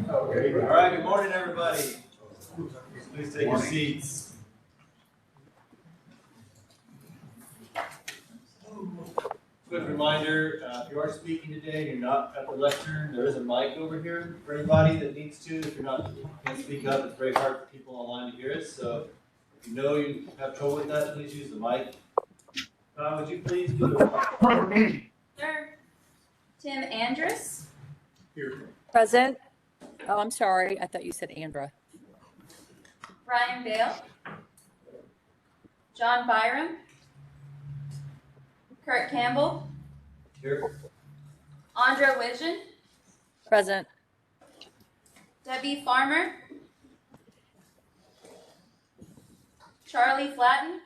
All right, good morning, everybody. Please take your seats. Quick reminder, if you are speaking today and you're not at the lectern, there is a mic over here for anybody that needs to. If you're not, can't speak up, it's very hard for people online to hear us. So if you know you have trouble with that, please use the mic. Would you please do the Sir. Tim Andrus. here? Present. Oh, I'm sorry. I thought you said Andra. Ryan Bale. John Byram. Kurt Campbell. Here. Andra Wision. Present. Debbie Farmer. Charlie Flatten.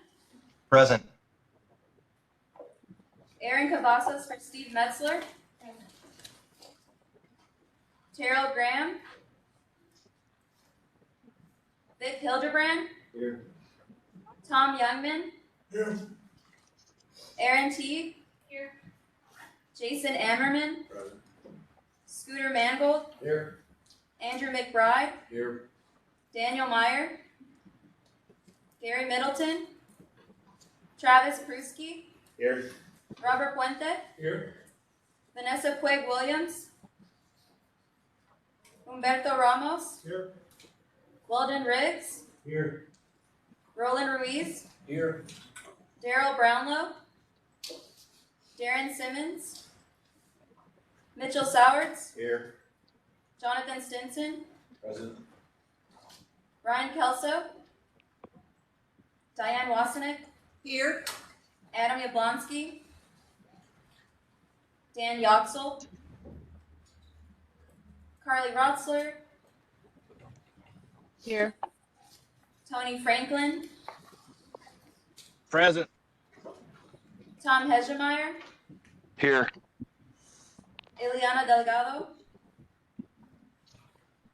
Present. Aaron Cavazos for Steve Metzler. Terrell Graham. Vic Hildebrand. Here. Tom Youngman. Here. Aaron Teague. Here. Jason Ammerman. Present. Scooter Mangold. Here. Andrew McBride. Here. Daniel Meyer. Gary Middleton. Travis Pruski. Here. Robert Puente. Here. Vanessa Puig Williams. Humberto Ramos. Here. Weldon Riggs. Here. Roland Ruiz. Here. Daryl Brownlow. Darren Simmons. Mitchell Sowards. Here. Jonathan Stinson. Present. Ryan Kelso. Diane Wasenick. Here. Adam Yablonsky. Dan Yoxel. Carly Rotzler. Here. Tony Franklin. Present. Tom Hegemeyer. Here. Ileana Delgado.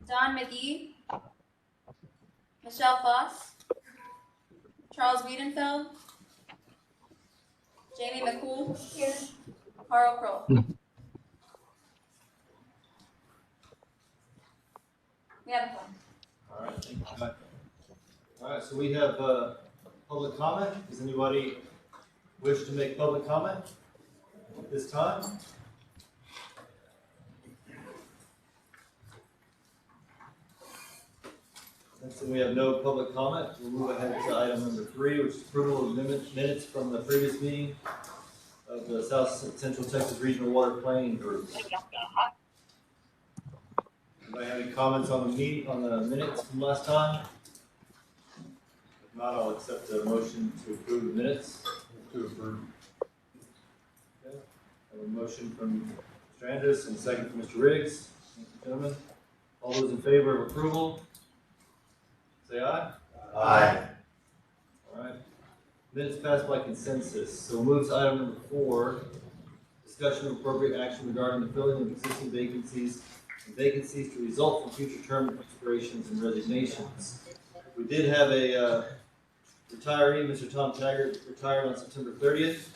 Don McGee. Michelle Foss. Charles Wiedenfeld. Jamie McCool. Here. Carl Kroll. We have a phone. All right, thank you. All right, so we have public comment. Does anybody wish to make public comment at this time? Since we have no public comment, we'll move ahead to item number 3, which is approval of minutes from the previous meeting of the South Central Texas Regional Water Planning Group. Anybody have any comments on the minutes from last time? If not, I'll accept a motion to approve the minutes. To approve. Okay. I have a motion from Mr. Andrus and a second from Mr. Riggs. Thank you, gentlemen. All those in favor of approval, say aye. Aye. All right. Minutes passed by consensus. So moves item number 4, discussion of appropriate action regarding the filling of existing vacancies and vacancies to result from future term expirations and resignations. We did have a retiree, Mr. Tom Taggart, retired on September 30th.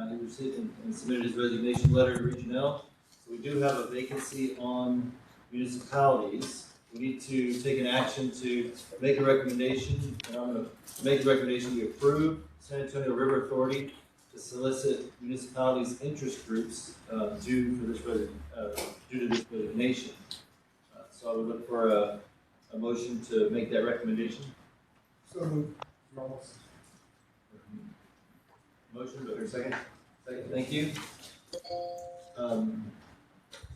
He received and submitted his resignation letter to Region L. So we do have a vacancy on municipalities. We need to take an action to make a recommendation, and I'm going to make the recommendation to approve San Antonio River Authority to solicit municipalities' interest groups due to this resignation. So I would look for a a motion to make that recommendation? So moved. Ramos. Motion, do I hear a second? Second, thank you. So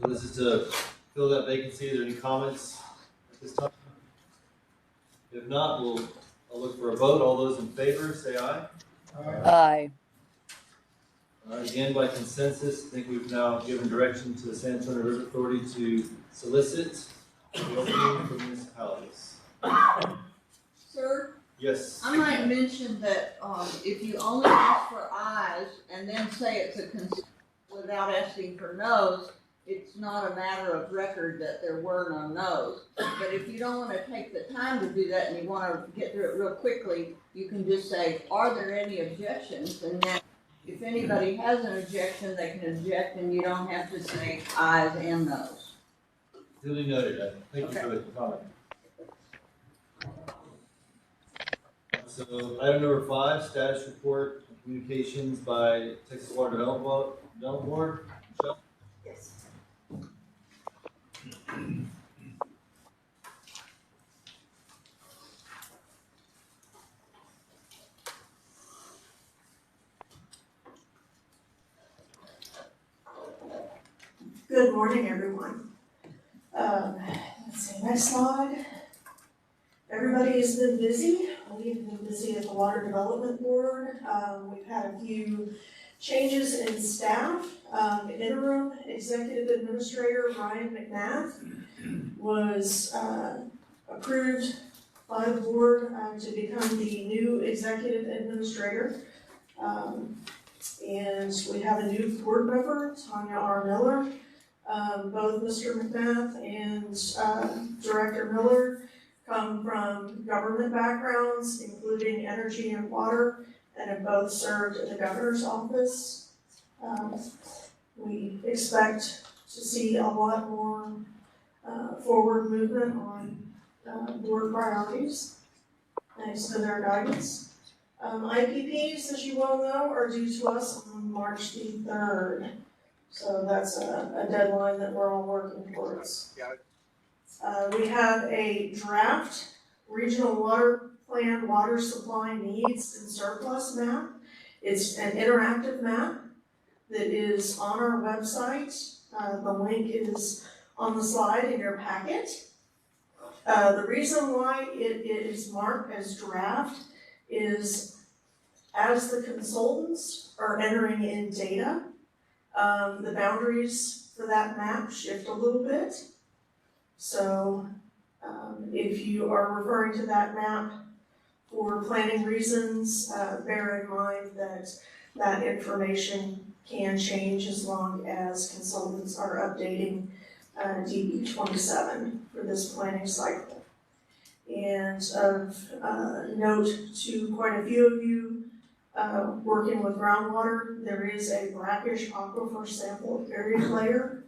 this is to fill that vacancy. Are there any comments at this time? If not, I'll look for a vote. All those in favor, say aye. Aye. Again, by consensus, I think we've now given direction to the San Antonio River Authority to solicit the opening for municipalities. Sir, Yes. I might mention that, if you only ask for ayes and then say it's a without asking for noes, it's not a matter of record that there were no noes. But if you don't wanna take the time to do that and you wanna get through it real quickly, you can just say, are there any objections? And then if anybody has an objection, they can object and you don't have to say ayes and noes. Duly noted. Thank you for the comment. So item number 5, status report and communications by Texas Water Development Board. Michelle? Yes. Good morning, everyone. Let's see, next slide. Everybody has been busy. We've been busy at the Water Development Board. We've had a few changes in staff. Interim Executive Administrator Ryan McNath was approved by the board to become the new Executive Administrator. And we have a new board member, Tanya R. Miller. Both Mr. McNath and Director Miller come from government backgrounds, including energy and water, and have both served in the governor's office. We expect to see a lot more forward movement on board priorities, thanks to their guidance. IPPs, as you well know, are due to us on March the 3rd. So that's a deadline that we're all working towards. We have a draft regional water plan water supply needs and surplus map. It's an interactive map that is on our website. The link is on the slide in your packet. The reason why it is marked as draft is as the consultants are entering in data, the boundaries for that map shift a little bit. So if you are referring to that map for planning reasons, bear in mind that that information can change as long as consultants are updating DB 27 for this planning cycle. And of note to quite a few of you working with groundwater, there is a brackish aquifer sample area layer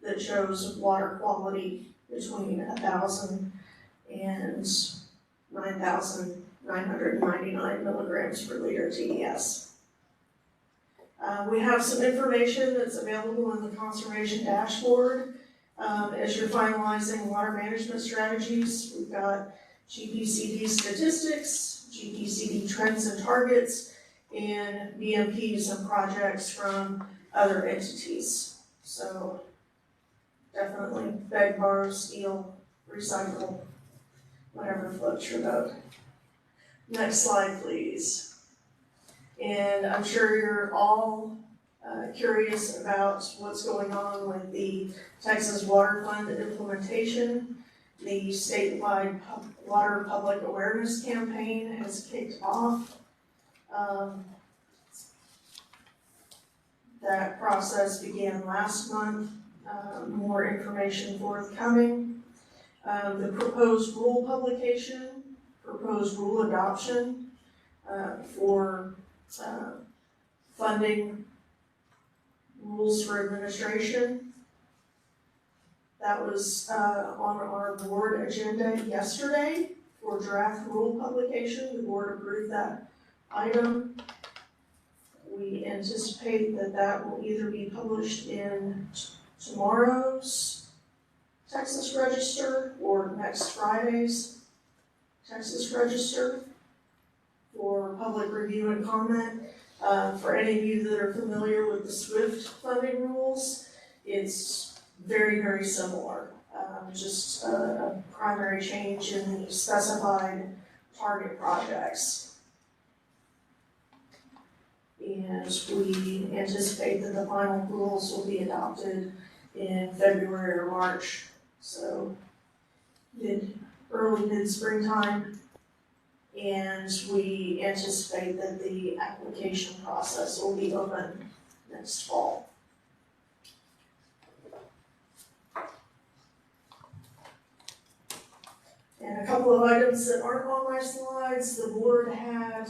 that shows water quality between 1,000 and 9,999 milligrams per liter TDS. We have some information that's available in the conservation dashboard. As you're finalizing water management strategies, we've got GPCD statistics, GPCD trends and targets, and BMPs and projects from other entities. So definitely beg, borrow, steal, recycle, whatever floats your boat. Next slide, please. And I'm sure you're all curious about what's going on with the Texas Water Fund implementation. The statewide water public awareness campaign has kicked off. That process began last month. More information forthcoming. The proposed rule publication, proposed rule adoption for funding rules for administration. That was on our board agenda yesterday for draft rule publication. The board approved that item. We anticipate that that will either be published in tomorrow's Texas Register or next Friday's Texas Register for public review and comment. For any of you that are familiar with the SWIFT funding rules, it's very, very similar. Just a primary change in the specified target projects. And we anticipate that the final rules will be adopted in February or March. So early mid-springtime. And we anticipate that the application process will be open next fall. And a couple of items that aren't on my slides, the board had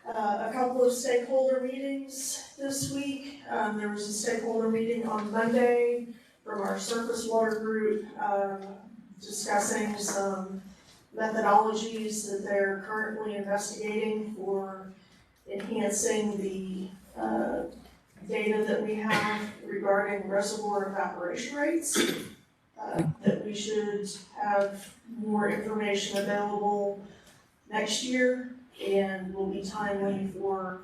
a couple of stakeholder meetings this week. There was a stakeholder meeting on Monday from our surface water group, discussing some methodologies that they're currently investigating for enhancing the data that we have regarding reservoir evaporation rates. That we should have more information available next year and will be timely for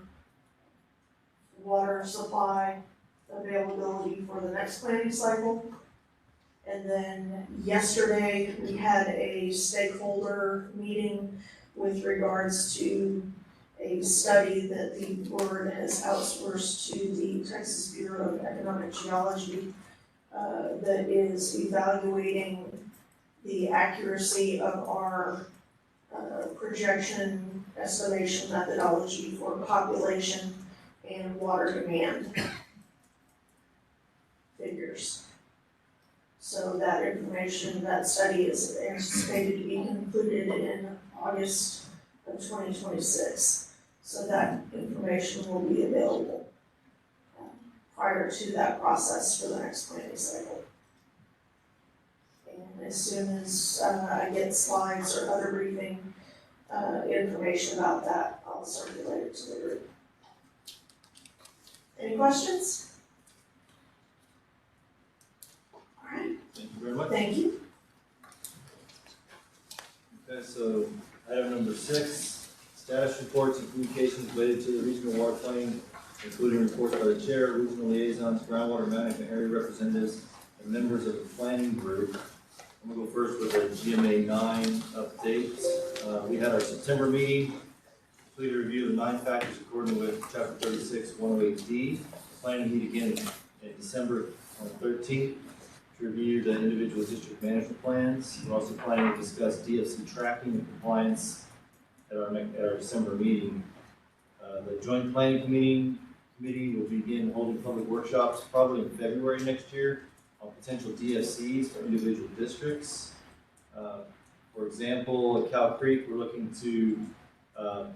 water supply availability for the next planting cycle. And then yesterday, we had a stakeholder meeting with regards to a study that the board has outsourced to the Texas Bureau of Economic Geology that is evaluating the accuracy of our projection estimation methodology for population and water demand figures. So that information, that study is anticipated to be concluded in August of 2026. So that information will be available prior to that process for the next planting cycle. And as soon as I get slides or other briefing information about that, I'll circulate it to the group. Any questions? All right. Thank you very much. Thank you. Okay, so item number 6, status reports and communications related to the regional water planning, including reports by the chair, regional liaisons, groundwater management area representatives, and members of the planning group. I'm gonna go first with the GMA 9 update. We had our September meeting, completed a review of the 9 factors according with chapter 36, 108D. Planning to meet again in December on the 13th to review the individual district management plans. We're also planning to discuss DFC tracking and compliance at our December meeting. The joint planning committee will begin holding public workshops probably in February next year on potential DFCs for individual districts. For example, at Cow Creek, we're looking to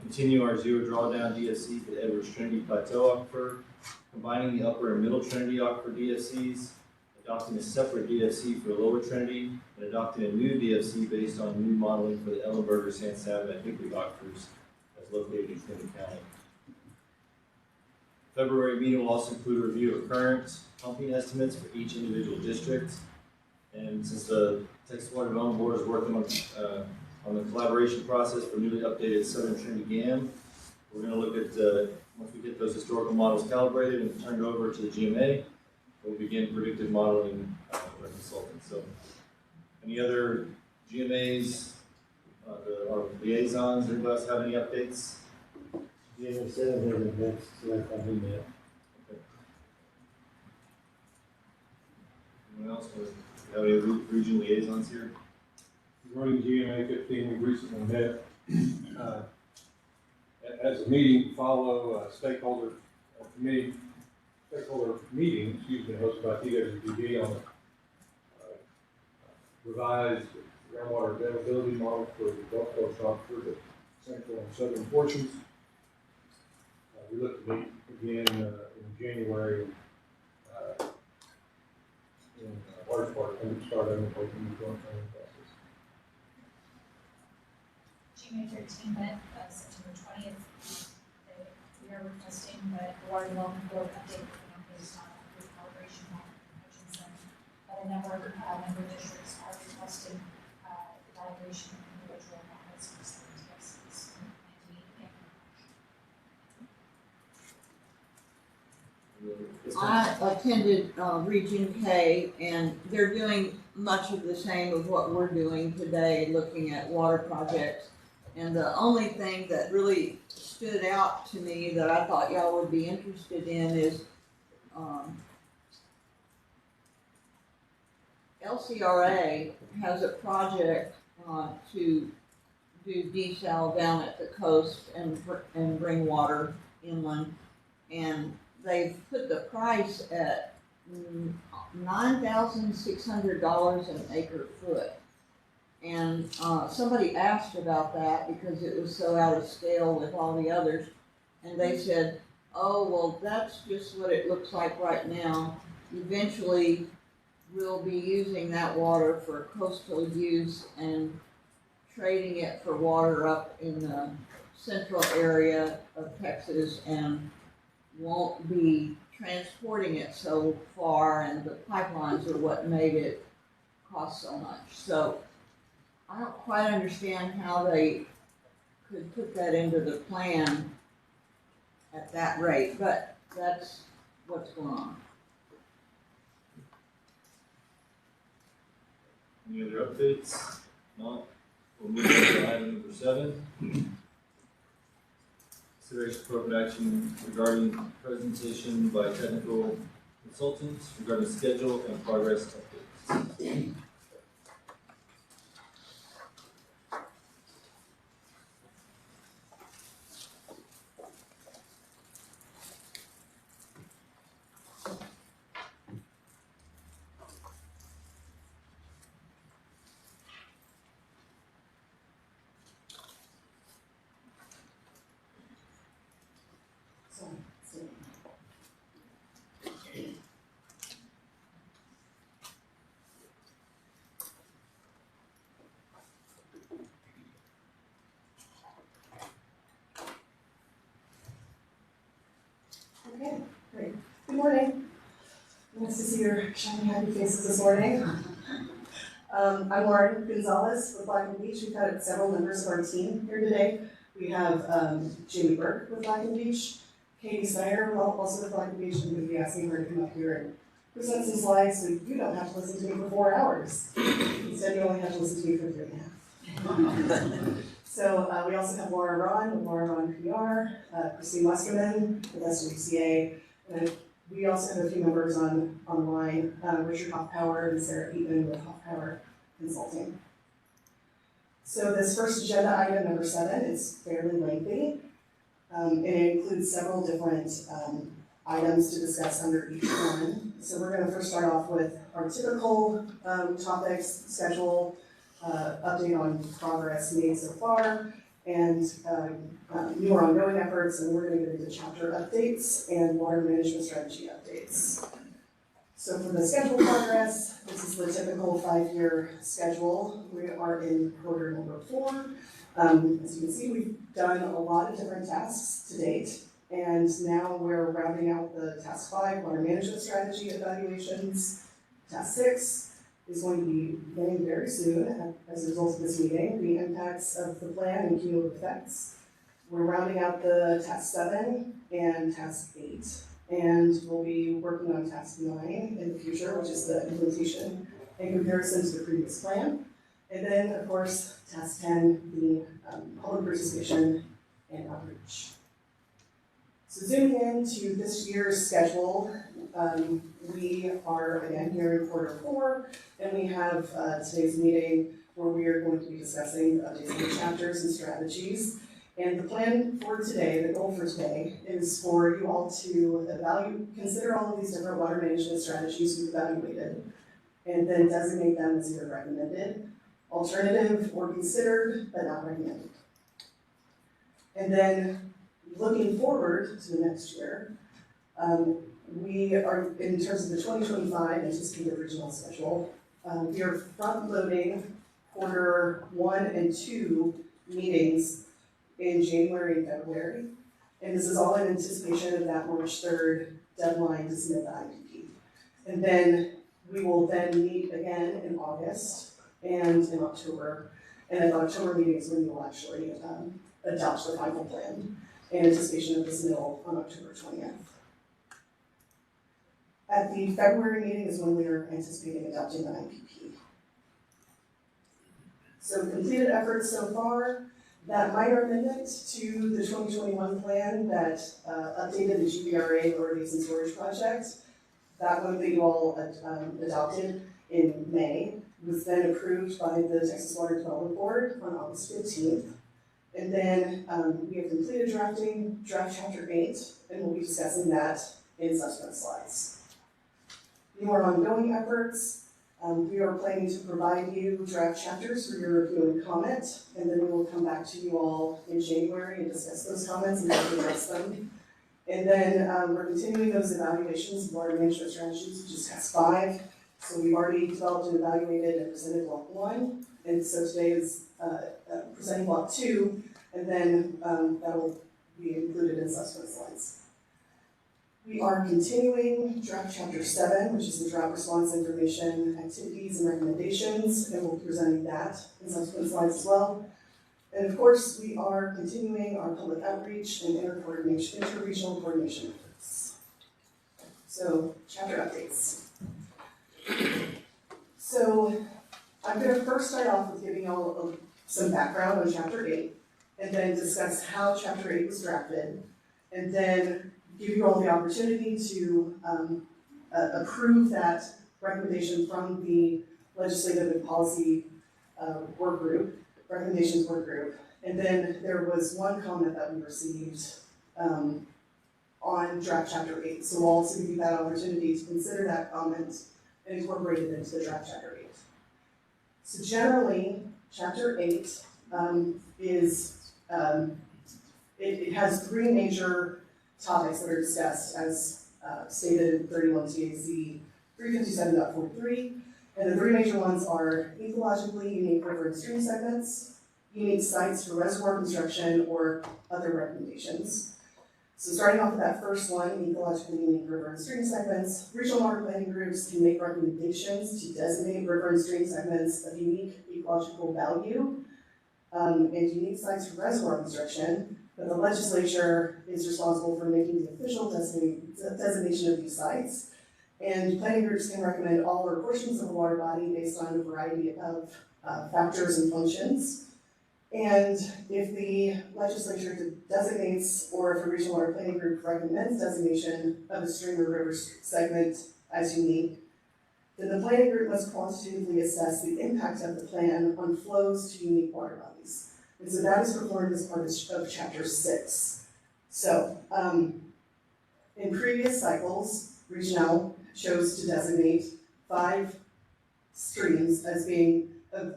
continue our zero drawdown DFC for the Edwards Trinity Plateau Aquifer, combining the upper and middle Trinity Aquifer DFCs, adopting a separate DFC for the lower Trinity, and adopting a new DFC based on new modeling for the Ellenberger, San Saba, and Hickory aquifers that's located in Trinity County. February meeting will also include a review of current pumping estimates for each individual district. And since the Texas Water Development Board is working on the collaboration process for newly updated Southern Trinity GAM, we're going to look at, once we get those historical models calibrated and turned over to the GMA, we'll begin predictive modeling with our consultants. So, any other GMAs, our liaisons, anybody else have any updates? Yeah, we said it in advance, so I thought we met. Anyone else? Have any regional liaisons here? Running GMA 15, we recently met as a meeting, follow stakeholder meeting hosted by TWPG on revised groundwater availability model for the Gulf Coast aquifer, the central and southern portions. We look to meet again in January in large part and start undertaking the joint planning process. GMA 13 met September 20th. We are requesting that the Water Development Board update based on the calibration model. A number of member districts are requesting evaluation of individual models for SCTRWPGs and to meet the I attended Region K, and they're doing much of the same of what we're doing today, looking at water projects. And the only thing that really stood out to me that I thought y'all would be interested in is LCRA has a project to do desal down at the coast and bring water inland. And they've put the price at $9,600 an acre foot. And somebody asked about that because it was so out of scale with all the others. And they said, oh, well, that's just what it looks like right now. Eventually, we'll be using that water for coastal use and trading it for water up in the central area of Texas, and won't be transporting it so far, and the pipelines are what made it cost so much. So I don't quite understand how they could put that into the plan at that rate, but that's what's going on. Any other updates? Not. We'll move on to item number 7. Consideration of appropriate action regarding presentation by technical consultants regarding schedule and progress updates. Okay, great. Good morning. Nice to see your shiny, happy faces this morning. I'm Lauren Gonzalez with Black and Beach. We've had several members of our team here today. We have Jamie Burke with Black and Beach, Katie Snyder, also with Black and Beach, and we'll be asking her to come up here and present some slides so you don't have to listen to me for 4 hours. Instead, you only have to listen to me for 3.5. So we also have Laura Ron with Laura Ron PR, Christine Westerman with SWCA, and we also have a few members on the line, Richard Hoffpower and Sarah Eaton with Hoffpower Consulting. So this first agenda item, number 7, is fairly lengthy, and it includes several different items to discuss under each one. So we're going to first start off with our typical topics, schedule, update on progress made so far, and new or ongoing efforts, and we're going to get into chapter updates and water management strategy updates. So for the schedule progress, this is the typical 5-year schedule. We are in quarter number 4. As you can see, we've done a lot of different tasks to date, and now we're rounding out the task 5, water management strategy evaluations. Task 6 is going to be beginning very soon as a result of this meeting, the impacts of the plan and cumulative effects. We're rounding out the task 7 and task 8, and we'll be working on task 9 in the future, which is the implementation in comparison to the previous plan. And then, of course, task 10, the public participation and outreach. So zooming into this year's schedule, we are again here in quarter 4, and we have today's meeting where we are going to be discussing updates on the chapters and strategies. And the plan for today, the goal for today, is for you all to consider all of these different water management strategies you've evaluated, and then designate them as either recommended, alternative, or considered, but not recommended. And then looking forward to the next year, we are, in terms of the 2025 anticipated regional schedule, we are front-loading quarter 1 and 2 meetings in January and February. And this is all in anticipation of that March 3rd deadline to submit the IPP. And then we will then meet again in August and in October And at the October meeting is when you'll actually adopt the final plan in anticipation of this mill on October 20th. At the February meeting is when we are anticipating adopting the IPP. So completed efforts so far, that minor amendment to the 2021 plan that updated the GBRA lower basin storage project, that one that you all adopted in May, was then approved by the Texas Water Development Board on August 15th. And then we have completed drafting draft chapter 8, and we'll be discussing that in subsequent slides. More ongoing efforts, we are planning to provide you draft chapters for your review and comment, and then we will come back to you all in January and discuss those comments and address them. And then we're continuing those evaluations of water management strategies, which is task 5. So we've already developed and evaluated and presented block 1, and so today is presenting block 2, and then that'll be included in subsequent slides. We are continuing draft chapter 7, which is the drought response information, activities, and recommendations, and we'll be presenting that in subsequent slides as well. And of course, we are continuing our public outreach and interregional coordination efforts. So, chapter updates. So, I'm going to first start off with giving y'all some background on chapter 8, and then discuss how chapter 8 was drafted, and then give you all the opportunity to approve that recommendation from the legislative and policy recommendations work group. And then there was one comment that we received on draft chapter 8. So we'll also give you that opportunity to consider that comment and incorporate it into the draft chapter 8. So generally, chapter 8 it has 3 major topics that are discussed as stated in 31 TAC 357.43, and the 3 major ones are ecologically unique river and stream segments, unique sites for reservoir construction, or other recommendations. So starting off with that first one, ecologically unique river and stream segments, regional water planning groups can make recommendations to designate river and stream segments of unique ecological value and unique sites for reservoir construction. But the legislature is responsible for making the official designation of these sites. And planning groups can recommend all or portions of a water body based on a variety of factors and functions. And if the legislature designates, or if a regional water planning group recommends designation of a stream or river segment as unique, then the planning group must quantitatively assess the impact of the plan on flows to unique water bodies. And so that is performed as part of chapter 6. So, in previous cycles, Regional chose to designate 5 streams as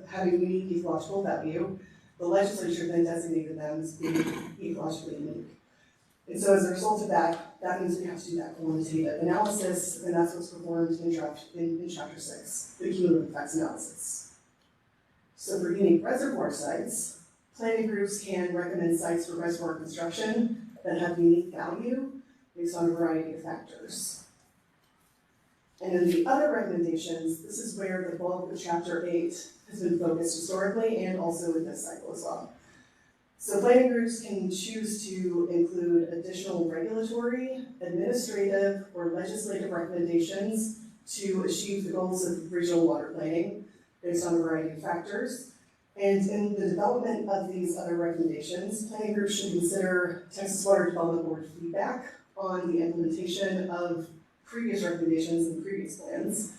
having unique ecological value. The legislature then designated them as being ecologically unique. And so as a result of that, that means we have to do that quantitative analysis, and that's what's performed in chapter 6, the cumulative effects analysis. So for unique reservoir sites, planning groups can recommend sites for reservoir construction that have unique value based on a variety of factors. And in the other recommendations, this is where the bulk of chapter 8 has been focused historically and also in this cycle as well. So planning groups can choose to include additional regulatory, administrative, or legislative recommendations to achieve the goals of regional water planning based on a variety of factors. And in the development of these other recommendations, planning groups should consider Texas Water Development Board feedback on the implementation of previous recommendations and previous plans.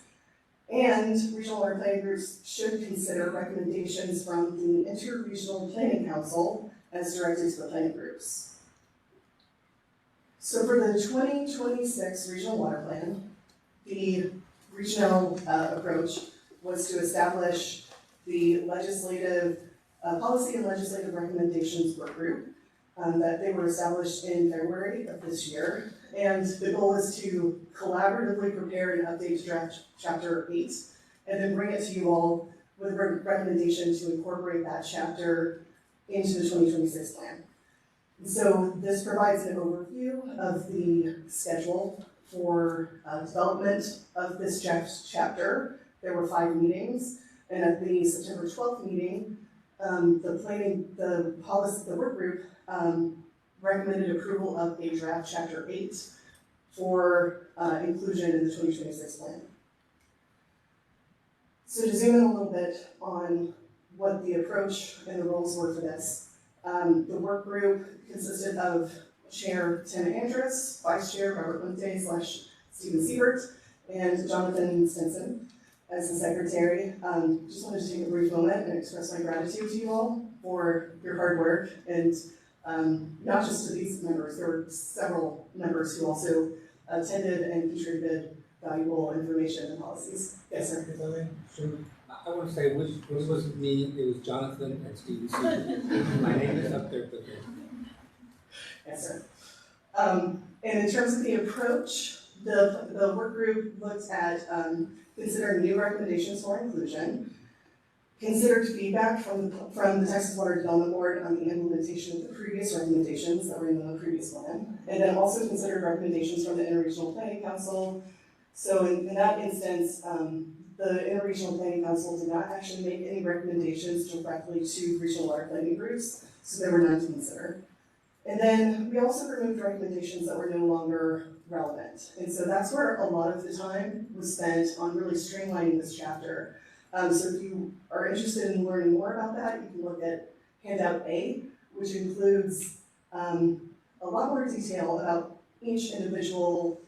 And regional water planning groups should consider recommendations from the Interregional Planning Council as directed to the planning groups. So for the 2026 Regional Water Plan, the regional approach was to establish the legislative policy and legislative recommendations work group that they were established in February of this year. And the goal is to collaboratively prepare an update to draft chapter 8 and then bring it to you all with a recommendation to incorporate that chapter into the 2026 plan. And so this provides an overview of the schedule for development of this chapter. There were 5 meetings, and at the September 12th meeting, the work group, recommended approval of a draft chapter 8 for, inclusion in the 2026 plan. So to zoom in a little bit on what the approach and the roles were for this, the work group consisted of Chair Tim Andrus, Vice Chair Robert Monte / Stephen Siebert, and Jonathan Stinson as the secretary. Just wanted to take a brief moment and express my gratitude to you all for your hard work, and not just to these members, there were several members who also attended and contributed valuable information and policies. Yes, sir. I want to say, it wasn't me, it was Jonathan and Stephen Seaver. My name is up there, but Yes, sir. And in terms of the approach, the work group looked at considering new recommendations for inclusion, considered feedback from the Texas Water Development Board on the implementation of the previous recommendations that were in the previous plan, and then also considered recommendations from the Interregional Planning Council. So in that instance, the Interregional Planning Council did not actually make any recommendations directly to regional water planning groups, so there were none to consider. And then we also removed recommendations that were no longer relevant. And so that's where a lot of the time was spent on really streamlining this chapter. So if you are interested in learning more about that, you can look at handout A, which includes a lot more detail about each individual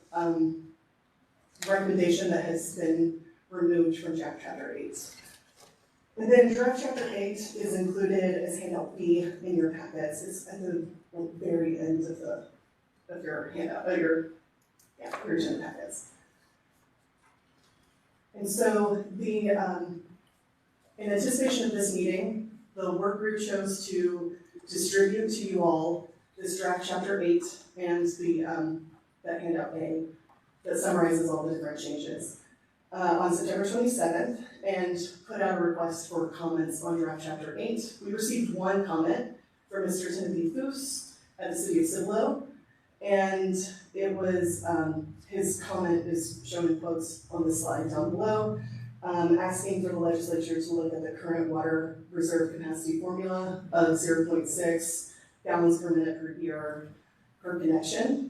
recommendation that has been removed from draft chapter 8. And then draft chapter 8 is included as handout B in your packets. It's at the very end of your handout, your agenda packets. And so in anticipation of this meeting, the work group chose to distribute to you all this draft chapter 8 and that handout A that summarizes all the different changes on September 27th, and put out a request for comments on draft chapter 8. We received one comment from Mr. Timothy Foose at the City of Cibolo, and it was, his comment is shown in quotes on the slide down below, asking for the legislature to look at the current water reserve capacity formula of 0.6 gallons per minute per year per connection.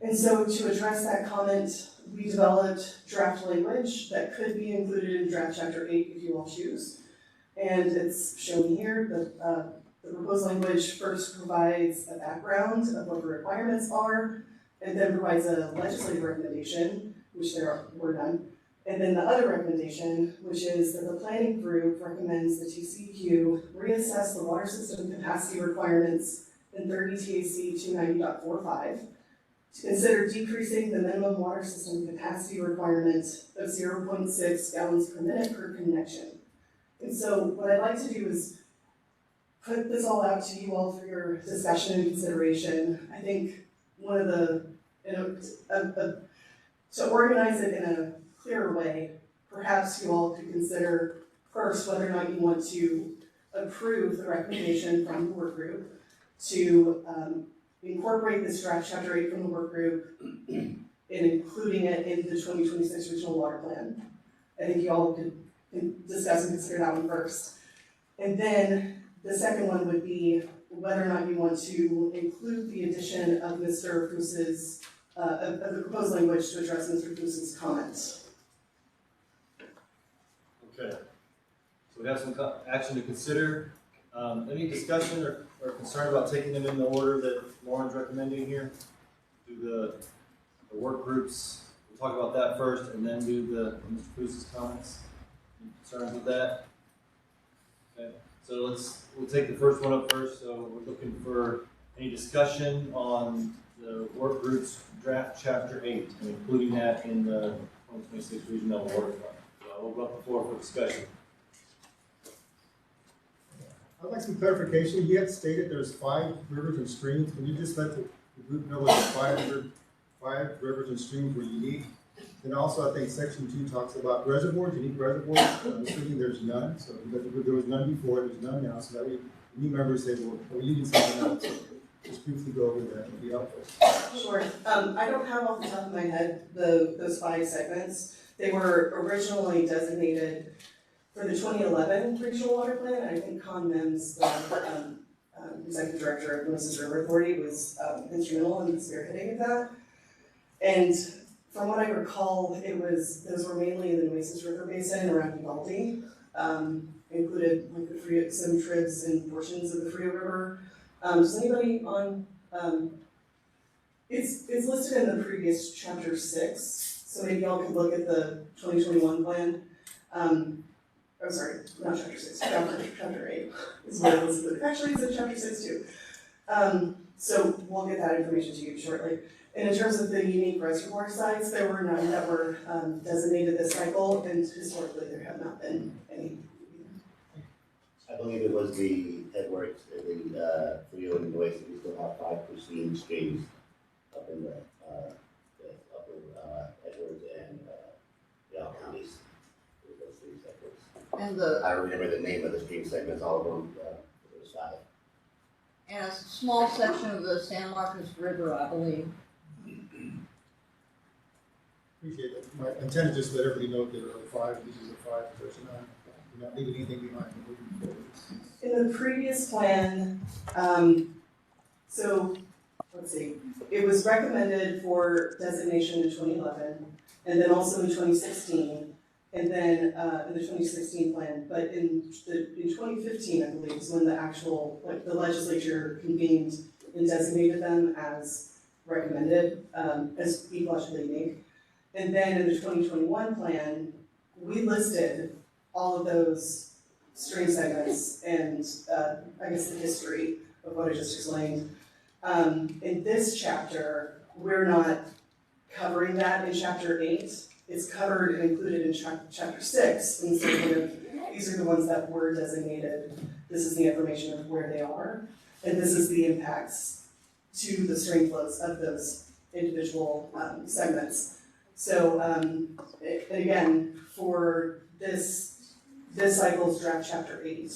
And so to address that comment, we developed draft language that could be included in draft chapter 8 if you all choose. And it's shown here. The proposed language first provides a background of what the requirements are, and then provides a legislative recommendation, which there were none. And then the other recommendation, which is that the planning group recommends the TCEQ reassess the water system capacity requirements in 30 TAC 290.45 to consider decreasing the minimum water system capacity requirement of 0.6 gallons per minute per connection. And so what I'd like to do is put this all out to you all for your discussion and consideration. I think one of the, to organize it in a clearer way, perhaps you all could consider first whether or not you want to approve the recommendation from the work group to incorporate this draft chapter 8 from the work group and including it in the 2026 regional water plan. I think you all could discuss and consider that one first. And then the second one would be whether or not you want to include the addition of Mr. Foose's, of the proposed language to address Mr. Foose's comments. Okay. So we have some action to consider. Any discussion or concern about taking them in the order that Lauren's recommending here? Do the work groups, we'll talk about that first and then do the Mr. Foose's comments. Any concerns with that? Okay, so we'll take the first one up first. So we're looking for any discussion on the work group's draft chapter 8 and including that in the 2026 regional water plan. So I'll open up the floor for discussion. I'd like some clarification. You had stated there's 5 rivers and streams. Can you just let the group know what the 5 rivers and streams were unique? And also, I think section 2 talks about reservoirs, unique reservoirs. I'm assuming there's none. So there was none before, there's none now. So that way, new members say, well, we're using something else. So just briefly go over that. Would be helpful. Sure. I don't have off the top of my head those 5 segments. They were originally designated for the 2011 regional water plan, I think Con Mims, the executive director of the Mrs. River Authority, was instrumental in spearheading of that. And from what I recall, those were mainly in the Nueces River Basin around Uvalde, included like some trips in portions of the Frio River. Does anybody on, it's listed in the previous chapter 6, so maybe y'all could look at the 2021 plan. Oh, sorry, not chapter 6, chapter 8 is where it was. Actually, it's in chapter 6 too. So we'll get that information to you shortly. And in terms of the unique reservoir sites, there were none that were designated this cycle, and historically there have not been any. I believe it was the Edwards, the Frio and Nueces, we still have 5 pristine streams up in the upper Edwards and Yale counties. Those stream segments. And I don't remember the name of the stream segments, all of them, the side. and a small section of the San Marcos River, I believe. Appreciate it. My intent is just to let everybody know there are 5, these are 5, there's none. You're not leaving anything behind, we're moving forward. In the previous plan, so let's see, it was recommended for designation in 2011, and then also in 2016, and then in the 2016 plan, but in 2015, I believe, is when the actual, like the legislature convened and designated them as recommended, as ecologically unique. And then in the 2021 plan, we listed all of those stream segments and I guess the history of what I just explained. In this chapter, we're not covering that in chapter 8. It's covered and included in chapter 6, and so these are the ones that were designated. This is the information of where they are, and this is the impacts to the stream flows of those individual segments. So, and again, for this cycle's draft chapter 8,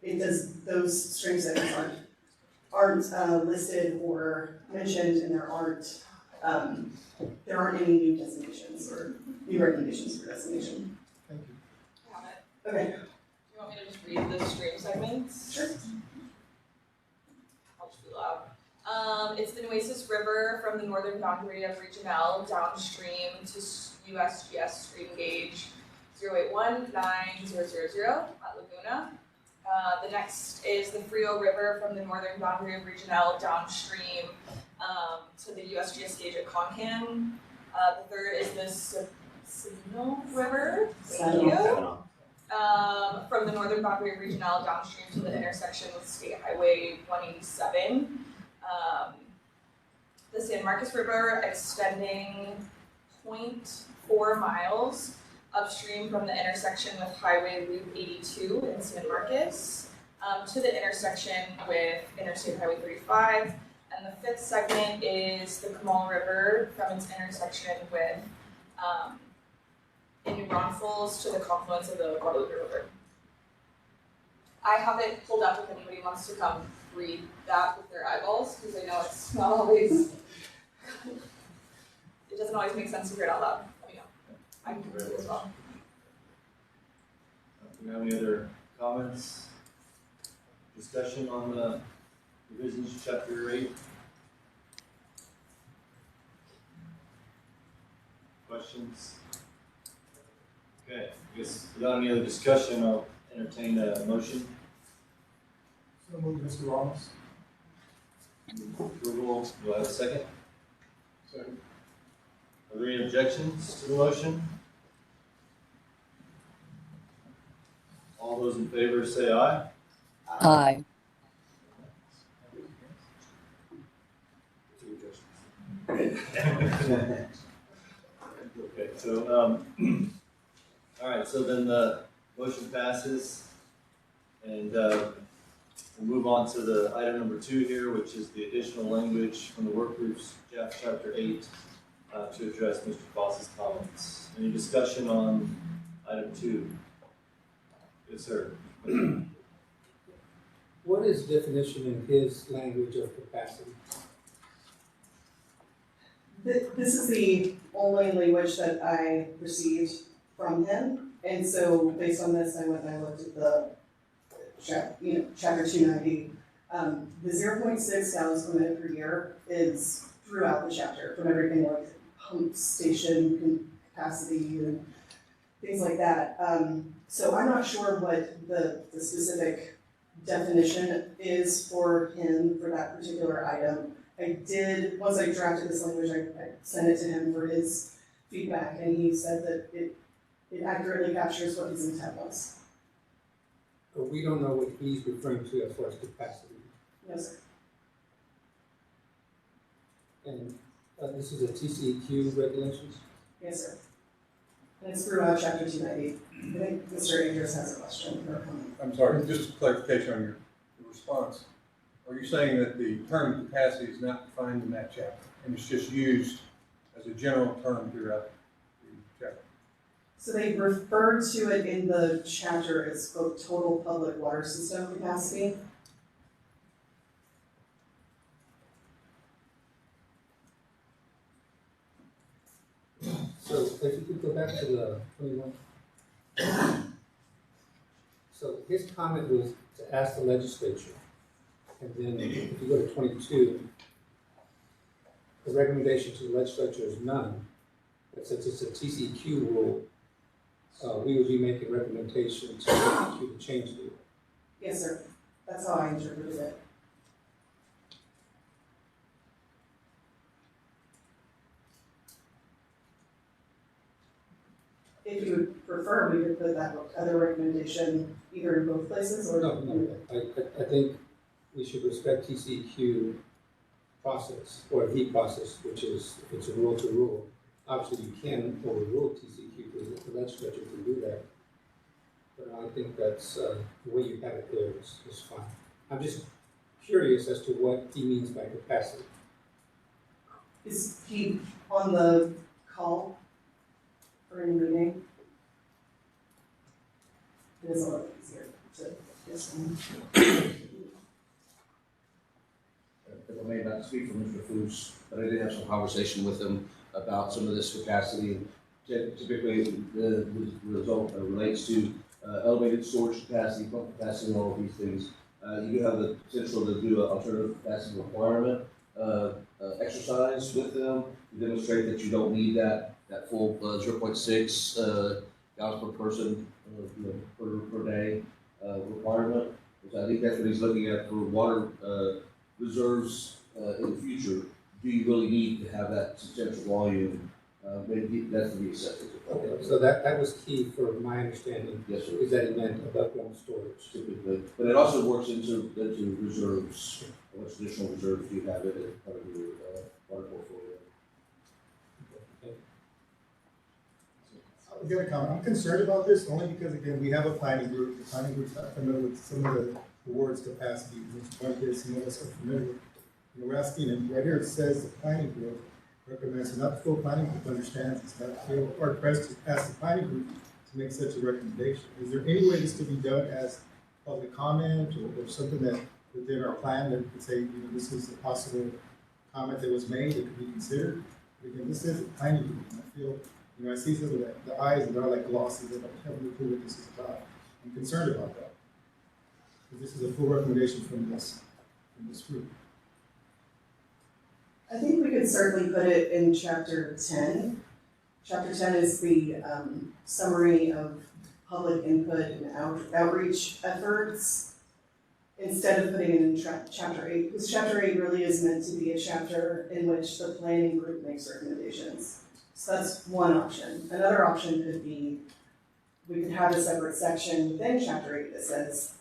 it does, those stream segments aren't listed or mentioned, and there aren't any new designations or new recommendations for designation. Thank you. Have it. Okay. Do you want me to just read the stream segments? Sure. I'll just be loud. It's the Nueces River from the northern boundary of Region L downstream to USGS stream gauge 081900 at Laguna. The next is the Frio River from the northern boundary of Region L downstream to the USGS gauge at Concan. The third is the Signal River. Thank you. From the northern boundary of Region L downstream to the intersection with State Highway 187. The San Marcos River extending 0.4 miles upstream from the intersection with Highway Loop 82 in San Marcos to the intersection with Interstate Highway 35. And the fifth segment is the Kamal River from its intersection with in New Braunfels to the confluence of the Guadalupe River. I have it pulled up if anybody wants to come read that with their eyeballs, because I know it's not always, it doesn't always make sense to hear it out loud. Let me know. I can read it as well. Do you have any other comments? Discussion on the revisions to chapter 8? Questions? Okay, I guess without any other discussion, I'll entertain a motion. So move, Mr. Ramos. Approval, do I have a second? Second. Are there any objections to the motion? All those in favor say aye. Aye. Okay, so, all right, so then the motion passes, and we'll move on to the item number 2 here, which is the additional language from the work group's chapter 8 to address Mr. Foss's comments. Any discussion on item 2? Yes, sir. What is definition in his language of capacity? This is the only language that I received from him, And so based on this, I went and I looked at the chapter 290. The 0.6 gallons per minute per year is throughout the chapter, from everything like pump station capacity and things like that. So I'm not sure what the specific definition is for him for that particular item. I did, once I drafted this language, I sent it to him for his feedback, and he said that it accurately captures what his intent was. But we don't know what he's referring to as far as capacity. No, sir. And this is a TCEQ regulations? Yes, sir. And it's throughout chapter 290. I think Mr. Andrews has a question or a comment. I'm sorry, just a clarification on your response. Are you saying that the term capacity is not defined in that chapter, and it's just used as a general term throughout the chapter? So they refer to it in the chapter as quote, total public water system capacity. So if you could go back to the 21. So his comment was to ask the legislature. And then if you go to 22, the recommendation to the legislature is none. But since it's a TCQ rule, we would be making recommendation to TCQ to change the rule. Yes, sir. That's how I interpreted it. If you would prefer, we could put that other recommendation either in both places or. No, I think we should respect TCQ process, or the process, which is, if it's a rule to rule. Obviously, you can overrule TCQ, because the legislature can do that. But I think that's, the way you have it there is fine. I'm just curious as to what he means by capacity. Is he on the call for any meeting? It is a little easier to guess. If I may not speak for Mr. Fuchs, but I did have some conversation with him about some of this capacity. Typically, the result relates to elevated storage capacity, pump capacity, and all of these things. You do have the potential to do an alternative capacity requirement exercise with them to demonstrate that you don't need that full 0.6 gallons per person per day requirement. So I think that's what he's looking at for water reserves in the future. Do you really need to have that substantial volume? Maybe that's to be assessed. Okay, so that was key for my understanding. Yes, sir. Is that it meant above ground storage. Typically, but it also works into reserves. What additional reserves do you have in it part of your water portfolio? Okay. I'm gonna comment. I'm concerned about this only because, again, we have a planning group. The planning group's not familiar with some of the words capacity, which one is some of us are familiar with. And we're asking, and right here it says the planning group recommends, not the full planning group understands, it's not the hard pressed to ask the planning group to make such a recommendation. Is there any way this could be done as public comment or something that within our plan that could say, this is a possible comment that was made that could be considered? Again, this is a planning group, and I feel, I see some of the eyes and they're like glosses that don't have any clue what this is about. I'm concerned about that. Because this is a full recommendation from this group. I think we could certainly put it in chapter 10. Chapter 10 is the summary of public input and outreach efforts, instead of putting it in chapter 8, because chapter 8 really is meant to be a chapter in which the planning group makes recommendations. So that's one option. Another option could be, we could have a separate section within chapter 8 that says,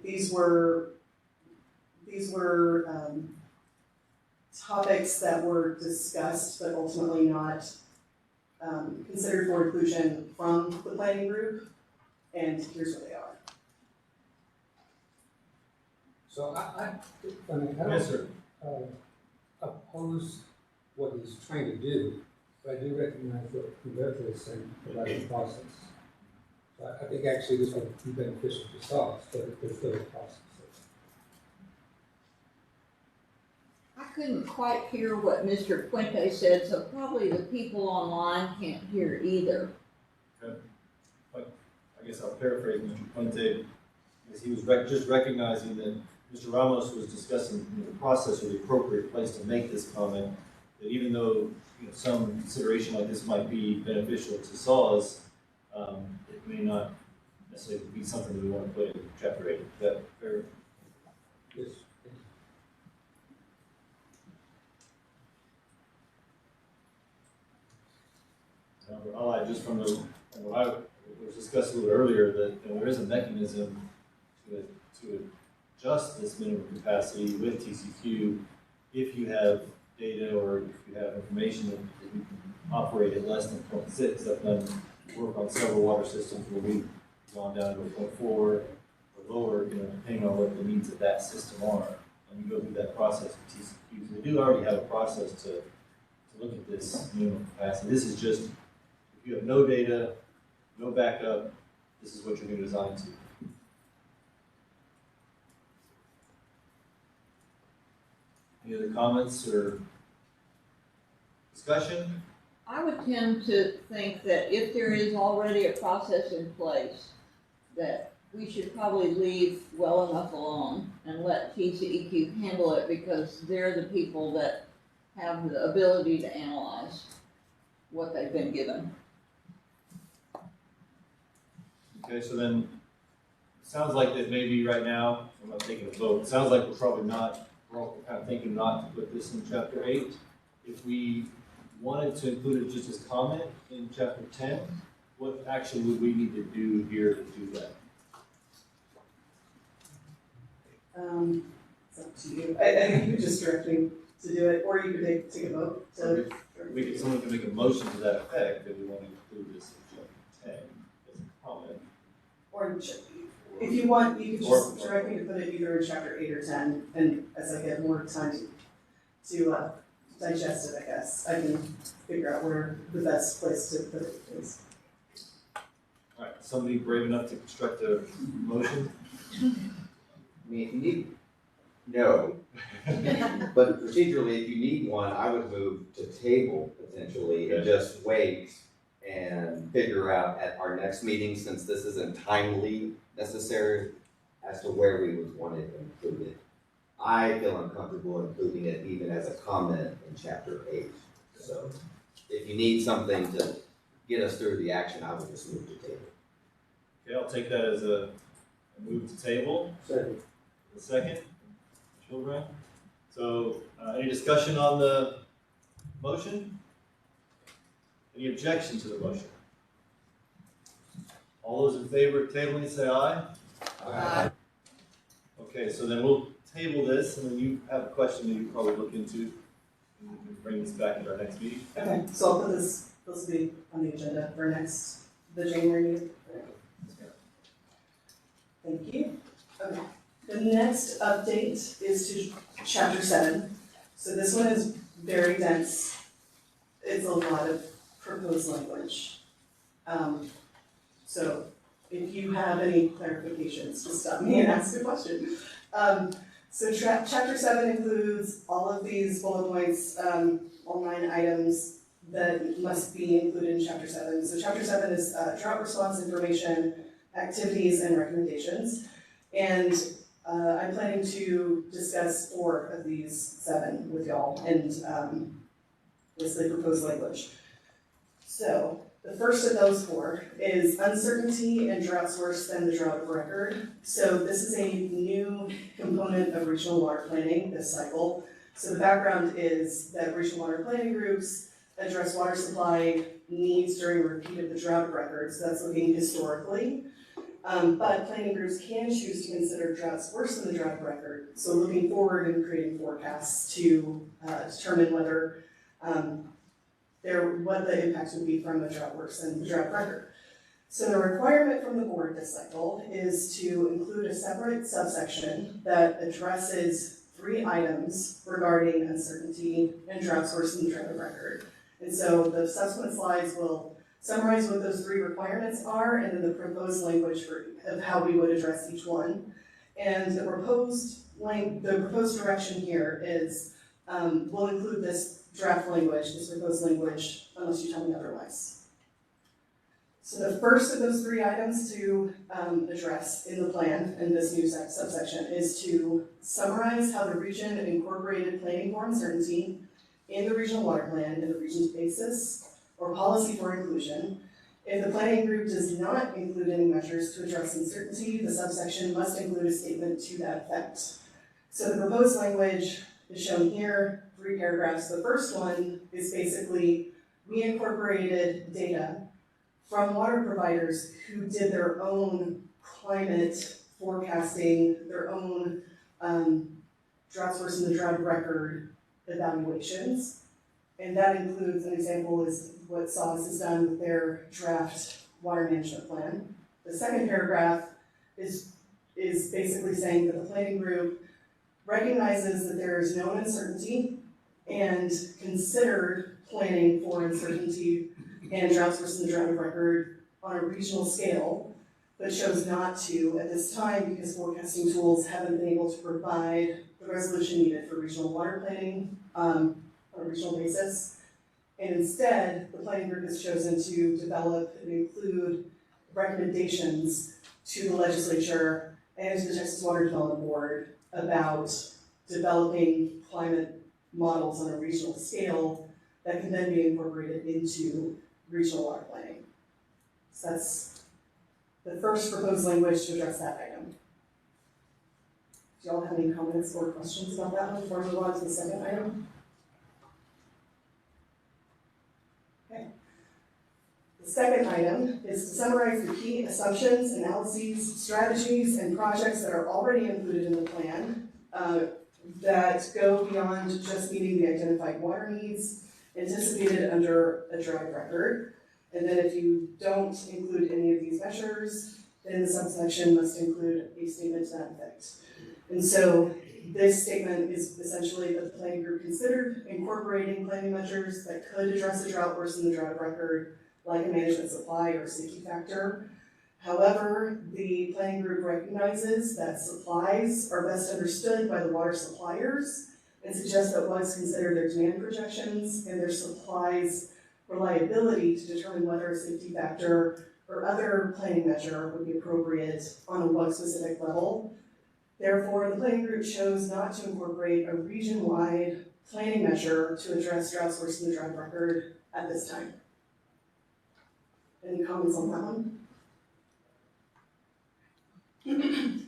these were topics that were discussed but ultimately not considered for inclusion from the planning group, and here's what they are. So I Yes, sir. don't oppose what he's trying to do, but I do recognize what Humberto is saying about the process. So I think actually this would be beneficial to solve, but there's still a process. I couldn't quite hear what Mr. Puente said, so probably the people online can't hear either. Like I guess I'll paraphrase Mr. Puente, because he was just recognizing that Mr. Ramos was discussing the process or the appropriate place to make this comment, that even though some consideration like this might be beneficial to SAWS, it may not necessarily be something that we want to put in Chapter 8. Is that fair? Yes. I'll add just from what I was discussing a little earlier, that there is a mechanism to adjust this minimum capacity with TCQ if you have data or if you have information that you can operate at less than 0.6. I've done work on several water systems where we've gone down to a 0.4 or lower, depending on what the needs of that system are. And you go through that process with TCQ. So we do already have a process to look at this minimum capacity. This is just, if you have no data, no backup, this is what you're going to design to. Any other comments or discussion? I would tend to think that if there is already a process in place, that we should probably leave well enough alone and let TCEQ handle it, because they're the people that have the ability to analyze what they've been given. Okay, so then, it sounds like that maybe right now, I'm not taking a vote, it sounds like we're all kind of thinking not to put this in Chapter 8. If we wanted to include it just as comment in Chapter 10, what action would we need to do here to do that? It's up to you. I think you could just direct me to do it, or you could take a vote. So Someone can make a motion to that effect that we want to include this in Chapter 10 as a comment. or if you want, you could just direct me to put it either in Chapter 8 or 10, and as I get more time to digest it, I guess, I can figure out where the best place to put it is. All right, somebody brave enough to construct a motion? I mean, if you need, no. But procedurally, if you need one, I would move to table potentially and just wait and figure out at our next meeting, since this isn't timely necessary, as to where we would want it included. I feel uncomfortable including it even as a comment in Chapter 8. So if you need something to get us through the action, I would just move to table. Okay, I'll take that as a move to table. Second. A second, Children. So, any discussion on the motion? Any objection to the motion? All those in favor of tabling, say aye. Aye. Okay, so then we'll table this, and then you have a question that you probably look into, and we can bring this back at our next meeting. Okay, so I'll put this will be on the agenda for the January meeting. Thank you. Okay, the next update is to Chapter 7. So this one is very dense. It's a lot of proposed language. So if you have any clarifications, just stop me and ask a question. So Chapter 7 includes all of these bullet points, all 9 items that must be included in Chapter 7. So Chapter 7 is drought response information, activities, and recommendations. And I'm planning to discuss 4 of these 7 with y'all and list the proposed language. So the first of those 4 is uncertainty and droughts worse than the drought of record. So this is a new component of regional water planning this cycle. So the background is that regional water planning groups address water supply needs during a repeat of the drought of record. So that's looking historically. But planning groups can choose to consider droughts worse than the drought of record. So looking forward and creating forecasts to determine whether what the impacts would be from the drought worse than the drought of record. So the requirement from the board this cycle is to include a separate subsection that addresses 3 items regarding uncertainty and droughts worse than the drought of record. And so the subsequent slides will summarize what those 3 requirements are, and then the proposed language of how we would address each one. And the proposed direction here is we'll include this draft language, this proposed language, unless you tell me otherwise. So the first of those three items to address in the plan in this new subsection is to summarize how the region incorporated planning for uncertainty in the regional water plan and the region's basis or policy for inclusion. If the planning group does not include any measures to address uncertainty, the subsection must include a statement to that effect. So the proposed language is shown here, 3 paragraphs. The first one is basically, we incorporated data from water providers who did their own climate forecasting, their own drought source and the drought record evaluations. And that includes, an example is what SAWS has done with their draft water management plan. The second paragraph is basically saying that the planning group recognizes that there is known uncertainty and considered planning for uncertainty and drought source and the drought record on a regional scale, but chose not to at this time because forecasting tools haven't been able to provide the resolution needed for regional water planning on a regional basis. And instead, the planning group has chosen to develop and include recommendations to the legislature and to the Texas Water Development Board about developing climate models on a regional scale that can then be incorporated into regional water planning. So that's the first proposed language to address that item. Do y'all have any comments or questions about that one before we move on to the second item? Okay. The second item is to summarize the key assumptions, analyses, strategies, and projects that are already included in the plan that go beyond just meeting the identified water needs anticipated under a drought record. And then if you don't include any of these measures, then the subsection must include a statement to that effect. And so this statement is essentially that the planning group considered incorporating planning measures that could address a drought worse than the drought record, like a management supply or safety factor. However, the planning group recognizes that supplies are best understood by the water suppliers and suggests that WUGs consider their demand projections and their supplies reliability to determine whether a safety factor or other planning measure would be appropriate on a WUG-specific level. Therefore, the planning group chose not to incorporate a region-wide planning measure to address drought source in the drought record at this time. Any comments on that one?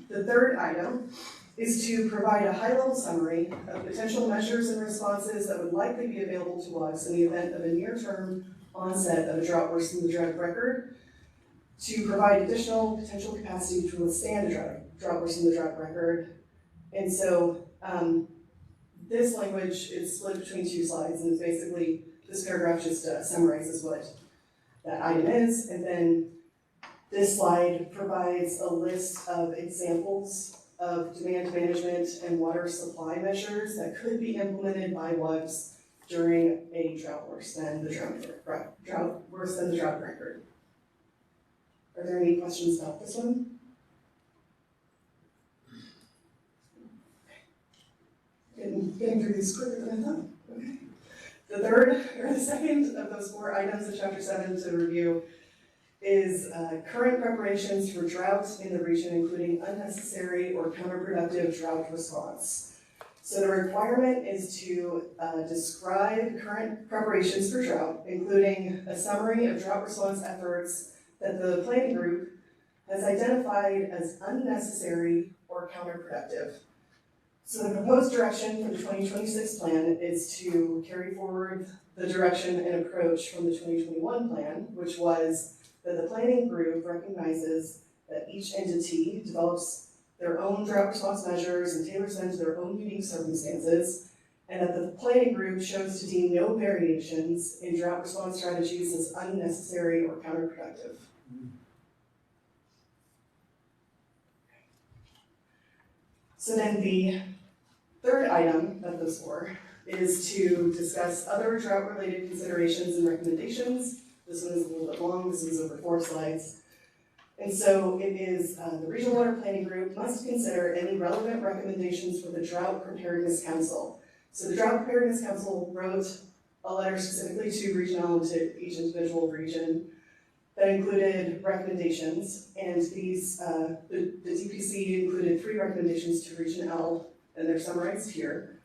The third item is to provide a high-level summary of potential measures and responses that would likely be available to us in the event of a near-term onset of a drought worse than the drought record, to provide additional potential capacity to withstand a drought worse than the drought record. And so this language is split between 2 slides, and it's basically, this paragraph just summarizes what that item is, and then this slide provides a list of examples of demand management and water supply measures that could be implemented by WUGs during a drought worse than the drought record. Are there any questions about this one? Getting through these quicker than I thought. Okay. The second of those 4 items in Chapter 7 to review is current preparations for drought in the region, including unnecessary or counterproductive drought response. So the requirement is to describe current preparations for drought, including a summary of drought response efforts that the planning group has identified as unnecessary or counterproductive. So the proposed direction for the 2026 plan is to carry forward the direction and approach from the 2021 plan, which was that the planning group recognizes that each entity develops their own drought response measures and tailors them to their own unique circumstances, and that the planning group chose to deem no variations in drought response strategies as unnecessary or counterproductive. So then the third item of those 4 is to discuss other drought-related considerations and recommendations. This one is a little bit long, this is over 4 slides. And so it is the Regional Water Planning Group must consider any relevant recommendations for the Drought Preparedness Council. So the Drought Preparedness Council wrote a letter specifically to Regional and to each individual region that included recommendations, and these, the DPC included 3 recommendations to Region L, and they're summarized here.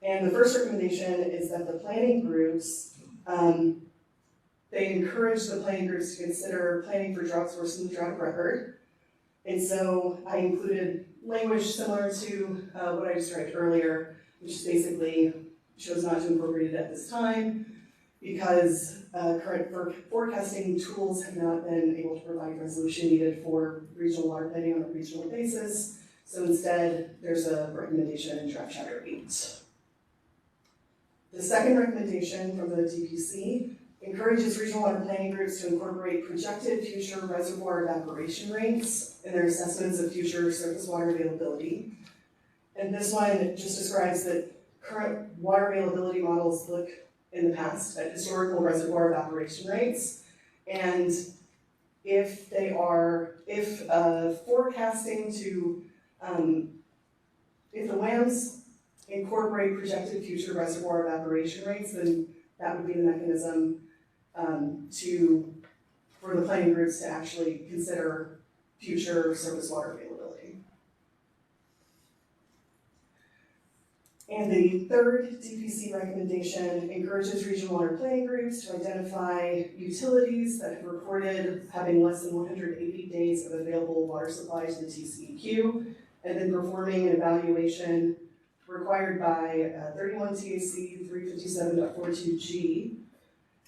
And the first recommendation is that the planning groups, they encourage the planning groups to consider planning for drought source and drought record. And so I included language similar to what I described earlier, which basically chose not to incorporate it at this time because current forecasting tools have not been able to provide resolution needed for regional water planning on a regional basis. So instead, there's a recommendation in draft chapter 8. The second recommendation from the DPC encourages regional water planning groups to incorporate projected future reservoir evaporation rates in their assessments of future surface water availability. And this one just describes that current water availability models look in the past at historical reservoir evaporation rates. And if forecasting to, if the WAMs incorporate projected future reservoir evaporation rates, then that would be the mechanism for the planning groups to actually consider future surface water availability. And the third DPC recommendation encourages regional water planning groups to identify utilities that have reported having less than 180 days of available water supply to the TCEQ, and then performing an evaluation required by 31 TAC 357.42G.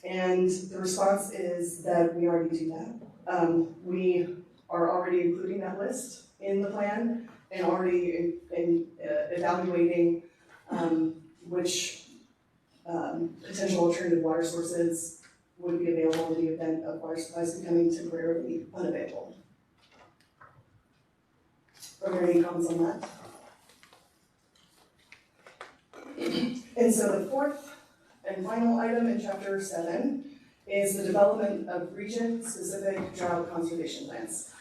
And the response is that we already do that. We are already including that list in the plan and already evaluating which potential alternative water sources would be available in the event of water supplies becoming temporarily unavailable. Are there any comments on that? And so the fourth and final item in chapter 7 is the development of region-specific drought conservation plans.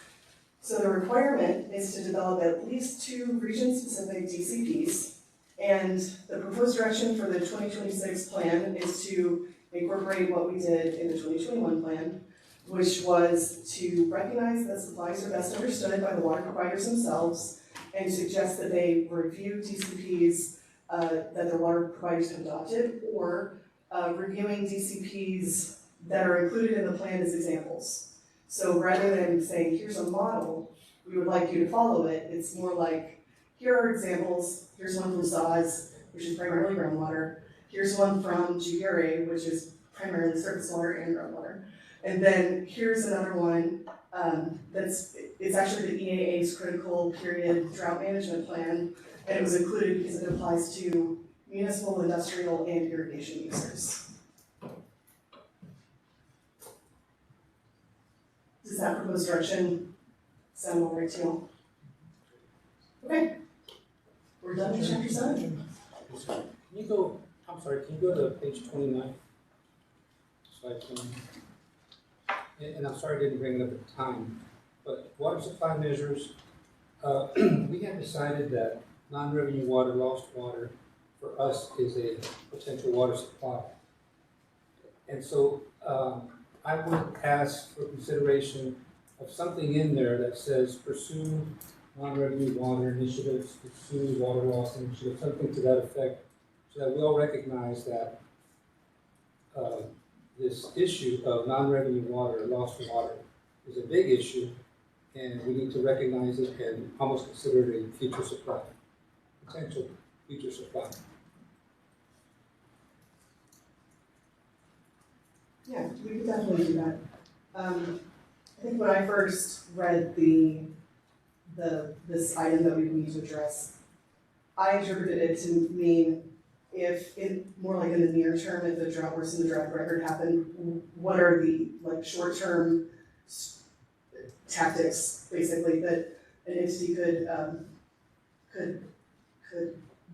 So the requirement is to develop at least 2 region-specific DCPs, and the proposed direction for the 2026 plan is to incorporate what we did in the 2021 plan, which was to recognize that supplies are best understood by the water providers themselves and suggest that they review DCPs that their water providers have adopted, or reviewing DCPs that are included in the plan as examples. So rather than saying, here's a model, we would like you to follow it, it's more like, here are examples, here's one from SAS, which is primarily groundwater, here's one from Jugere, which is primarily surface water and groundwater, and then here's another one it's actually the EAA's critical period drought management plan, and it was included because it applies to municipal, industrial, and irrigation users. Does that proposed direction sound all right to you? Okay. We're done with chapter 7. Can you go, I'm sorry, can you go to page 29? So I can, and I'm sorry I didn't bring it up at the time, but water supply measures, we have decided that non-revenue water, lost water, for us is a potential water supply. And so I would ask for consideration of something in there that says pursue non-revenue water initiatives, pursue water loss initiatives, something to that effect, so that we all recognize that this issue of non-revenue water, lost water, is a big issue, and we need to recognize it and almost consider it a future supply, potential future supply. Yeah, we could definitely do that. I think when I first read this item that we need to address, I interpreted it to mean if more like in the near term, if the drought worse than the drought record happened, what are the short-term tactics basically that an entity could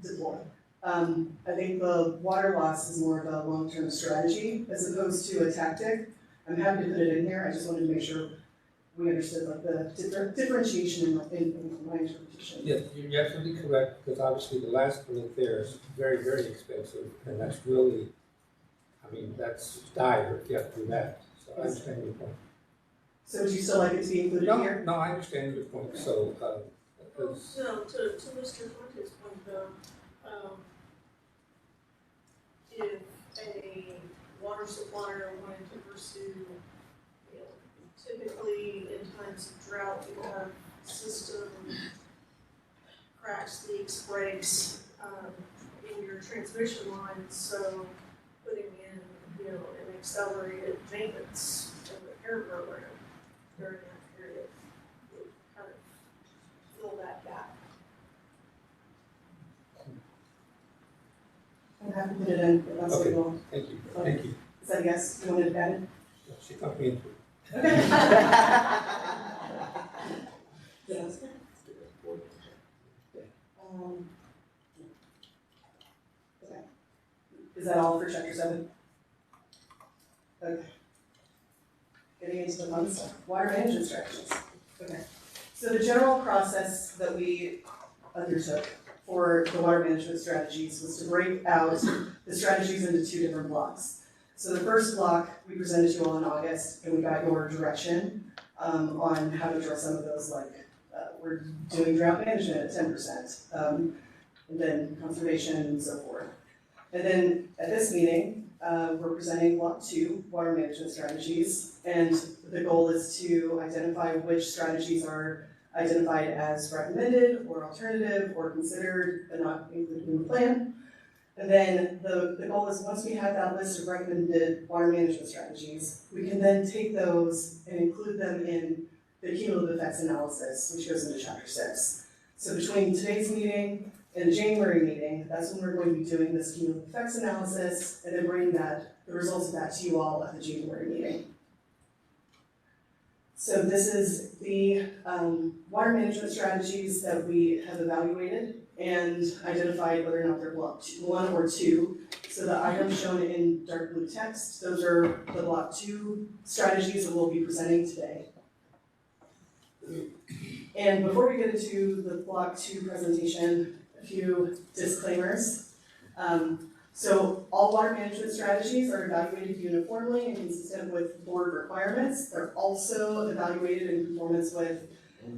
deploy. I think the water loss is more of a long-term strategy as opposed to a tactic. I'm happy to put it in here. I just wanted to make sure we understood like the differentiation in my interpretation. Yeah, you're absolutely correct, because obviously the last bullet there is very, very expensive, and that's really, I mean, that's dire if you have to do that. So I understand your point. So would you still like it to be included No, here? no, I understand your point, so, because So to Mr. Fuentes' point though, if a water supplier wanted to pursue, you know, typically in times of drought, you have system cracks, leaks, breaks, in your transmission lines, so putting in, you know, an accelerated maintenance and repair program during that period would kind of fill that gap. I'm happy to put it in, if that's what you want. thank you, thank you. Is that a yes? You wanted it added? She talked me into it. Okay. Yes. Okay. Is that all for chapter 7? Okay. Getting into the fun stuff, water management strategies. Okay. So the general process that we undertook for the water management strategies was to break out the strategies into 2 different blocks. So the first block we presented to you all in August, and we got your direction on how to address some of those, like we're doing drought management at 10%, and then conservation and so forth. And then at this meeting, we're presenting block 2, water management strategies, and the goal is to identify which strategies are identified as recommended or alternative or considered but not included in the plan. And then the goal is, once we have that list of recommended water management strategies, we can then take those and include them in the cumulative effects analysis, which goes into chapter 6. So between today's meeting and the January meeting, that's when we're going to be doing this cumulative effects analysis and then bringing the results of that to you all at the January meeting. So this is the water management strategies that we have evaluated and identified whether or not they're block 1 or 2. So the items shown in dark blue text, those are the block 2 strategies that we'll be presenting today. And before we get into the block 2 presentation, a few disclaimers. So all water management strategies are evaluated uniformly and consistent with board requirements. They're also evaluated in conformance with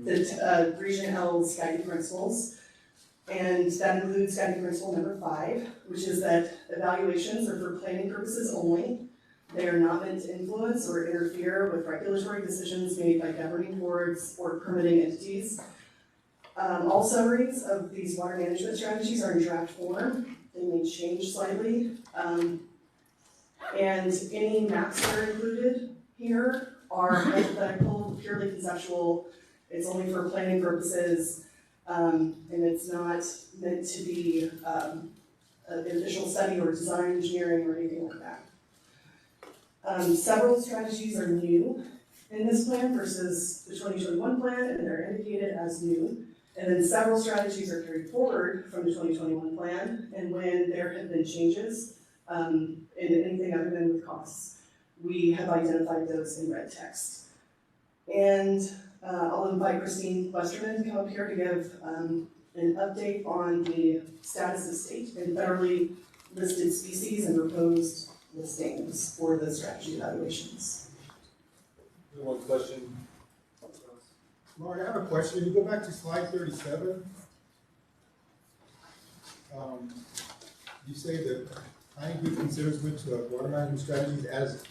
the Region L's guiding principles. And that includes guiding principle number 5, which is that evaluations are for planning purposes only. They are not meant to influence or interfere with regulatory decisions made by governing boards or permitting entities. All summaries of these water management strategies are in draft form. They may change slightly. And any maps that are included here are hypothetical, purely conceptual. It's only for planning purposes, and it's not meant to be an official study or design engineering or anything like that. Several strategies are new in this plan versus the 2021 plan, and they're indicated as new. And then several strategies are carried forward from the 2021 plan, and when there have been changes in anything other than with costs, we have identified those in red text. And I'll invite Christine Westerman to come up here to give an update on the status of state and federally listed species and proposed listings for the strategy evaluations. One question. Lauren, I have a question. You go back to slide 37. You say that INP considers which water management strategies as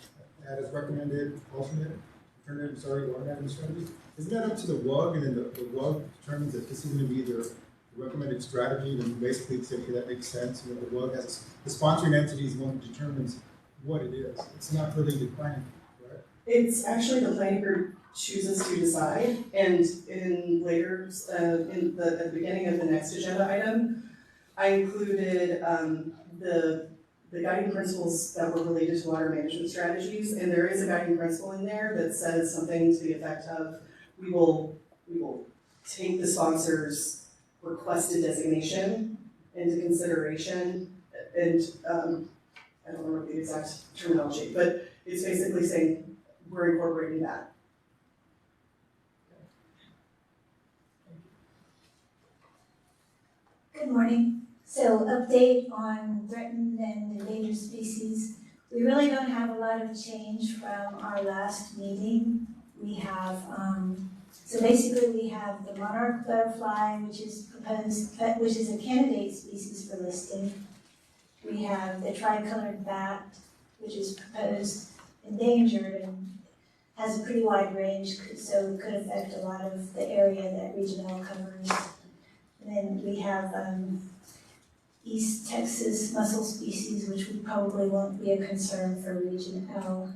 recommended alternative water management strategies. Isn't that up to the WUG, and then the WUG determines that this is going to be the recommended strategy, and then you basically say, okay, that makes sense. You know, the WUG has the sponsoring entity is one that determines what it is. It's not really the planning, right? It's actually the planning group chooses to decide, and in later, at the beginning of the next agenda item, I included the guiding principles that were related to water management strategies, and there is a guiding principle in there that says something to the effect of, we will take the sponsor's requested designation into consideration, and I don't remember the exact terminology, but it's basically saying we're incorporating that. Good morning. So update on threatened and endangered species. We really don't have a lot of change from our last meeting. we have, so basically we have the monarch butterfly, which is proposed, which is a candidate species for listing. We have the tricolored bat, which is proposed endangered and has a pretty wide range, so it could affect a lot of the area that Region L covers. And then we have East Texas mussel species, which probably won't be a concern for Region L.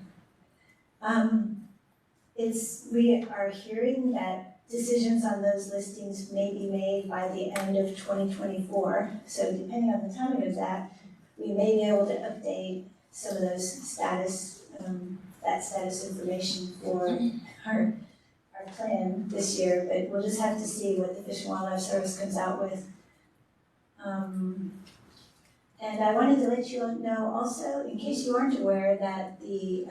We are hearing that decisions on those listings may be made by the end of 2024. So depending on the timing of that, we may be able to update some of those status, that status information for our plan this year, but we'll just have to see what the Fish and Wildlife Service comes out with. And I wanted to let you know also, in case you aren't aware, that the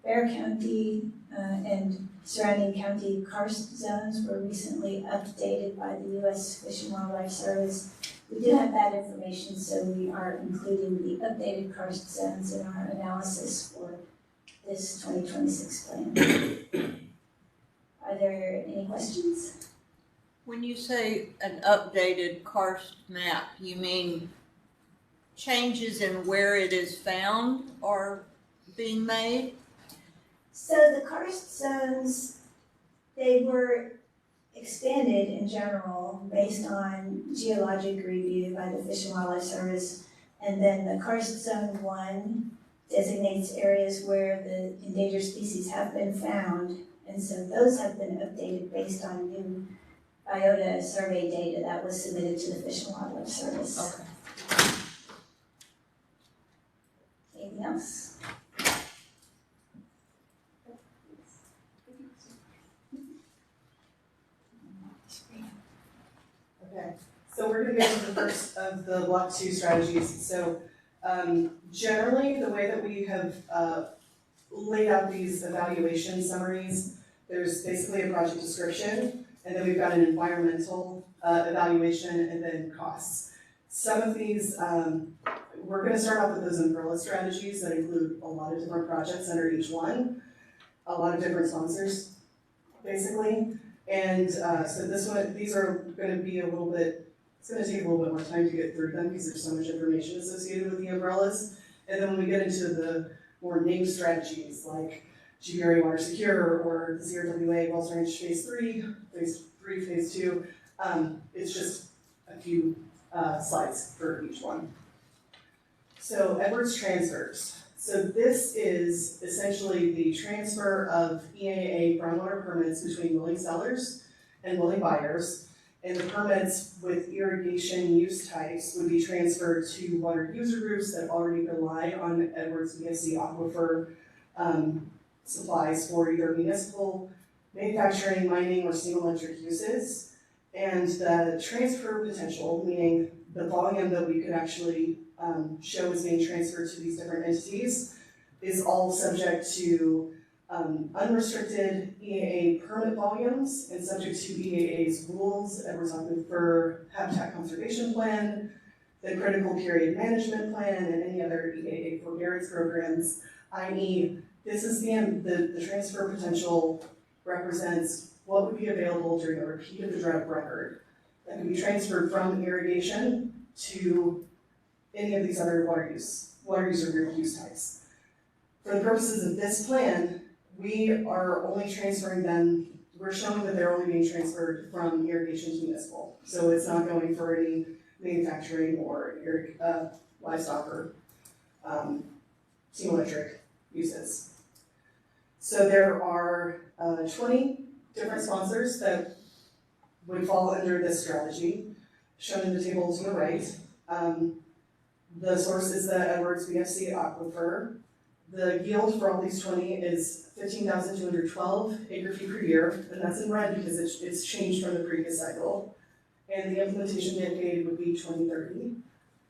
Bexar County and surrounding county karst zones were recently updated by the U.S. Fish and Wildlife Service. We do have that information, so we are including the updated karst zones in our analysis for this 2026 plan. Are there any questions? When you say an updated karst map, you mean changes in where it is found are being made? So the karst zones, they were expanded in general based on geologic review by the Fish and Wildlife Service. And then the karst zone 1 designates areas where the endangered species have been found. And so those have been updated based on new biota survey data that was submitted to the Fish and Wildlife Service. Okay. Anything else? Okay, so we're gonna go to the first of the block 2 strategies. So generally, the way that we have laid out these evaluation summaries, there's basically a project description, and then we've got an environmental evaluation, and then costs. Some of these, we're gonna start off with those umbrella strategies that include a lot of different projects under each one, a lot of different sponsors, basically. And so these are gonna be a little bit, it's gonna take a little bit more time to get through them because there's so much information associated with the umbrellas. And then when we get into the more named strategies like GBRE Water Secure or the CRWA Wells Range Phase 3, Phase 2, it's just a few slides for each one. So Edwards transfers. So this is essentially the transfer of EAA groundwater permits between willing sellers and willing buyers. And the permits with irrigation use types would be transferred to water user groups that already rely on Edwards VSC aquifer supplies for either municipal, manufacturing, mining, or single electric uses. And the transfer potential, meaning the volume that we could actually show is being transferred to these different entities, is all subject to unrestricted EAA permit volumes and subject to EAA's rules, Edwards Aquifer Habitat Conservation Plan, the Critical Period Management Plan, and any other EAA forbearance programs, i.e. this is the transfer potential represents what would be available during a repeat of the drought record that can be transferred from irrigation to any of these other water user group use types. For the purposes of this plan, we are only transferring them, we're showing that they're only being transferred from irrigation to municipal. So it's not going for any manufacturing or livestock or steam electric uses. So there are 20 different sponsors that would fall under this strategy, shown in the table to the right. The source is the Edwards VSC aquifer. The yield for all these 20 is 15,212 acre-feet per year, and that's in red because it's changed from the previous cycle. And the implementation date would be 2030.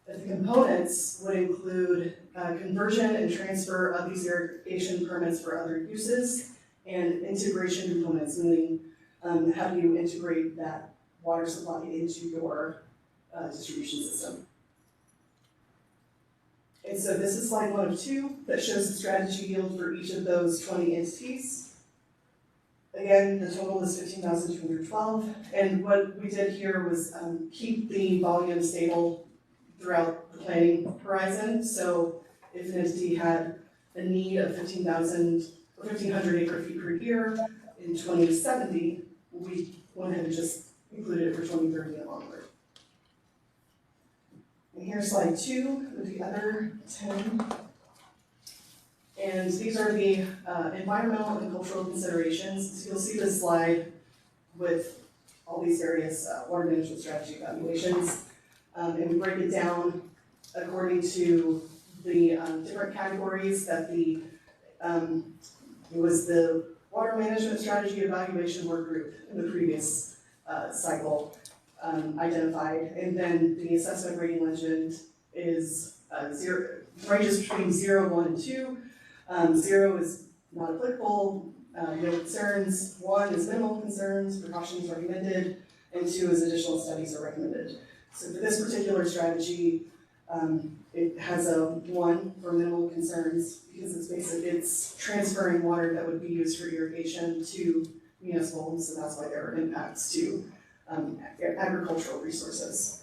The components would include conversion and transfer of these irrigation permits for other uses, and integration components, meaning how do you integrate that water supply into your distribution system. And so this is slide 1 of 2 that shows the strategy yield for each of those 20 entities. Again, the total is 15,212, and what we did here was keep the volume stable throughout the planning horizon. So if an entity had a need of 15,000 or 1,500 acre feet per year in 2070, we went ahead and just included it for 2030 and onward. And here's slide 2 with the other 10. And these are the environmental and cultural considerations. So you'll see this slide with all these various water management strategy evaluations. And we break it down according to the different categories that it was the water management strategy evaluation work group in the previous cycle identified. And then the assessment rating legend is ranges between 0, 1, and 2. 0 is not applicable, no concerns, 1 is minimal concerns, precautions recommended, and 2 is additional studies are recommended. So for this particular strategy, it has a 1 for minimal concerns because it's transferring water that would be used for irrigation to municipal homes, so that's why there are impacts to agricultural resources.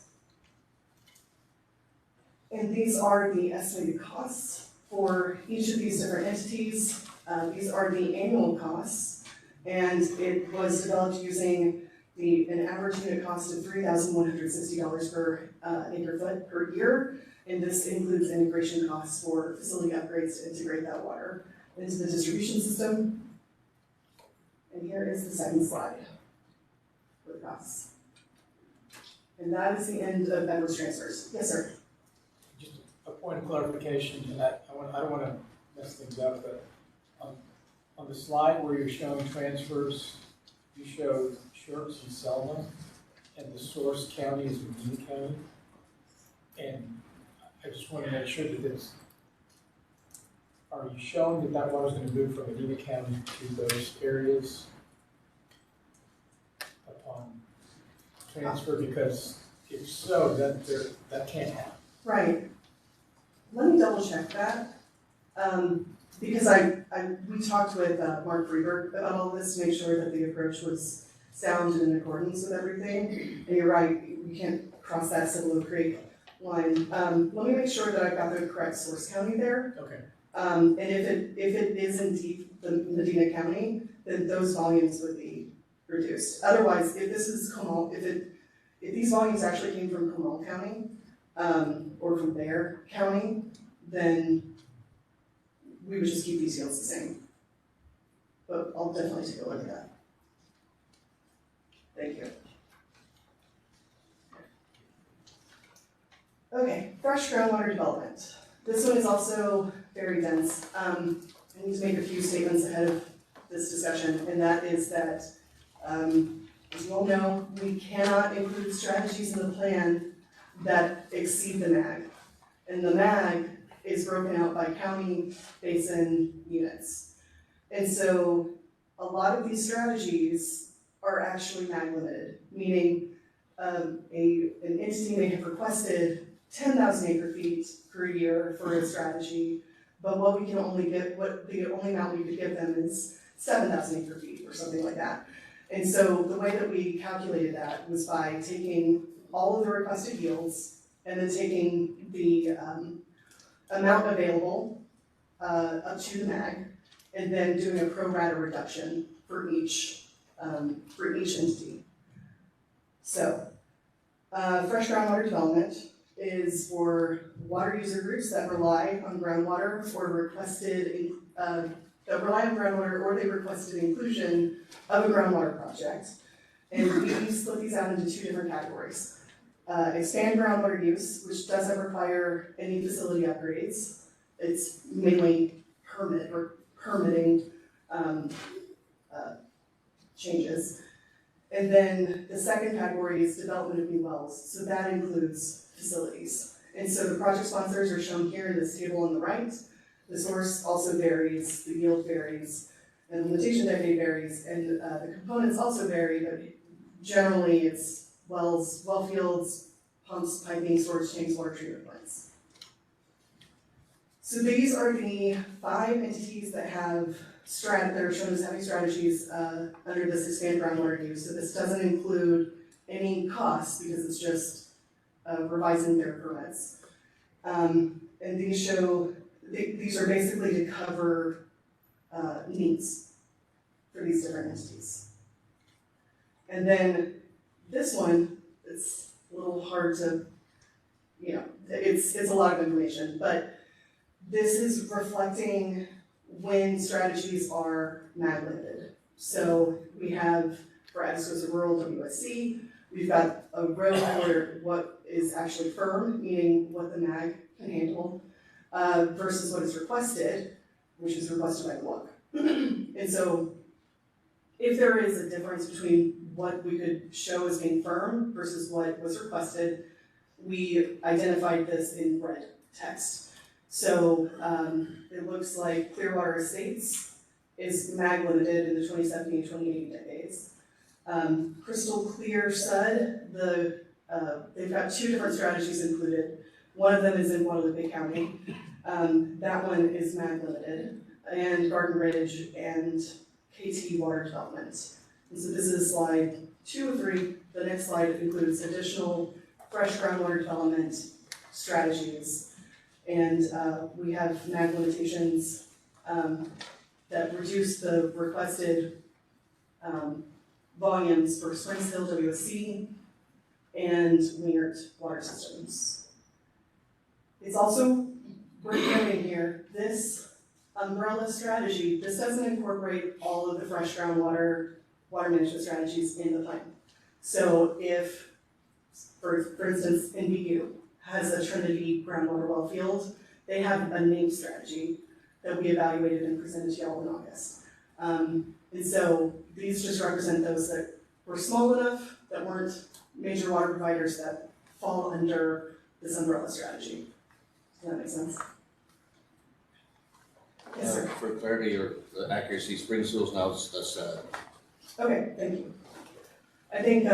And these are the estimated costs for each of these different entities. These are the annual costs, and it was developed using an average unit cost of $3,160 per acre foot per year, and this includes integration costs for facility upgrades to integrate that water into the distribution system. And here is the second slide with costs. And that is the end of Edwards transfers. Yes, sir. Just a point of clarification, and I don't want to mess things up, but on the slide where you're showing transfers, you showed Schertz and Selma, and the source county is Medina County. And I just want to make sure that are you showing that water is going to move from Medina County to those areas upon transfer? Because if so, that can't happen. Right. Let me double check that. Because we talked with Mark Freeberg about all this to make sure that the approach was sound and in accordance with everything. And you're right, you can't cross that Cibolo Creek line. Let me make sure that I've got the correct source county there. Okay. And if it is indeed the Medina County, then those volumes would be reduced. Otherwise, if this is Comal, if these volumes actually came from Comal County, or from their county, then we would just keep these yields the same. But I'll definitely take a look at that. Thank you. Okay, fresh groundwater development. This one is also very dense. I need to make a few statements ahead of this discussion, and that is that, as you all know, we cannot include strategies in the plan that exceed the MAG. And the MAG is broken out by county, basin, units. And so a lot of these strategies are actually MAG limited, meaning an entity may have requested 10,000 acre feet per year for a strategy, but the only amount we could give them is 7,000 acre feet or something like that. And so the way that we calculated that was by taking all of the requested yields and then taking the amount available up to the MAG, and then doing a pro rata reduction for each entity. So, fresh groundwater development is for water user groups that rely on groundwater or or they requested inclusion of a groundwater project. And we split these out into 2 different categories. Expand groundwater use, which doesn't require any facility upgrades. It's mainly permitting changes. And then the second category is development of new wells. So that includes facilities. And so the project sponsors are shown here in this table on the right. The source also varies, the yield varies, and the limitation decade varies, and the components also vary, but generally it's wells, well fields, pumps, piping, storage tanks, water treatment plants. So these are the 5 entities that have that are shown as having strategies under this expand groundwater use. So this doesn't include any costs because it's just revising their permits. And these show, these are basically to cover needs for these different entities. And then this one, it's a little hard to, it's a lot of information, but this is reflecting when strategies are MAG limited. So we have, for Atascosa Rural WSC, we've got a road where what is actually firm, meaning what the MAG can handle, versus what is requested, which is requested by the WUC. And so if there is a difference between what we could show as being firm versus what was requested, we identified this in red text. So it looks like Clearwater Estates is MAG limited in the 2017 and 2018 decades. Crystal Clear SUD, they've got 2 different strategies included. One of them is in Guadalupe County. That one is MAG limited. And Garden Ridge and KT Water Development. And so this is slide 2 or 3. The next slide includes additional fresh groundwater development strategies. And we have MAG limitations that reduce the requested volumes for Springs Hill WSC and Wingert water systems. It's also worth noting here, this umbrella strategy, this doesn't incorporate all of the fresh groundwater water management strategies in the plan. So if, for instance, NBU has a Trinity groundwater well field, they have a named strategy that we evaluated and presented to y'all in August. And so these just represent those that were small enough, that weren't major water providers that fall under this umbrella strategy. Does that make sense? Yes, sir. For clarity or accuracy, Springs Hill's now a SUD. Okay, thank you. I think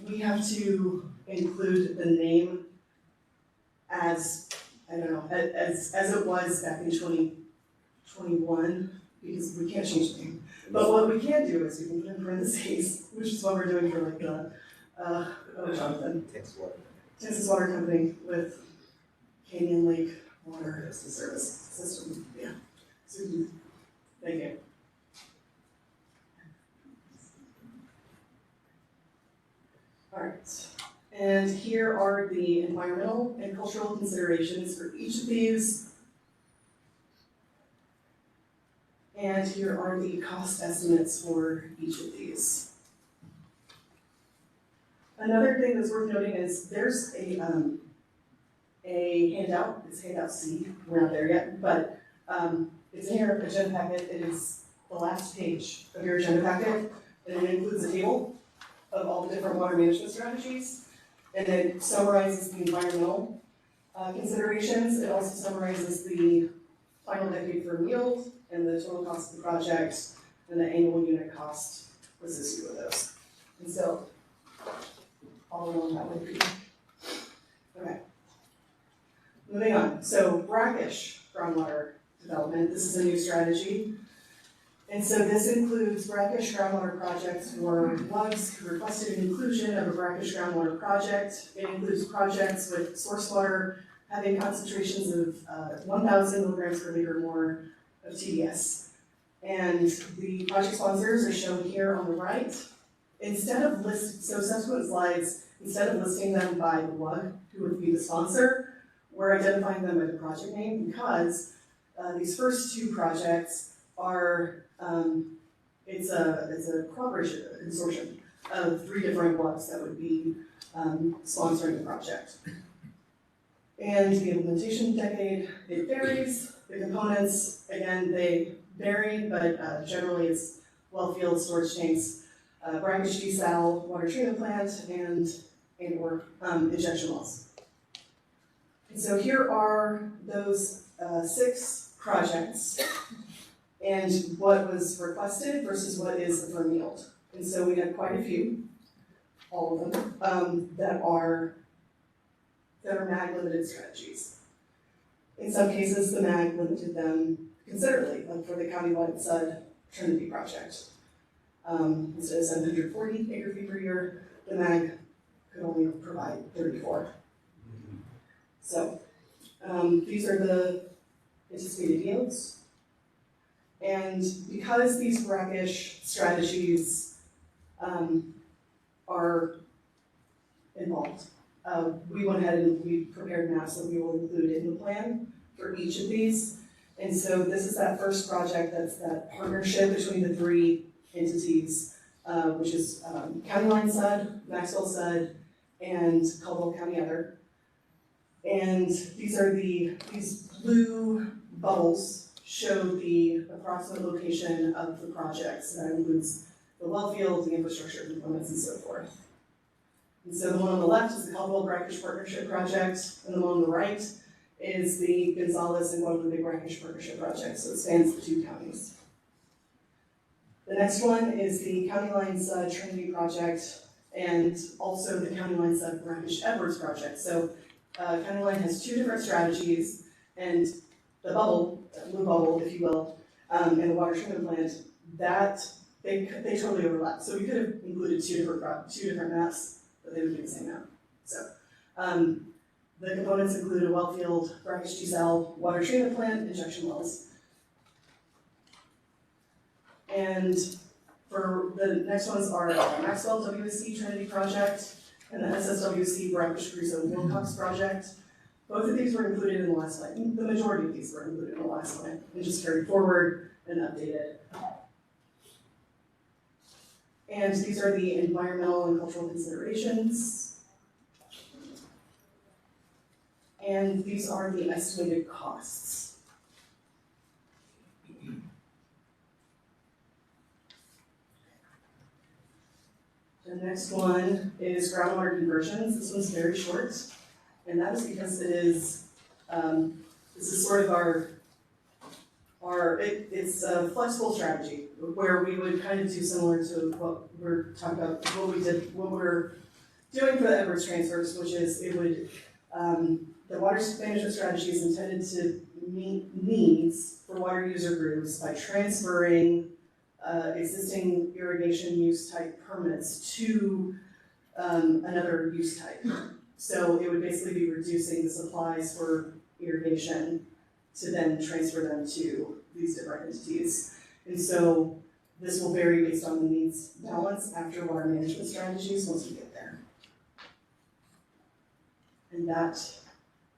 we have to include the name as, I don't know, as it was back in 2021, because we can't change the name. But what we can do is we can put in parentheses, which is what we're doing for like the, Jonathan. Texas Water Company with Canyon Lake Water Service System, yeah. So, thank you. All right, and here are the environmental and cultural considerations for each of these. And here are the cost estimates for each of these. Another thing that's worth noting is there's a handout, it's handout C, we're not there yet, but it's in your agenda packet. It is the last page of your agenda packet, and it includes a table of all the different water management strategies, and it summarizes the environmental considerations. It also summarizes the final decade firm yield and the total cost of the project and the annual unit cost associated with those. And so, all along that way for you. Okay. Moving on. So, brackish groundwater development. This is a new strategy. And so this includes brackish groundwater projects for WUGs who requested inclusion of a brackish groundwater project. It includes projects with source water having concentrations of 1,000 milligrams per liter or more of TDS. And the project sponsors are shown here on the right. Instead of subsequent slides, instead of listing them by the WUG, who would be the sponsor, we're identifying them by the project name because these first 2 projects are, it's a cooperation, a consortium of 3 different WUGs that would be sponsoring the project. And the implementation decade, it varies. The components, again, they vary, but generally it's well field storage tanks, brackish desal, water treatment plant, and or injection wells. And so here are those 6 projects and what was requested versus what is a firm yield. And so we had quite a few, all of them, that are MAG limited strategies. In some cases, the MAG limited them considerably, like for the countywide SUD Trinity project. Instead of 740 acre feet per year, the MAG could only provide 34. So these are the anticipated yields. And because these brackish strategies are involved, we went ahead and we prepared maps that we will include in the plan for each of these. And so this is that first project, that's that partnership between the three entities, which is County Line SUD, Maxwell SUD, and Caldwell County Other. And these blue bubbles show the approximate location of the projects. That includes the well field, the infrastructure components, and so forth. And so the one on the left is the Caldwell Brackish Partnership Project, and the one on the right is the Gonzales and Guadalupe Brackish Partnership Project, so it spans the two counties. The next one is the County Line SUD Trinity Project, and also the County Line SUD Brackish Edwards Project. So County Line has two different strategies, and the bubble, blue bubble, if you will, and the water treatment plant, that they totally overlap. So we could have included two different maps, but they would be the same map. So the components include a well field, brackish desal, water treatment plant, injection wells. And for the next ones are Maxwell WSC Trinity Project and the SSWC Brackish Crusoe Wilcox Project. Both of these were included in the last slide. The majority of these were included in the last slide and just carried forward and updated. And these are the environmental and cultural considerations. And these are the estimated costs. The next one is groundwater conversions. This one's very short, and that is because it is, this is sort of it's a flexible strategy where we would kind of do similar to what we're talking about, what we're doing for the Edwards transfers, which is it would, the water management strategy is intended to meet needs for water user groups by transferring existing irrigation use type permits to another use type. So it would basically be reducing the supplies for irrigation to then transfer them to these different entities. And so this will vary based on the needs balance after water management strategies once we get there. And that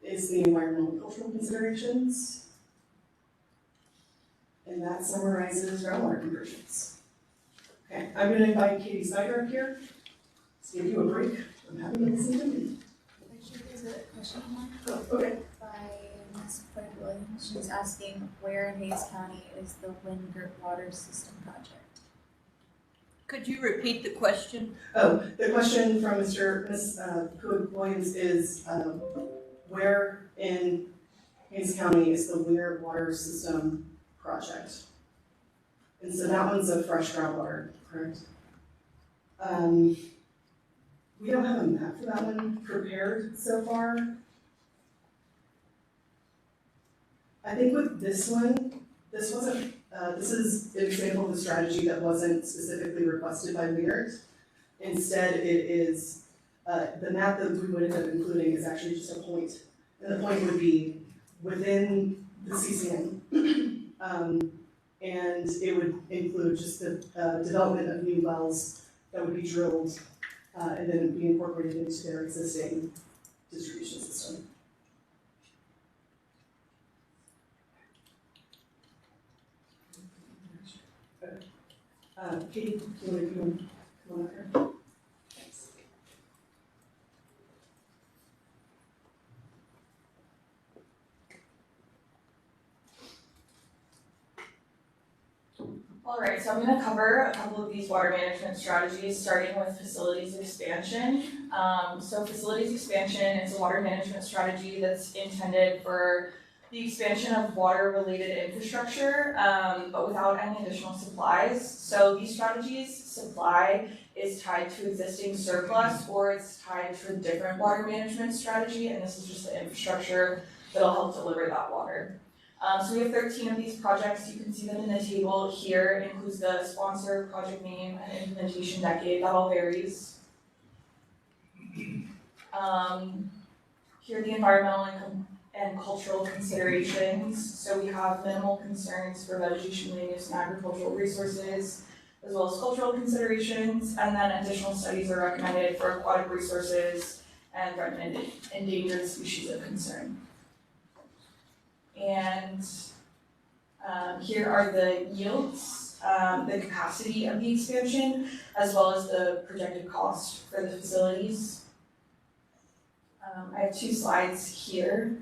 is the environmental and cultural considerations. And that summarizes groundwater conversions. Okay, I'm going to invite Katie Snyder up here to give you a break. I'm happy to listen to me. Actually, there's a question online. Oh, okay. By Ms. Fred Williams. She's asking where in Hayes County is the Wingert Water System Project? Could you repeat the question? Oh, the question from Ms. Williams is where in Hayes County is the Wingert Water System Project? And so that one's a fresh groundwater, correct? We don't have a map for that one prepared so far. I think with this one, this wasn't, this is an example of a strategy that wasn't specifically requested by Wingert. Instead, it is, the map that we would end up including is actually just a point. And the point would be within the CCM. And it would include just the development of new wells that would be drilled and then be incorporated into their existing distribution system. Katie, do you want to come on up here? Thanks. All right, so I'm going to cover a couple of these water management strategies, starting with facilities expansion. So facilities expansion is a water management strategy that's intended for the expansion of water-related infrastructure, but without any additional supplies. So these strategies, supply is tied to existing surplus, or it's tied to a different water management strategy, and this is just the infrastructure that'll help deliver that water. So we have 13 of these projects. You can see them in the table here. It includes the sponsor, project name, and implementation decade. That all varies. Here are the environmental and cultural considerations. So we have minimal concerns for vegetation, land use, and agricultural resources, as well as cultural considerations, and then additional studies are recommended for aquatic resources and threatened and endangered species of concern. And here are the yields, the capacity of the expansion, as well as the projected cost for the facilities. I have 2 slides here.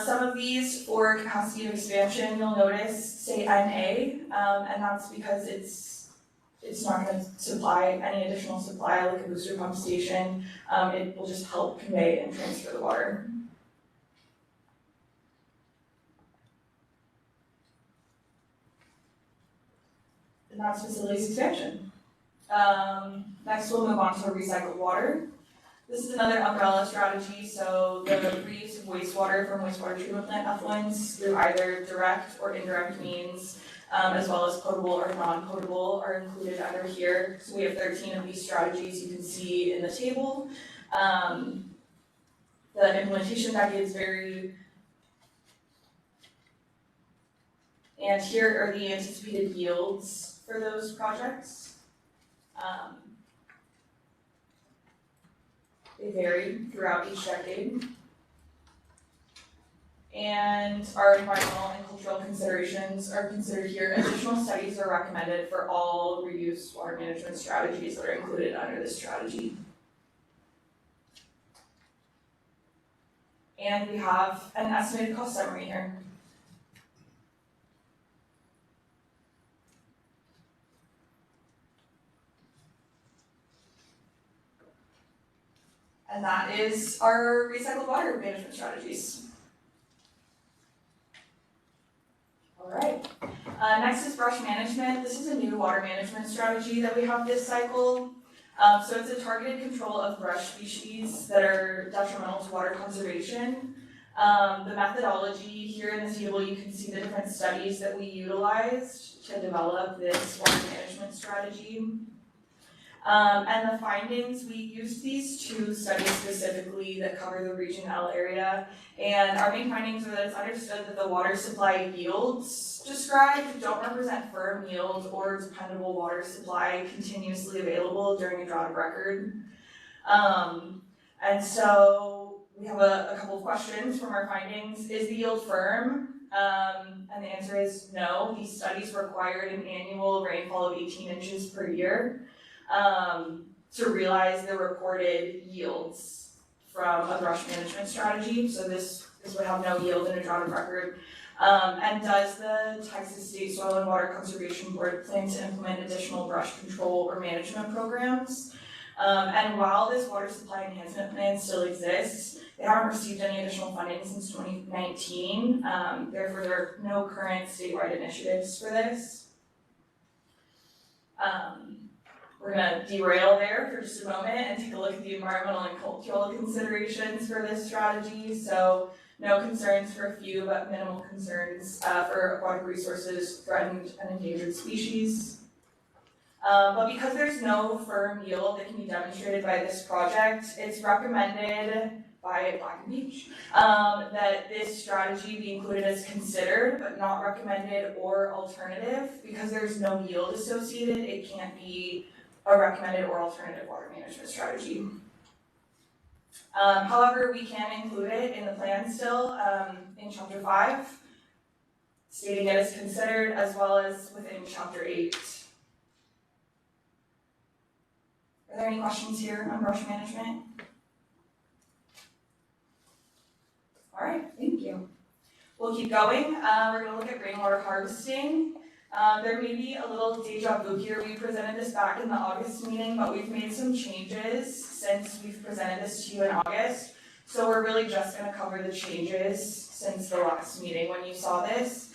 Some of these for capacity of expansion, you'll notice say NA, and that's because it's not going to supply any additional supply like a booster pump station. It will just help convey and transfer the water. And that's facilities expansion. Next we'll move on to recycled water. This is another umbrella strategy, so the reuse of wastewater from wastewater treatment plant effluents through either direct or indirect means, as well as potable or non-potable, are included under here. So we have 13 of these strategies you can see in the table. The implementation decades vary. And here are the anticipated yields for those projects. They vary throughout each decade. And our environmental and cultural considerations are considered here. Additional studies are recommended for all reuse water management strategies that are included under this strategy. And we have an estimated cost summary here. And that is our recycled water management strategies. All right. Next is brush management. This is a new water management strategy that we have this cycle. So it's a targeted control of brush species that are detrimental to water conservation. The methodology here in this table, you can see the different studies that we utilized to develop this water management strategy. And the findings, we used these 2 studies specifically that cover the Region L area, and our main findings are that it's understood that the water supply yields described don't represent firm yield or dependable water supply continuously available during a drought of record. And so we have a couple of questions from our findings. Is the yield firm? And the answer is no. These studies required an annual rainfall of 18 inches per year. To realize the reported yields from a brush management strategy. So this would have no yield in a drought of record. And does the Texas State Soil and Water Conservation Board plan to implement additional brush control or management programs? And while this water supply enhancement plan still exists, they haven't received any additional funding since 2019. Therefore, there are no current statewide initiatives for this. We're going to derail there for just a moment and take a look at the environmental and cultural considerations for this strategy. So no concerns for a few, but minimal concerns for aquatic resources, threatened and endangered species. But because there's no firm yield that can be demonstrated by this project, it's recommended by Black and Beach that this strategy be included as considered, but not recommended or alternative. Because there's no yield associated, it can't be a recommended or alternative water management strategy. However, we can include it in the plan still in Chapter 5, stating it as considered, as well as within Chapter 8. Are there any questions here on brush management? All right, thank you. We'll keep going. We're going to look at rainwater harvesting. There may be a little deja vu here. We presented this back in the August meeting, but we've made some changes since we've presented this to you in August. So we're really just going to cover the changes since the last meeting when you saw this.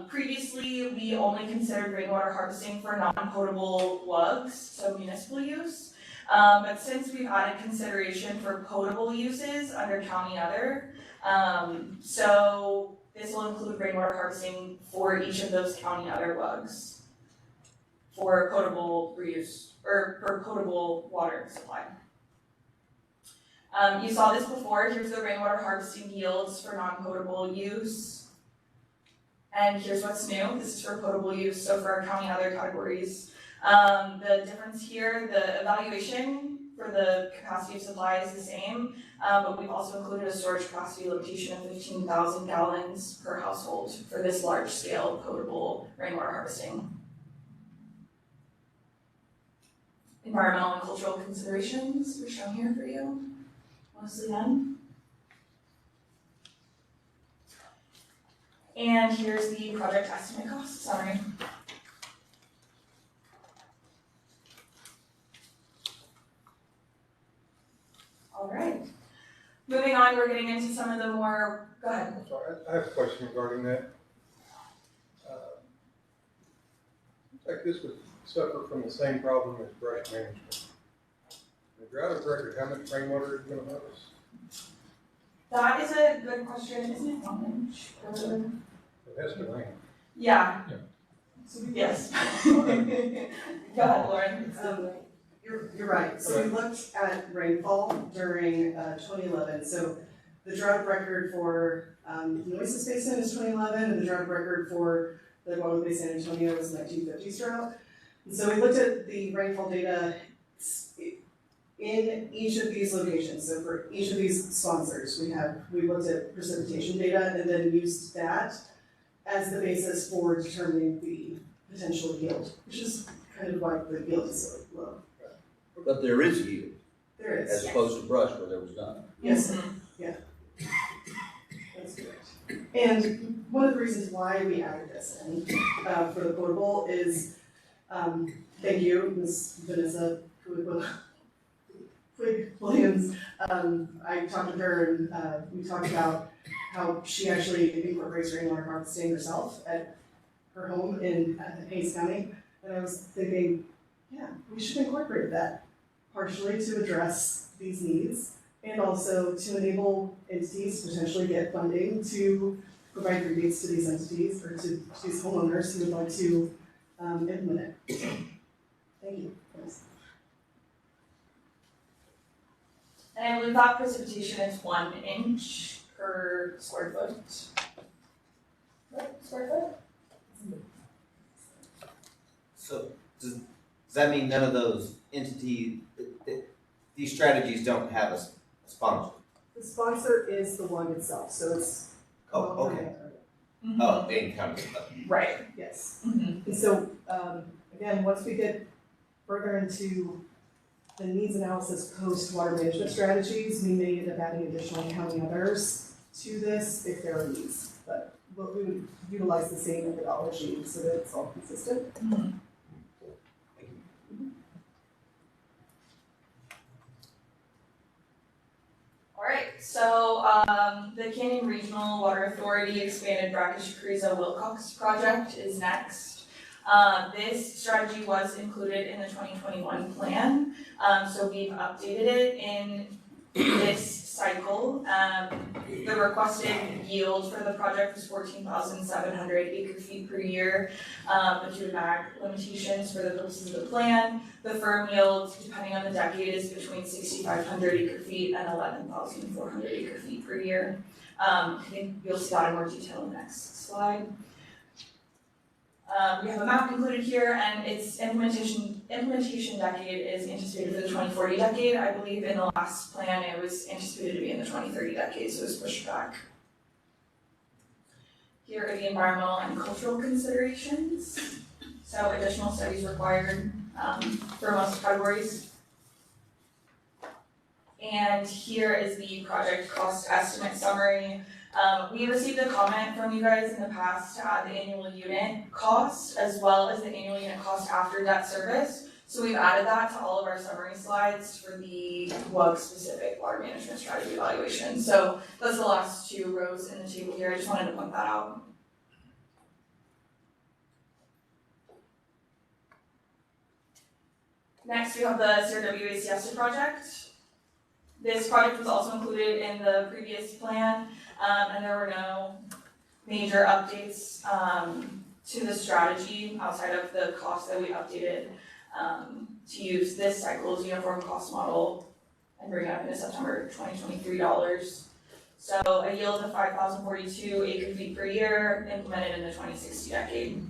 Previously, we only considered rainwater harvesting for non-potable WUGs, so municipal use. But since we've added consideration for potable uses under county other, so this will include rainwater harvesting for each of those county other WUGs for potable reuse, or for potable water supply. You saw this before. Here's the rainwater harvesting yields for non-potable use. And here's what's new. This is for potable use, so for our county other categories. The difference here, the evaluation for the capacity of supply is the same, but we've also included a storage capacity limitation of 15,000 gallons per household for this large-scale potable rainwater harvesting. Environmental and cultural considerations are shown here for you. Mostly done. And here's the project estimate cost summary. All right. Moving on, we're getting into some of the more, go ahead. I'm sorry, I have a question regarding that. Looks like this would suffer from the same problem as brush management. The drought of record, how much rainwater is it going to harvest? That is a good question, isn't it 1 inch? It has to rain. Yeah. Yes. Go ahead, Lauren. You're right. So we looked at rainfall during 2011. So the drought record for the Nueces Basin is 2011, and the drought record for the Guadalupe San Antonio is 1950s drought. And so we looked at the rainfall data in each of these locations. So for each of these sponsors, we looked at precipitation data and then used that as the basis for determining the potential yield, which is kind of why the yield is so low. But there is yield. There is. As opposed to brush where there was none. Yes, sir. Yeah. That's correct. And one of the reasons why we added this in for the potable is, thank you, Ms. Vanessa Quigg-Williams. I talked with her and we talked about how she actually incorporates rainwater harvesting herself at her home in Hays County. And I was thinking, yeah, we should incorporate that partially to address these needs and also to enable entities to potentially get funding to provide rebates to these entities or to these homeowners who would like to implement it. So, thank you. Yes. And I believe that precipitation is 1 inch per square foot. Right, square foot? So does that mean none of those entities, these strategies don't have a sponsor? The sponsor is the one itself, so it's. Oh, okay. Mm-hmm. Oh, in county. Right. Yes. Mm-hmm. And so, again, once we get further into the needs analysis post water management strategies, we may end up adding additional county others to this if there are needs. But we would utilize the same methodology so that it's all consistent. Mm-hmm. All right, so the Canyon Regional Water Authority expanded Brackish-Carrizo-Wilcox project is next. This strategy was included in the 2021 plan, so we've updated it in this cycle. The requested yield for the project was 14,700 acre feet per year, but due to MAG limitations for the purposes of the plan, the firm yield, depending on the decade, is between 6,500 acre feet and 11,400 acre feet per year. I think you'll see that in more detail in the next slide. We have a map included here, and its implementation decade is anticipated for the 2040 decade. I believe in the last plan it was anticipated to be in the 2030 decade, so it was pushed back. Here are the environmental and cultural considerations. So additional studies required for most categories. And here is the project cost estimate summary. We received a comment from you guys in the past to add the annual unit cost as well as the annual unit cost after debt service. So we've added that to all of our summary slides for the WUG specific water management strategy evaluation. So that's the last two rows in the table here. I just wanted to point that out. Next, we have the SCTRWPG project. This project was also included in the previous plan, and there were no major updates to the strategy outside of the cost that we updated to use this cycle's uniform cost model and bring it up into September 2023 dollars. So a yield of 5,042 acre feet per year implemented in the 2060 decade.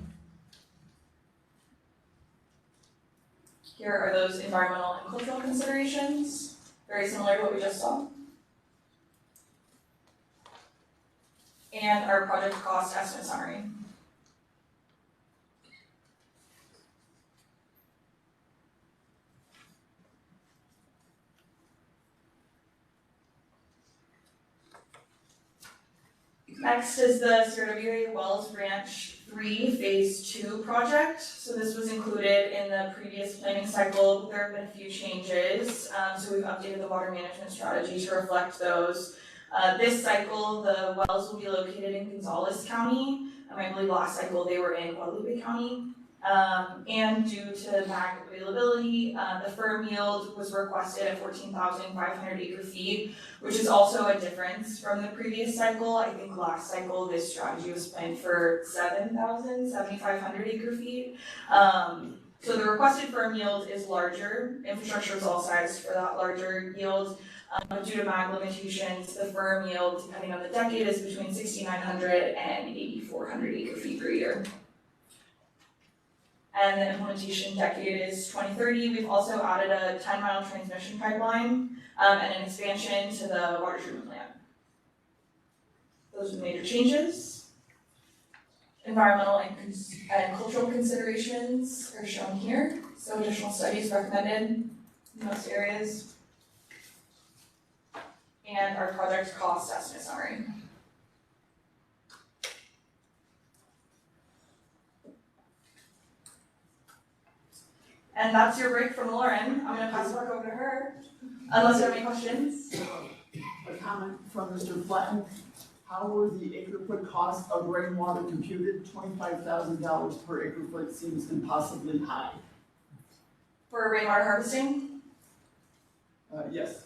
Here are those environmental and cultural considerations, very similar to what we just saw. And our project cost estimate summary. Next is the SCTRWPG Wells Branch 3 Phase 2 project. So this was included in the previous planning cycle. There have been a few changes. So we've updated the water management strategy to reflect those. This cycle, the wells will be located in Gonzales County. I believe last cycle they were in Guadalupe County. And due to mag availability, the firm yield was requested at 14,500 acre feet, which is also a difference from the previous cycle. I think last cycle this strategy was planned for 7,500 acre feet. So the requested firm yield is larger. Infrastructure is all sized for that larger yield. Due to mag limitations, the firm yield, depending on the decade, is between 6,900 and 8,400 acre feet per year. And the implementation decade is 2030. We've also added a 10-mile transmission pipeline and an expansion to the water treatment plant. Those are the major changes. Environmental and cultural considerations are shown here. So additional studies recommended in most areas. And our project cost estimate summary. And that's your break from Lauren. I'm going to pass it back over to her, unless you have any questions. A comment from Mr. Flatton. How were the acre foot cost of rainwater computed? $25,000 per acre foot seems impossibly high. For rainwater harvesting? Yes.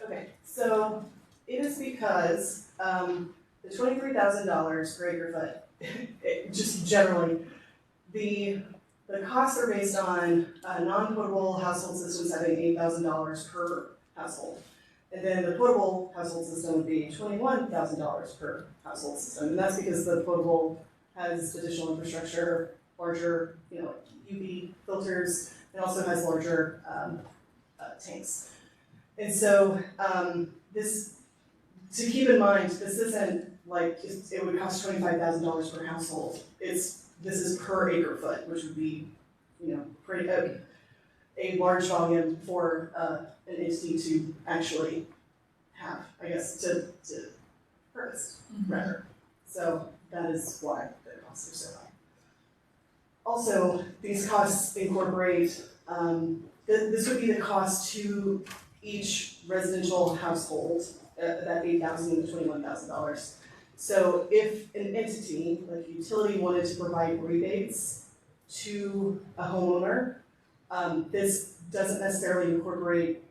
Okay, so it is because the $23,000 per acre foot, just generally, the costs are based on non-potable household systems having $8,000 per household. And then the potable household system would be $21,000 per household system. And that's because the potable has additional infrastructure, larger, UV filters, and also has larger tanks. And so to keep in mind, this isn't like it would cost $25,000 per household. This is per acre foot, which would be, pretty a large volume for an entity to actually have, I guess, to harvest rather. So that is why the costs are so high. Also, these costs incorporate this would be the cost to each residential household, that $8,000 and the $21,000. So if an entity, like a utility, wanted to provide rebates to a homeowner, this doesn't necessarily incorporate,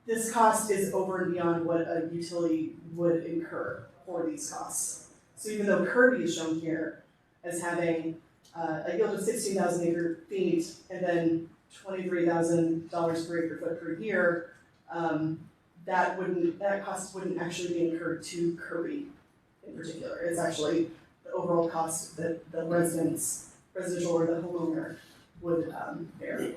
this cost is over and beyond what a utility would incur for these costs. So even though Kirby is shown here as having a yield of 16,000 acre feet and then $23,000 per acre foot per year, that cost wouldn't actually be incurred to Kirby in particular. It's actually the overall cost that the residential or the homeowner would bear.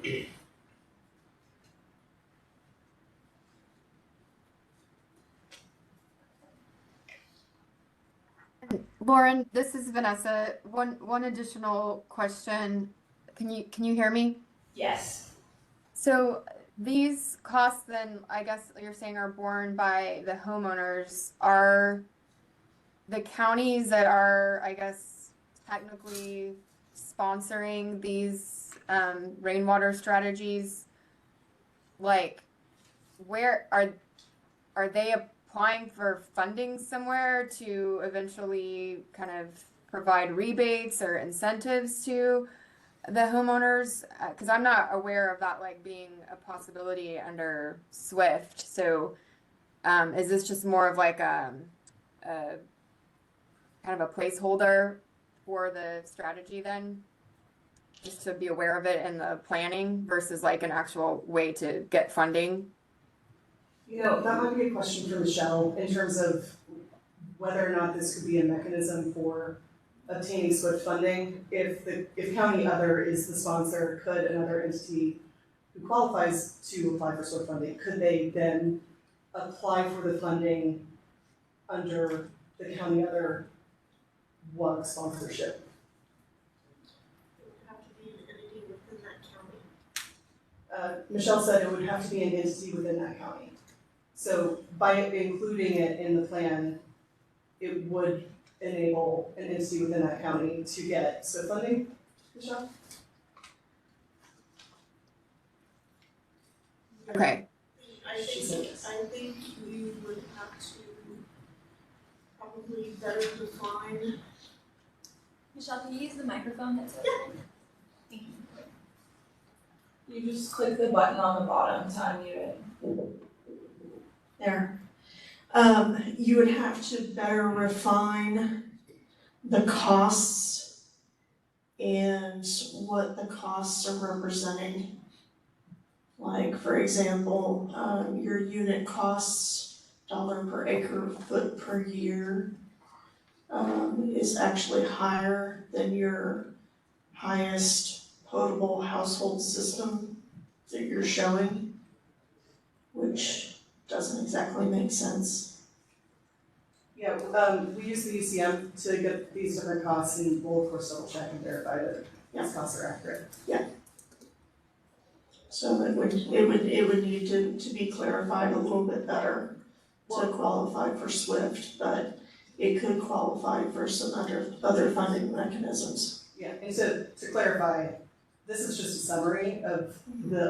Lauren, this is Vanessa. One additional question. Can you hear me? Yes. So these costs then, I guess you're saying, are borne by the homeowners. Are the counties that are, I guess, technically sponsoring these rainwater strategies, like, where are they a applying for funding somewhere to eventually kind of provide rebates or incentives to the homeowners? Because I'm not aware of that like being a possibility under SWIFT. So is this just more of like a kind of a placeholder for the strategy then? Just to be aware of it in the planning versus like an actual way to get funding? You know, that might be a question for Michelle in terms of whether or not this could be a mechanism for obtaining SWIFT funding. If County Other is the sponsor, could another entity who qualifies to apply for SWIFT funding, could they then apply for the funding under the County Other WUG sponsorship? Michelle said it would have to be an entity within that county. So by including it in the plan, it would enable an entity within that county to get SWIFT funding, Michelle? Okay. I think you would have to probably better define. Michelle, can you use the microphone that's open? Thank you. You just click the button on the bottom to unmute it. There. You would have to better refine the costs and what the costs are representing. Like, for example, your unit costs $1 per acre foot per year is actually higher than your highest potable household system that you're showing, which doesn't exactly make sense. Yeah, we use the UCM to get these different costs, and we'll of course double check and verify that these costs are accurate. Yeah. So it would need to be clarified a little bit better to qualify for SWIFT, but it could qualify for some other funding mechanisms. Yeah, and to clarify, this is just a summary of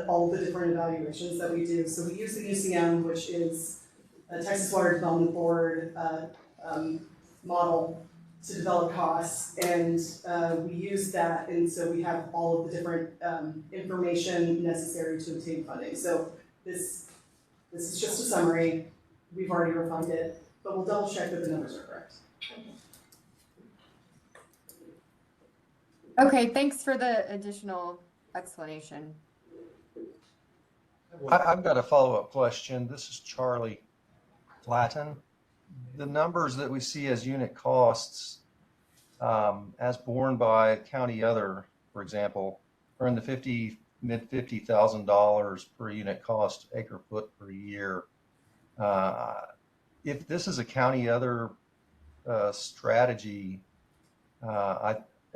all the different evaluations that we do. So we use the UCM, which is a Texas Water Development Board model to develop costs, and we use that, and so we have all of the different information necessary to obtain funding. So this is just a summary. We've already refined it, but we'll double check that the numbers are correct. Okay, thanks for the additional explanation. I've got a follow-up question. This is Charlie Flatten. The numbers that we see as unit costs, as borne by County Other, for example, are in the mid $50,000 per unit cost acre foot per year. If this is a County Other strategy,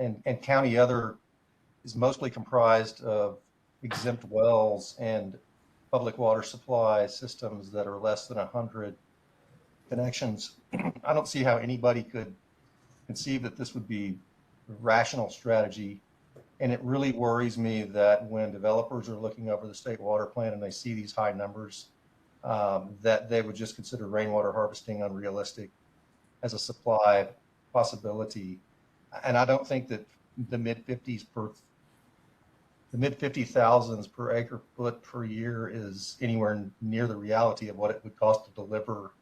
and County Other is mostly comprised of exempt wells and public water supply systems that are less than 100 connections. I don't see how anybody could conceive that this would be a rational strategy. And it really worries me that when developers are looking over the state water plan and they see these high numbers, that they would just consider rainwater harvesting unrealistic as a supply possibility. And I don't think that the mid 50,000s per acre foot per year is anywhere near the reality of what it would cost to deliver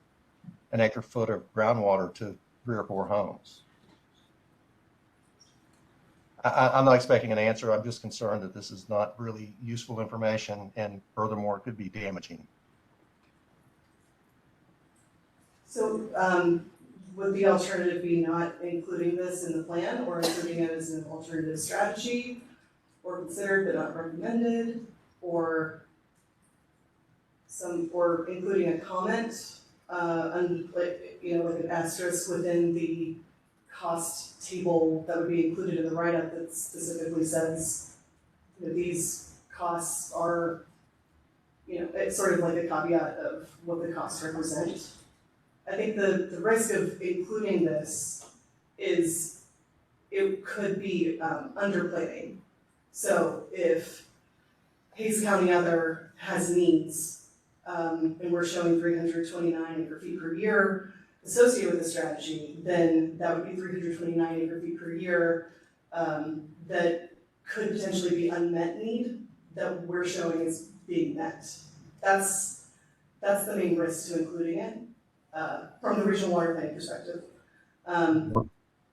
an acre foot of groundwater to 3 or 4 homes. I'm not expecting an answer. I'm just concerned that this is not really useful information, and furthermore, it could be damaging. So would the alternative be not including this in the plan, or including it as an alternative strategy, or considered but not recommended, or including a comment, like an asterisk within the cost table that would be included in the write-up that specifically says that these costs are, it's sort of like a caveat of what the costs represent. I think the risk of including this is it could be underplanning. So if Hays County Other has needs and we're showing 329 acre feet per year associated with the strategy, then that would be 329 acre feet per year that could potentially be unmet need that we're showing is being met. That's the main risk to including it from the regional water planning perspective. And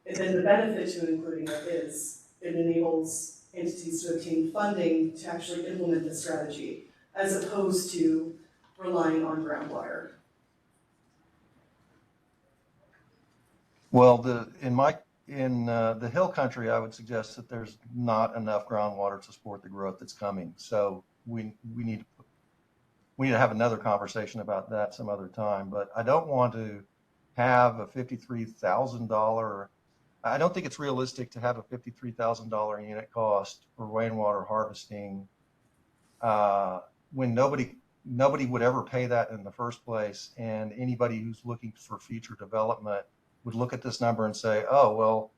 then the benefit to including it is it enables entities to obtain funding to actually implement the strategy as opposed to relying on groundwater. Well, in the hill country, I would suggest that there's not enough groundwater to support the growth that's coming. So we need to have another conversation about that some other time. But I don't want to have a $53,000. I don't think it's realistic to have a $53,000 unit cost for rainwater harvesting when nobody would ever pay that in the first place, and anybody who's looking for future development would look at this number and say, oh, well,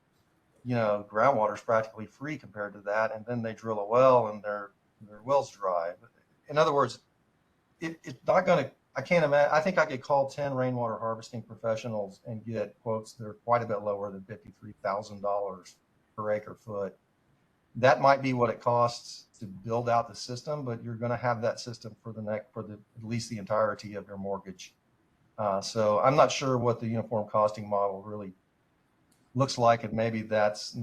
groundwater is practically free compared to that, and then they drill a well and their well's dry. In other words, it's not going to, I can't imagine, I think I could call 10 rainwater harvesting professionals and get quotes that are quite a bit lower than $53,000 per acre foot. That might be what it costs to build out the system, but you're going to have that system for at least the entirety of your mortgage. So I'm not sure what the uniform costing model really looks like, and maybe that's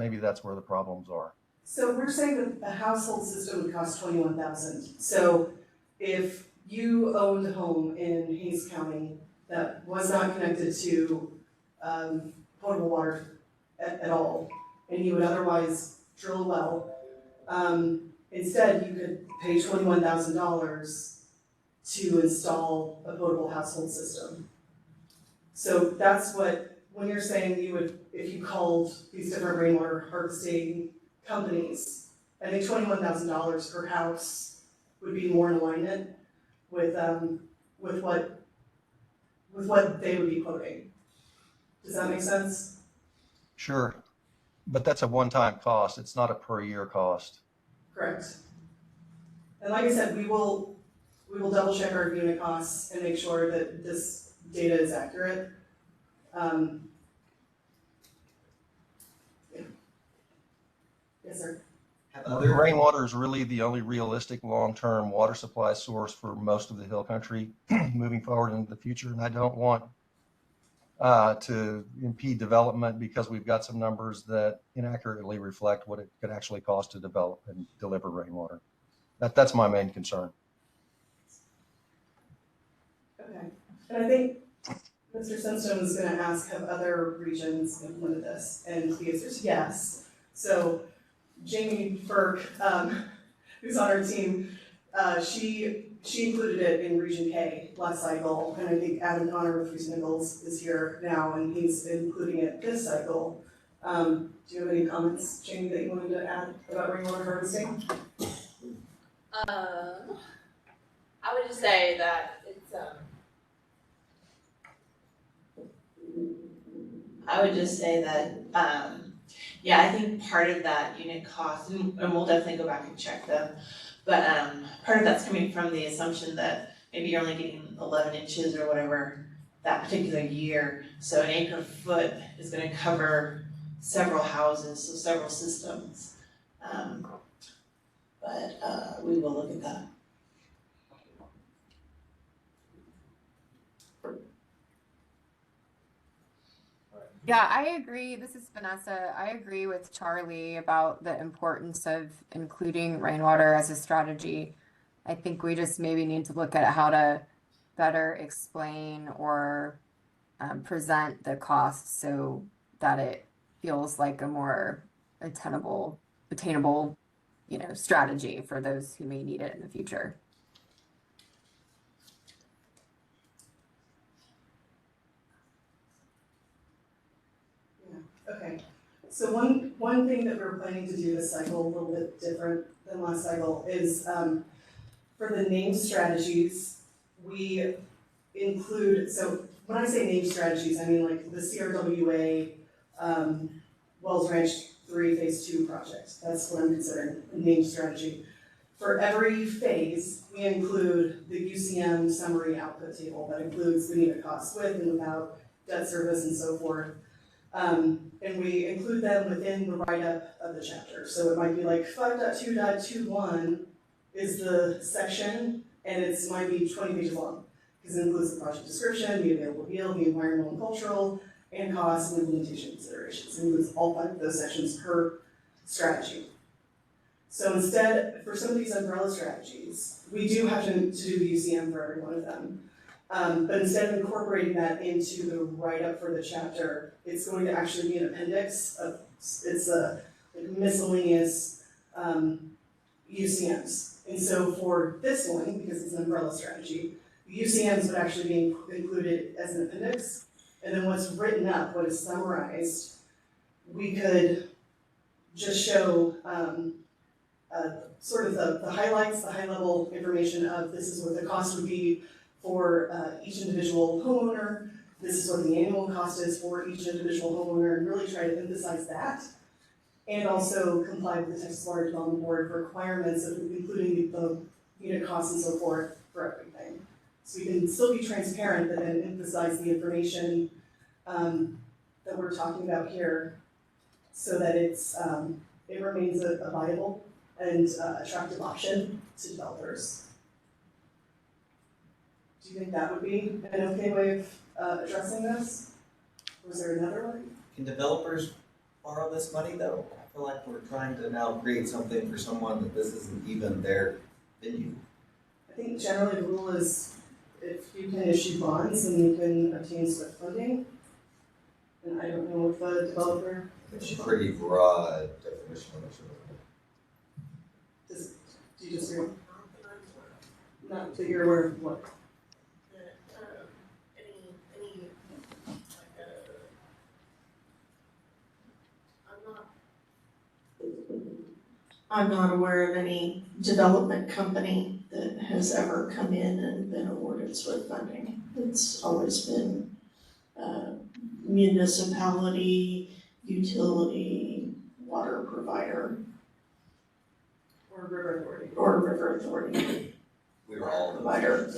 where the problems are. So we're saying that the household system would cost $21,000. So if you owned a home in Hays County that was not connected to potable water at all, and you would otherwise drill a well, instead you could pay $21,000 to install a potable household system. So that's when you're saying you would, if you called these different rainwater harvesting companies, I think $21,000 per house would be more in alignment with what they would be quoting. Does that make sense? Sure, but that's a one-time cost. It's not a per year cost. Correct. And like I said, we will double check our unit costs and make sure that this data is accurate. Yeah. Yes, sir. Rainwater is really the only realistic long-term water supply source for most of the hill country moving forward into the future. And I don't want to impede development because we've got some numbers that inaccurately reflect what it could actually cost to develop and deliver rainwater. That's my main concern. Okay. And I think Mr. Sunstone was going to ask, have other regions implemented this? And the answer is yes. So Jamie Burke, who's on our team, she included it in Region K last cycle, and I think Adam Connor with Reese Nichols is here now, and he's including it this cycle. Do you have any comments, Jamie, that you wanted to add about rainwater harvesting? I would just say that it's I would just say that, yeah, I think part of that unit cost, and we'll definitely go back and check them, but part of that's coming from the assumption that maybe you're only getting 11 inches or whatever that particular year. So an acre foot is going to cover several houses, so several systems. But we will look at that. Yeah, I agree. This is Vanessa. I agree with Charlie about the importance of including rainwater as a strategy. I think we just maybe need to look at how to better explain or present the cost so that it feels like a more attainable, strategy for those who may need it in the future. Okay, so one thing that we're planning to do this cycle, a little bit different than last cycle, is for the name strategies, we include, so when I say name strategies, I mean like the SCTRWPG Wells Ranch 3 Phase 2 project. That's what I'm considering a name strategy. For every phase, we include the UCM summary output table that includes the unit costs with and without debt service and so forth. And we include them within the write-up of the chapter. So it might be like 5.2.21 is the section, and it might be 20 pages long, because it includes the project description, the available yield, the environmental and cultural, and cost and implementation considerations. It includes all 5 of those sections per strategy. So instead, for some of these umbrella strategies, we do have to do the UCM for every one of them. But instead of incorporating that into the write-up for the chapter, it's going to actually be an appendix of, it's a miscellaneous UCMs. And so for this one, because it's an umbrella strategy, the UCMs would actually be included as an appendix. And then what's written up, what is summarized, we could just show sort of the highlights, the high-level information of this is what the cost would be for each individual homeowner, this is what the annual cost is for each individual homeowner, and really try to emphasize that. And also comply with the Texas Water Development Board requirements of including the unit costs and so forth for everything. So we can still be transparent, but then emphasize the information that we're talking about here so that it's, it remains a viable and attractive option to developers. Do you think that would be an okay way of addressing this? Or is there another way? Can developers borrow this money though? I feel like we're trying to now create something for someone that this isn't even their venue. I think generally the rule is if you can issue bonds, then you can obtain SWIFT funding. And I don't know if a developer. It's a pretty broad definition of it. Do you disagree? Not that you're aware of what? I'm not aware of any development company that has ever come in and been awarded SWIFT funding. It's always been municipality, utility, water provider. Or river authority. Or river authority. We were all provider.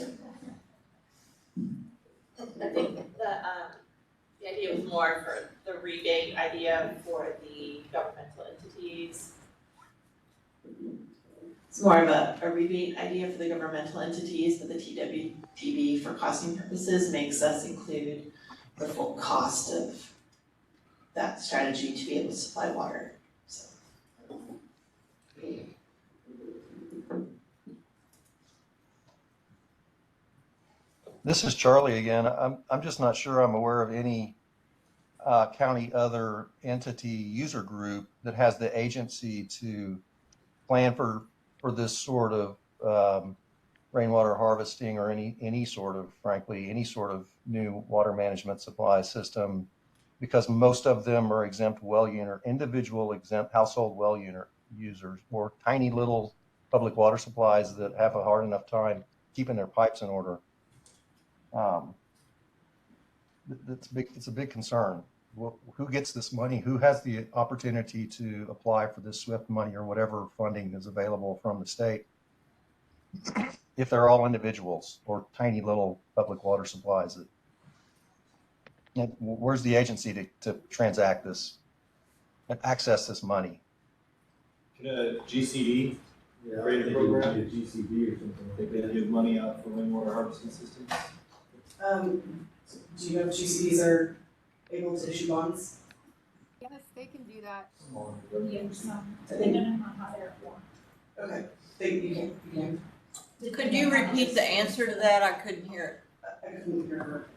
I think the idea was more for the rebate idea for the governmental entities. It's more of a rebate idea for the governmental entities, but the TWPB for costing purposes makes us include the full cost of that strategy to be able to supply water, so. This is Charlie again. I'm just not sure I'm aware of any county other entity user group that has the agency to plan for this sort of rainwater harvesting or any sort of, frankly, any sort of new water management supply system, because most of them are exempt well unit, individual exempt household well unit users, or tiny little public water supplies that have a hard enough time keeping their pipes in order. It's a big concern. Who gets this money? Who has the opportunity to apply for this SWIFT money or whatever funding is available from the state? If they're all individuals or tiny little public water supplies, where's the agency to transact this and access this money? Can a GCD create a program? A GCD or something. They could give money out for rainwater harvesting systems. Do you know if GCDs are able to issue bonds? Yes, they can do that. Okay, you can. Could you repeat the answer to that? I couldn't hear it. I couldn't hear her.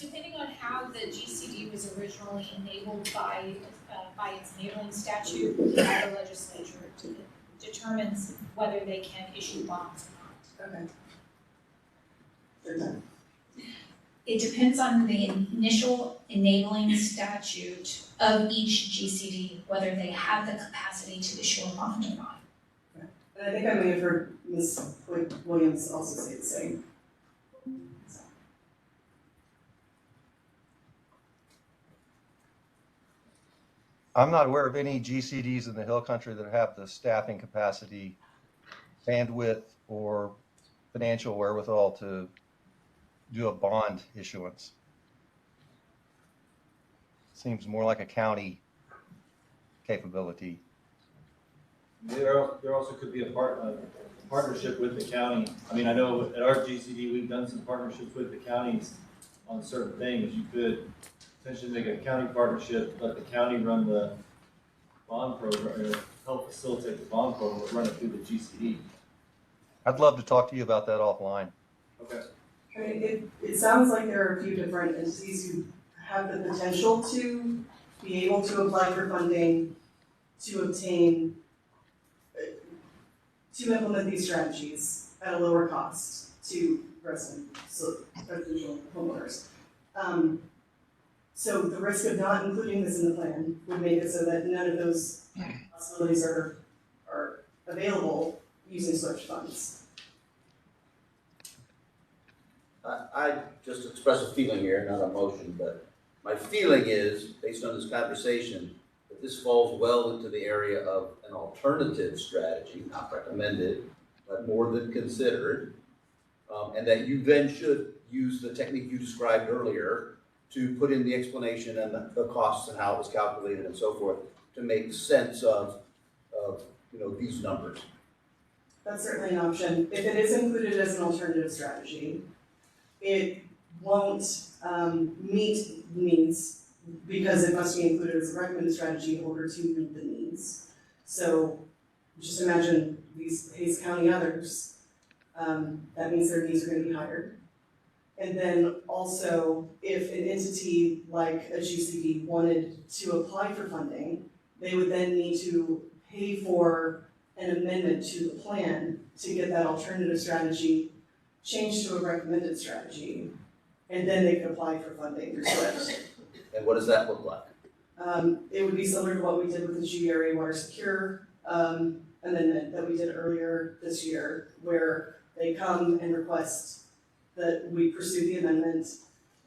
Depending on how the GCD was originally enabled by its enabling statute, the legislature determines whether they can issue bonds or not. Okay. It depends on the initial enabling statute of each GCD, whether they have the capacity to issue a bond or not. And I think I may have heard Ms. Williams also say the same. I'm not aware of any GCDs in the Hill Country that have the staffing capacity bandwidth or financial wherewithal to do a bond issuance. Seems more like a county capability. There also could be a partnership with the county. I mean, I know at our GCD, we've done some partnerships with the counties on certain things. You could potentially make a county partnership, let the county run the bond program, or help facilitate the bond program, but run it through the GCD. I'd love to talk to you about that offline. Okay. I mean, it sounds like there are a few different entities who have the potential to be able to apply for funding to obtain, to implement these strategies at a lower cost to residential homeowners. So the risk of not including this in the plan would make it so that none of those possibilities are available using SWIFT funds. I just express a feeling here, not a motion, but my feeling is, based on this conversation, that this falls well into the area of an alternative strategy, not recommended, but more than considered, and that you then should use the technique you described earlier to put in the explanation and the costs and how it was calculated and so forth to make sense of these numbers. That's certainly an option. If it is included as an alternative strategy, it won't meet needs because it must be included as a recommended strategy in order to meet the needs. So just imagine these Hayes County others, that means their needs are going to be higher. And then also, if an entity like a GCD wanted to apply for funding, they would then need to pay for an amendment to the plan to get that alternative strategy changed to a recommended strategy, and then they could apply for funding through SWIFT. And what does that look like? It would be similar to what we did with the GRA Water Secure amendment that we did earlier this year, where they come and request that we pursue the amendment,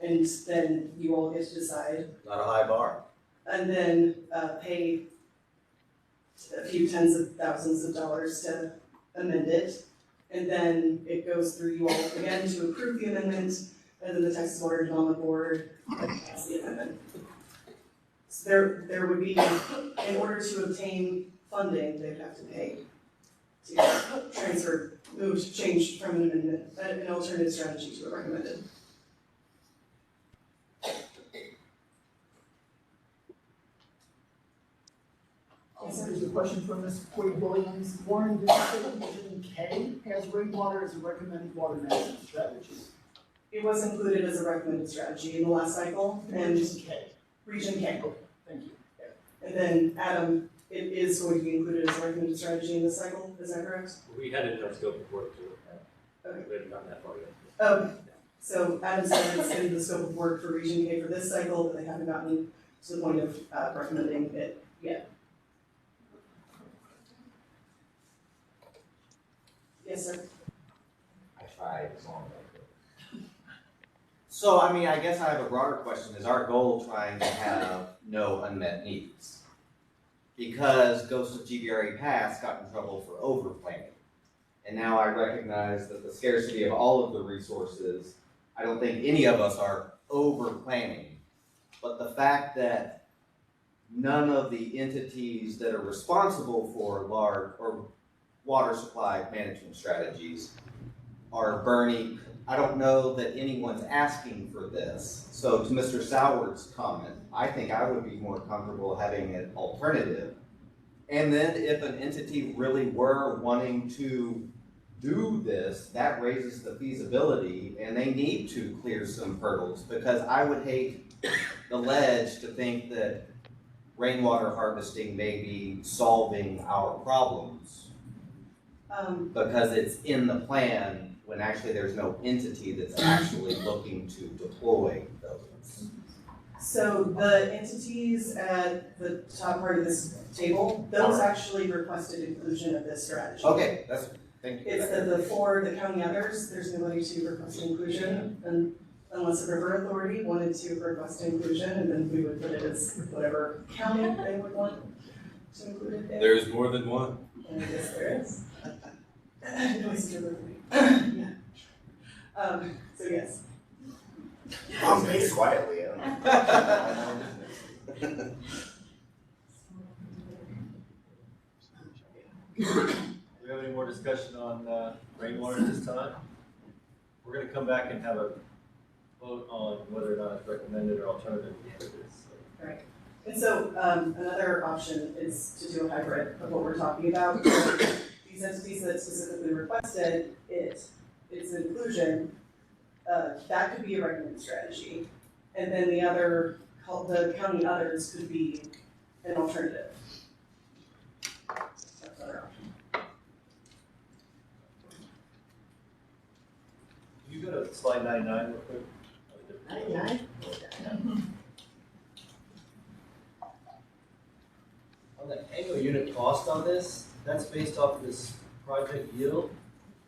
and then you all get to decide. Not a high bar. And then pay a few tens of thousands of dollars to amend it. And then it goes through you all again to approve the amendment, and then the Texas Water Development Board passes the amendment. So there would be, in order to obtain funding, they'd have to pay to change from an amendment, an alternative strategy to a recommended. There's a question from Ms. Quade Williams. Warren, did you say that Division K has rainwater as a recommended water management strategy? It was included as a recommended strategy in the last cycle, and Region K. Region K. Okay, thank you. And then Adam, it is going to be included as a recommended strategy in this cycle, is that correct? We had it in our scope of work to look at. Okay. We haven't gotten that far yet. Okay, so Adam said it's in the scope of work for Region K for this cycle, but they haven't gotten to the point of recommending it yet. Yes, sir. I tried as long as I could. So, I mean, I guess I have a broader question. Is our goal trying to have no unmet needs? Because Ghost of GBRA Pass got in trouble for overplanning. And now I recognize that the scarcity of all of the resources, I don't think any of us are overplanning. But the fact that none of the entities that are responsible for large or water supply management strategies are burning. I don't know that anyone's asking for this. So to Mr. Soward's comment, I think I would be more comfortable having an alternative. And then if an entity really were wanting to do this, that raises the feasibility and they need to clear some hurdles, because I would hate the ledge to think that rainwater harvesting may be solving our problems. Because it's in the plan when actually there's no entity that's actually looking to deploy those. So the entities at the top part of this table, those actually requested inclusion of this strategy. Okay, thank you. It's the county others, there's nobody to request inclusion, and unless the river authority wanted to request inclusion, and then we would put it as whatever county they would want to include it in. There's more than one. And yes, there is. Noise delivery. Yeah. So yes. Mom pays quietly. Do we have any more discussion on rainwater this time? We're gonna come back and have a vote on whether or not it's recommended or alternative candidates. Right. And so another option is to do a hybrid of what we're talking about. These entities that specifically requested its inclusion, that could be a recommended strategy. And then the other, called the county others, could be an alternative. That's another option. Can you go to slide 99 real quick? 99? On the annual unit cost on this, that's based off this project yield,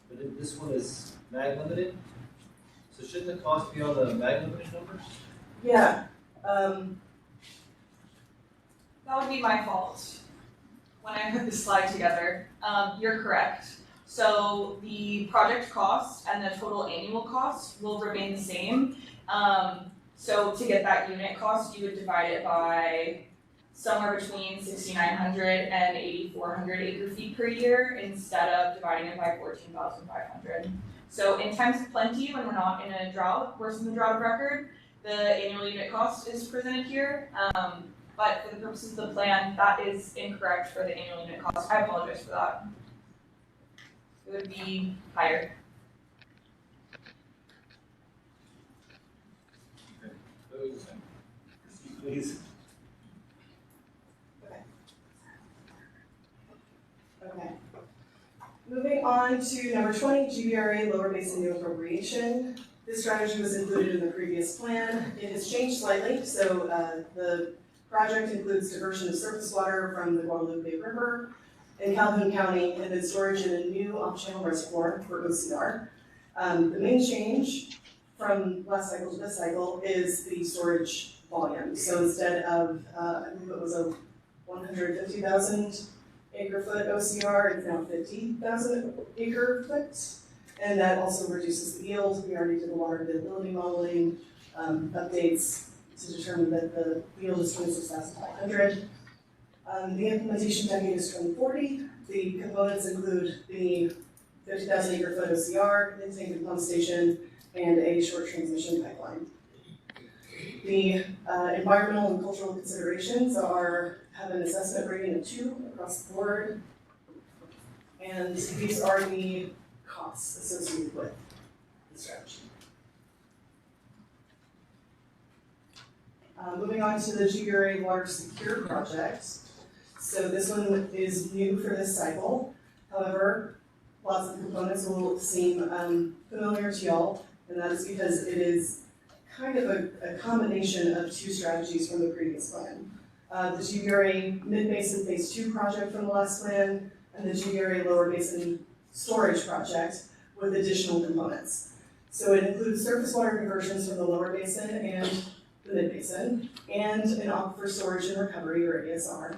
but this one is mag limited. So shouldn't the cost be on the mag limited numbers? Yeah. That would be my fault when I put this slide together. You're correct. So the project cost and the total annual cost will remain the same. So to get that unit cost, you would divide it by somewhere between 6,900 and 8,400 acre feet per year instead of dividing it by 14,500. So in times of plenty, when we're not in a drought, worse than the drought of record, the annual unit cost is presented here. But for the purposes of the plan, that is incorrect for the annual unit cost. I apologize for that. It would be higher. Please. Okay. Moving on to number 20, GBRA Lower Basin New Appropriation. This strategy was included in the previous plan. It has changed slightly, so the project includes diversion of surface water from the Guadalupe River in Calhoun County and then storage in a new off-channel reservoir for OCR. The main change from last cycle to this cycle is the storage volume. So instead of, I believe it was a 150,000 acre foot OCR, it's now 50,000 acre foot. And that also reduces the yield. We already did the water availability modeling, updates to determine that the yield is 26,500. The implementation decade is 2040. The components include the 50,000 acre foot OCR, intake and pump station, and a short transmission pipeline. The environmental and cultural considerations have an assessment rating of 2 across the board. And these are the costs associated with the strategy. Moving on to the GBRA Water Secure project. So this one is new for this cycle. However, lots of components will seem familiar to y'all, and that is because it is kind of a combination of 2 strategies from the previous plan. The GBRA Mid-Basin Phase 2 project from the last plan, and the GBRA Lower Basin Storage project with additional components. So it includes surface water conversions from the lower basin and the mid-basin, and an aquifer storage and recovery, or ASR,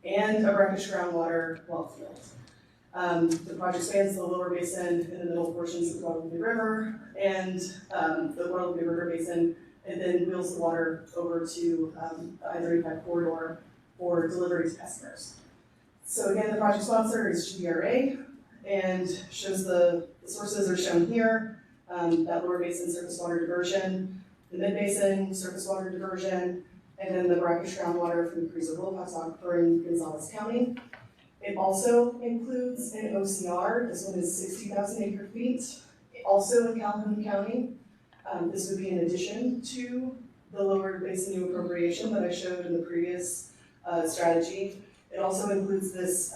and a brackish groundwater well field. The project spans the lower basin and the middle portions of the Guadalupe River and the Guadalupe River basin, and then wheels the water over to the I-35 corridor for delivery to customers. So again, the project sponsor is GBRA, and shows the sources are shown here. That lower basin surface water diversion, the mid-basin surface water diversion, and then the brackish groundwater from the Carrizo Wilcox Aquifer in Gonzales County. It also includes an OCR. This one is 60,000 acre feet, also in Calhoun County. This would be in addition to the lower basin new appropriation that I showed in the previous strategy. It also includes this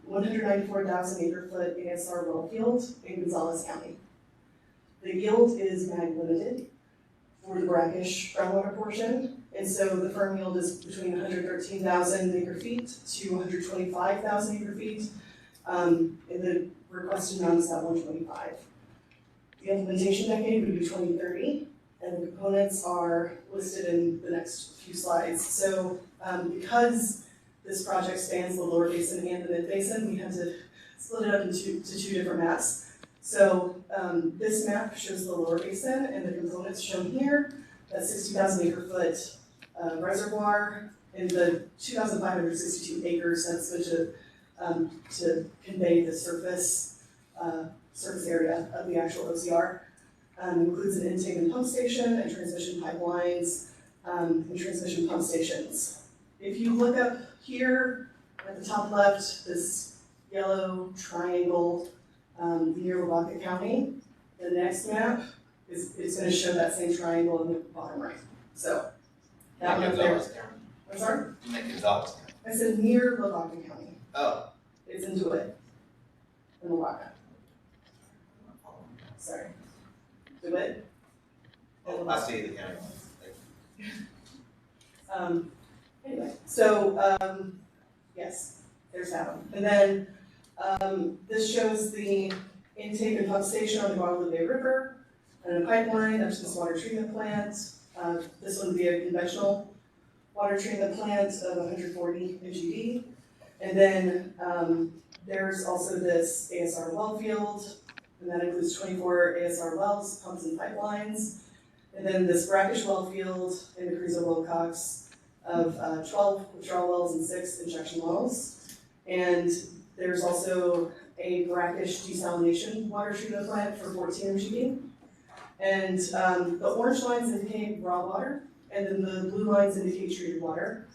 194,000 acre foot ASR well field in Gonzales County. The yield is mag limited for the brackish groundwater portion, and so the firm yield is between 113,000 acre feet to 125,000 acre feet, and the requested amount is at 125. The implementation decade would be 2030, and the components are listed in the next few slides. So because this project spans the lower basin and the mid basin, we had to split it up into two different maps. So this map shows the lower basin and the components shown here. That 60,000 acre foot reservoir in the 2,562 acres that's going to convey the surface area of the actual OCR. Includes an intake and pump station and transmission pipelines and transmission pump stations. If you look up here at the top left, this yellow triangle near Lavaca County, the next map is going to show that same triangle in the bottom right. So that one there. I'm sorry? You make Gonzales County. I said near Lavaca County. Oh. It's into it. In Lavaca. Sorry. Do it. Oh, I see the county lines. Anyway, so yes, there's that one. And then this shows the intake and pump station on the Guadalupe River and a pipeline up to this water treatment plant. This one would be a conventional water treatment plant of 140 MGD. And then there's also this ASR well field, and that includes 24 ASR wells, pumps and pipelines. And then this brackish well field in the Carrizo Wilcox of 12 withdrawal wells and 6 injection wells. And there's also a brackish desalination water treatment plant for 14 MGD. And the orange lines indicate raw water, and then the blue lines indicate treated water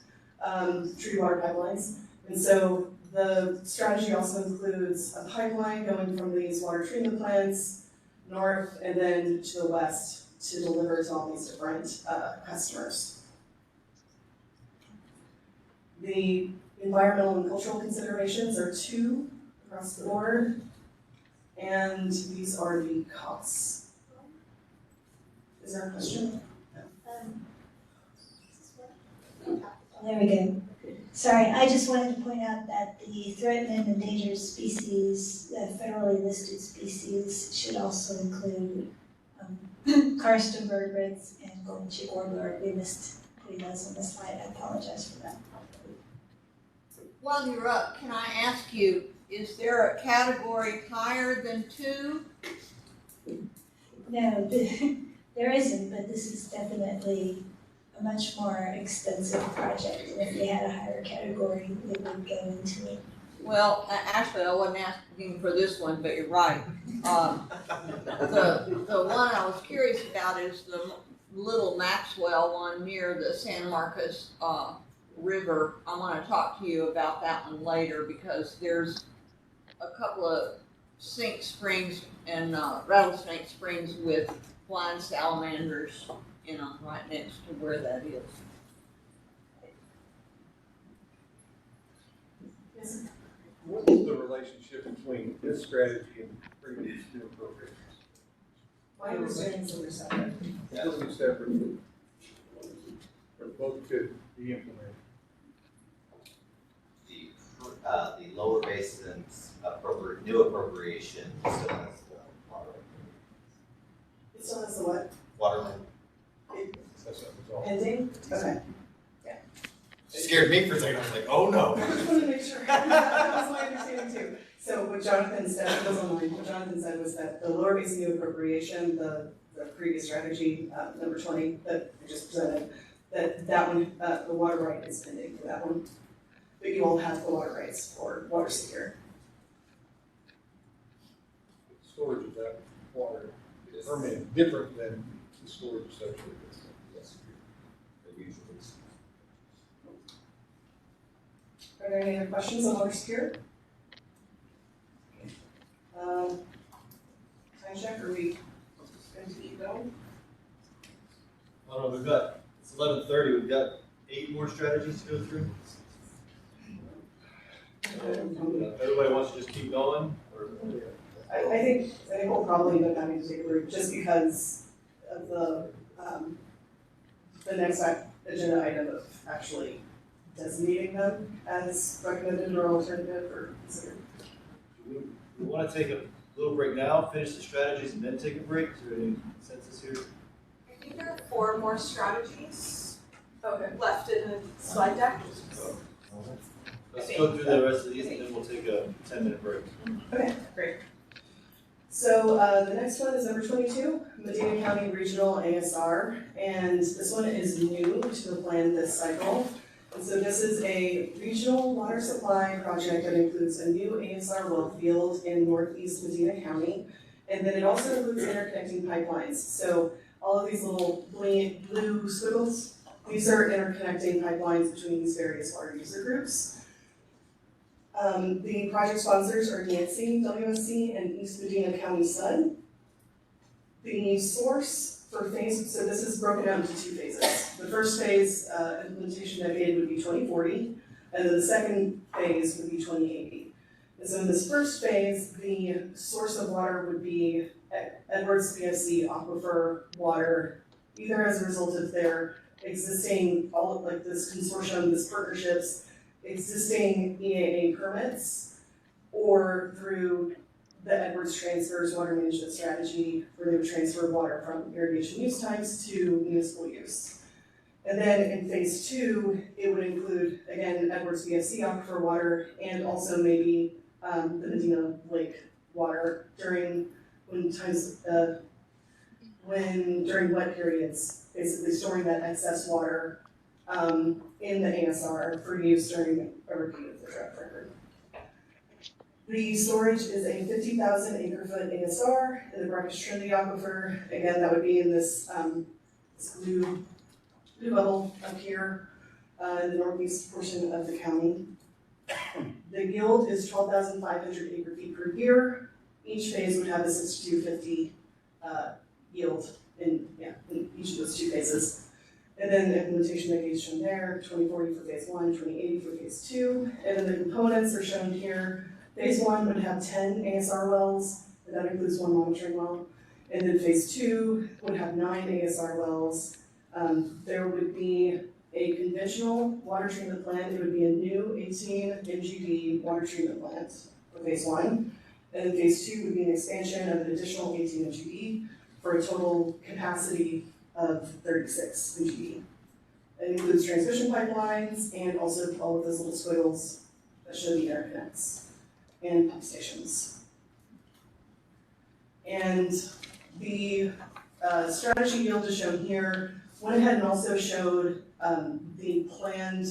pipelines. And so the strategy also includes a pipeline going from these water treatment plants north and then to the west to deliver to all these different customers. The environmental and cultural considerations are 2 across the board, and these are the costs. Is there a question? There we go. Sorry, I just wanted to point out that the threatened and endangered species, federally listed species, should also include karst vertebrates and golden chick warbler. We missed putting those on the slide. I apologize for that. While you're up, can I ask you, is there a category higher than 2? No, there isn't, but this is definitely a much more extensive project. And if we had a higher category, it would go into it. Well, actually, I wasn't asking for this one, but you're right. The one I was curious about is the Little Maxwell one near the San Marcos River. I want to talk to you about that one later because there's a couple of sink springs and rattlesnake springs with flying salamanders in them right next to where that is. Yes. What is the relationship between this strategy and previous 2 appropriations? My understanding is they're separate. Totally separate. Or both could be implemented. The lower basin's new appropriation still has the water. It still has the what? Waterland. Pending? Okay. It scared me for a second. I was like, oh no. I just wanted to make sure. That was my understanding too. So what Jonathan said, it was online, what Jonathan said was that the lower basin new appropriation, the previous strategy, number 20 that I just presented, that one, the water right is pending for that one. But you all have the water rights for water secure. Storage of that water is permitted different than the storage associated with it. Are there any other questions on water secure? Time check, are we going to keep going? I don't know, it's 11:30, we've got 8 more strategies to go through. Everybody wants to just keep going, or? I think we'll probably end up having to take a break just because of the next agenda item of actually designating them as recommended or alternative or considered. We want to take a little break now, finish the strategies, and then take a break. Is there any consensus here? I think there are 4 more strategies left in the slide deck. Let's go through the rest of these, and then we'll take a 10-minute break. Okay, great. So, the next one is number 22, Medina County Regional ASR, and this one is new to the plan this cycle. And so this is a regional water supply project that includes a new ASR well field in northeast Medina County. And then it also includes interconnecting pipelines. So all of these little blue squiggles, these are interconnecting pipelines between these various water user groups. The project sponsors are Nancy, WSC, and East Medina County SUD. The source for phase, so this is broken down into 2 phases. The first phase, implementation decade would be 2040, and then the second phase would be 2080. And so in this first phase, the source of water would be Edwards BFC aquifer water, either as a result of their existing, all of like this consortium, this partnerships, existing EAA permits, or through the Edwards Transfers water management strategy, where they would transfer water from irrigation use times to municipal use. And then in phase 2, it would include, again, Edwards BFC aquifer water, and also maybe the Medina Lake water during during wet periods, basically storing that excess water in the ASR for use during a repeat of the drought record. The storage is a 50,000 acre-foot ASR in the Brackish Trinity Aquifer. Again, that would be in this, this blue bubble up here in the northeast portion of the county. The yield is 12,500 acre-feet per year. Each phase would have a 6250 yield in each of those 2 phases. And then the implementation decade is shown there, 2040 for phase 1, 2080 for phase 2. And then the components are shown here. Phase 1 would have 10 ASR wells, and that includes 1 monitoring well. And then phase 2 would have 9 ASR wells. There would be a conventional water treatment plant. It would be a new 18 MGD water treatment plant for phase 1. And then phase 2 would be an expansion of an additional 18 MGD for a total capacity of 36 MGD. It includes transmission pipelines and also all of those little squiggles that show the interconnects and pump stations. And the strategy yield is shown here. Went ahead and also showed the planned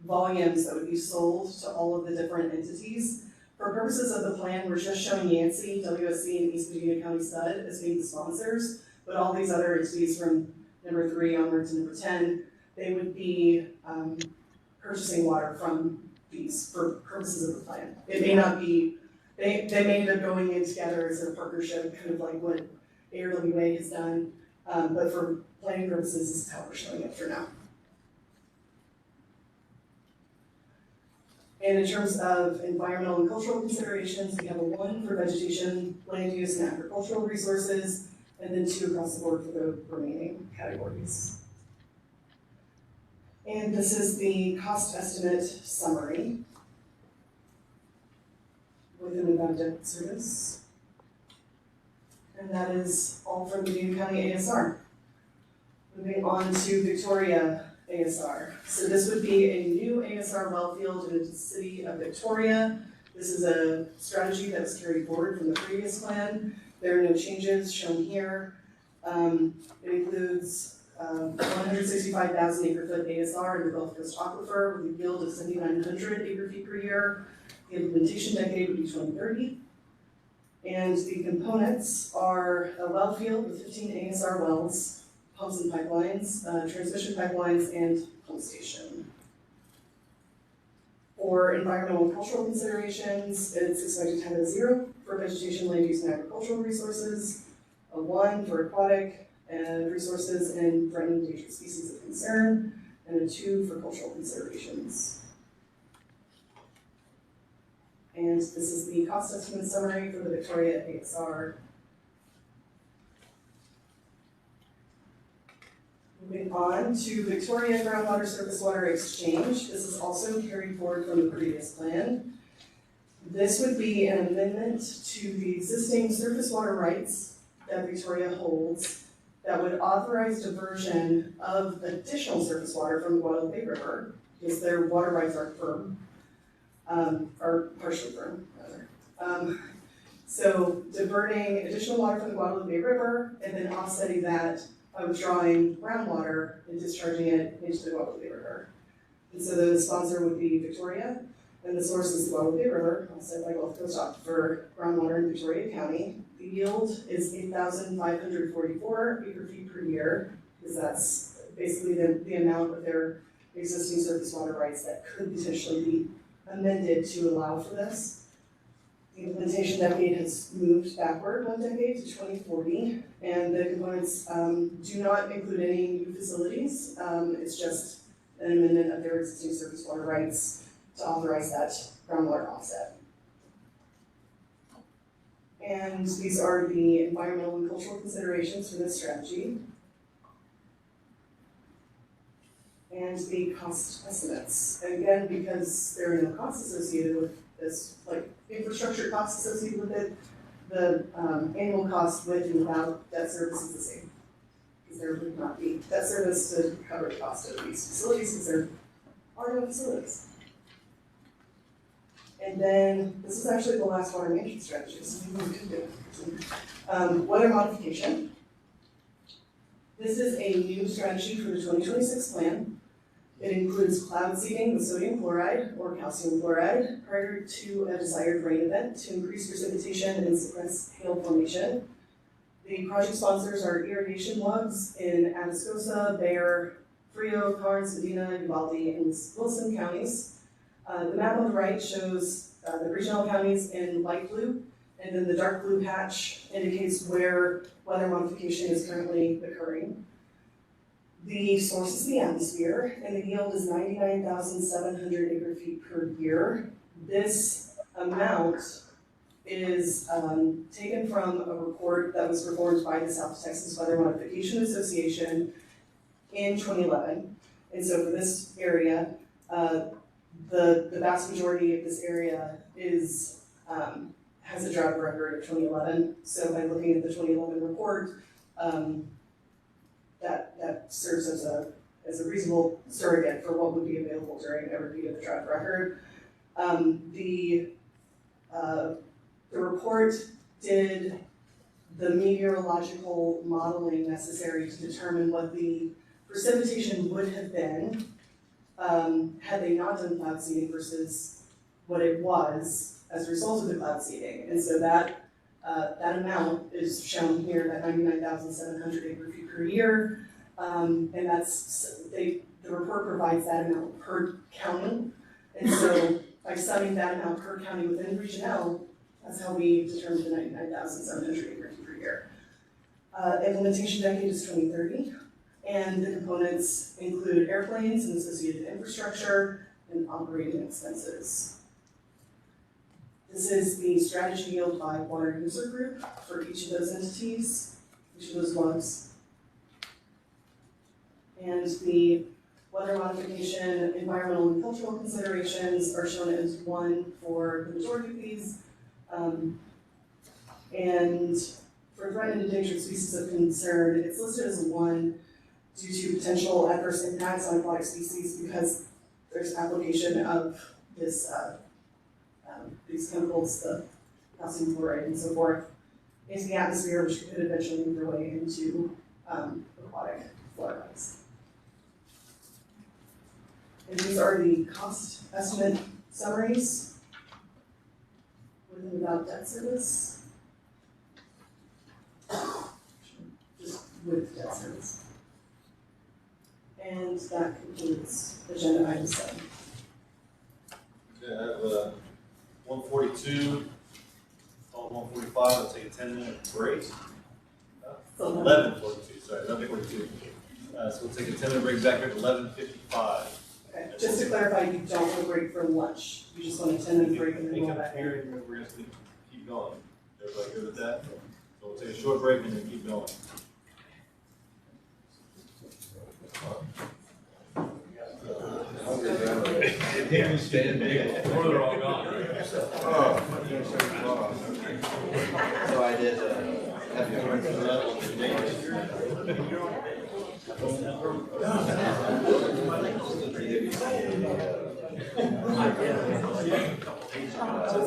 volumes that would be sold to all of the different entities. For purposes of the plan, we're just showing Yancey, WSC, and East Medina County SUD as being the sponsors, but all these other entities from number 3 onward to number 10, they would be purchasing water from these for purposes of the plan. It may not be, they may end up going in together as a partnership, kind of like what ARWA has done, but for planning purposes, this is how we're showing it for now. And in terms of environmental and cultural considerations, we have a 1 for vegetation, land use, and agricultural resources, and then 2 across the board for the remaining categories. And this is the cost estimate summary with an abundant service. And that is all from the Medina County ASR. Moving on to Victoria ASR. So this would be a new ASR well field in the city of Victoria. This is a strategy that was carried forward from the previous plan. There are no changes shown here. It includes 165,000 acre-foot ASR in the Gulf Coast Aquifer with a yield of 7,900 acre-feet per year. The implementation decade would be 2030. And the components are a well field with 15 ASR wells, pumps and pipelines, transmission pipelines, and pump station. For environmental and cultural considerations, it's expected to have a 0 for vegetation, land use, and agricultural resources, a 1 for aquatic and resources and threatened endangered species of concern, and a 2 for cultural considerations. And this is the cost estimate summary for the Victoria ASR. Moving on to Victoria Groundwater Surface Water Exchange. This is also carried forward from the previous plan. This would be an amendment to the existing surface water rights that Victoria holds that would authorize diversion of additional surface water from the Guadalupe River, because their water rights are firm, or partially firm, rather. So diverting additional water from the Guadalupe River and then offsetting that by withdrawing groundwater and discharging it into the Guadalupe River. And so the sponsor would be Victoria, and the source is the Guadalupe River, offset by Gulf Coast Aquifer groundwater in Victoria County. The yield is 8,544 acre-feet per year, because that's basically the amount of their existing surface water rights that could potentially be amended to allow for this. The implementation decade has moved backward one decade to 2040, and the components do not include any new facilities. It's just an amendment of their existing surface water rights to authorize that groundwater offset. And these are the environmental and cultural considerations for this strategy. And the cost estimates. And again, because there are no costs associated with this, like infrastructure costs associated with it, the annual cost with and without debt service is the same. Because there would not be debt service to cover the cost of these facilities, because there are no facilities. And then, this is actually the last water management strategy, so we could do it. Weather modification. This is a new strategy for the 2026 plan. It includes cloud seeding with sodium chloride or calcium chloride prior to a desired rain event to increase precipitation and suppress hail formation. The project sponsors are irrigation lugs in Atascosa, Bexar, Frio, Carnes, Medina, Uvalde, and Wilson counties. The map on the right shows the regional counties in light blue, and then the dark blue patch indicates where weather modification is currently occurring. The source is the atmosphere, and the yield is 99,700 acre-feet per year. This amount is taken from a report that was performed by the South Texas Weather Modification Association in 2011. And so for this area, the vast majority of this area is has a drought record of 2011. So by looking at the 2011 report, that serves as a reasonable surrogate for what would be available during a repeat of the drought record. The report did the meteorological modeling necessary to determine what the precipitation would have been had they not done cloud seeding versus what it was as a result of the cloud seeding. And so that amount is shown here, that 99,700 acre-feet per year. And that's, the report provides that amount per county. And so by summing that amount per county within Region L, that's how we determined the 99,700 acre-feet per year. Implementation decade is 2030. And the components include airplanes and associated infrastructure and operating expenses. This is the strategy yield by water user group for each of those entities, each of those ones. And the weather modification, environmental and cultural considerations are shown as 1 for the majority of these. And for threatened and endangered species of concern, it's listed as 1 due to potential adverse impacts on aquatic species because there's application of this, these chemicals, the calcium chloride and so forth, into the atmosphere, which could eventually move their way into aquatic flora. And these are the cost estimate summaries with and without debt service. Just with debt service. And that concludes agenda item 7. Okay, I have 142, 145, I'll take a 10-minute break. 11:42, sorry, 11:42. So we'll take a 10-minute break back here at 11:55. Okay, just to clarify, you don't want a break for lunch, you just want a 10-minute break and then go back. Here, we're going to keep going. Everybody good with that? So we'll take a short break and then keep going. They're all gone. So I did have you You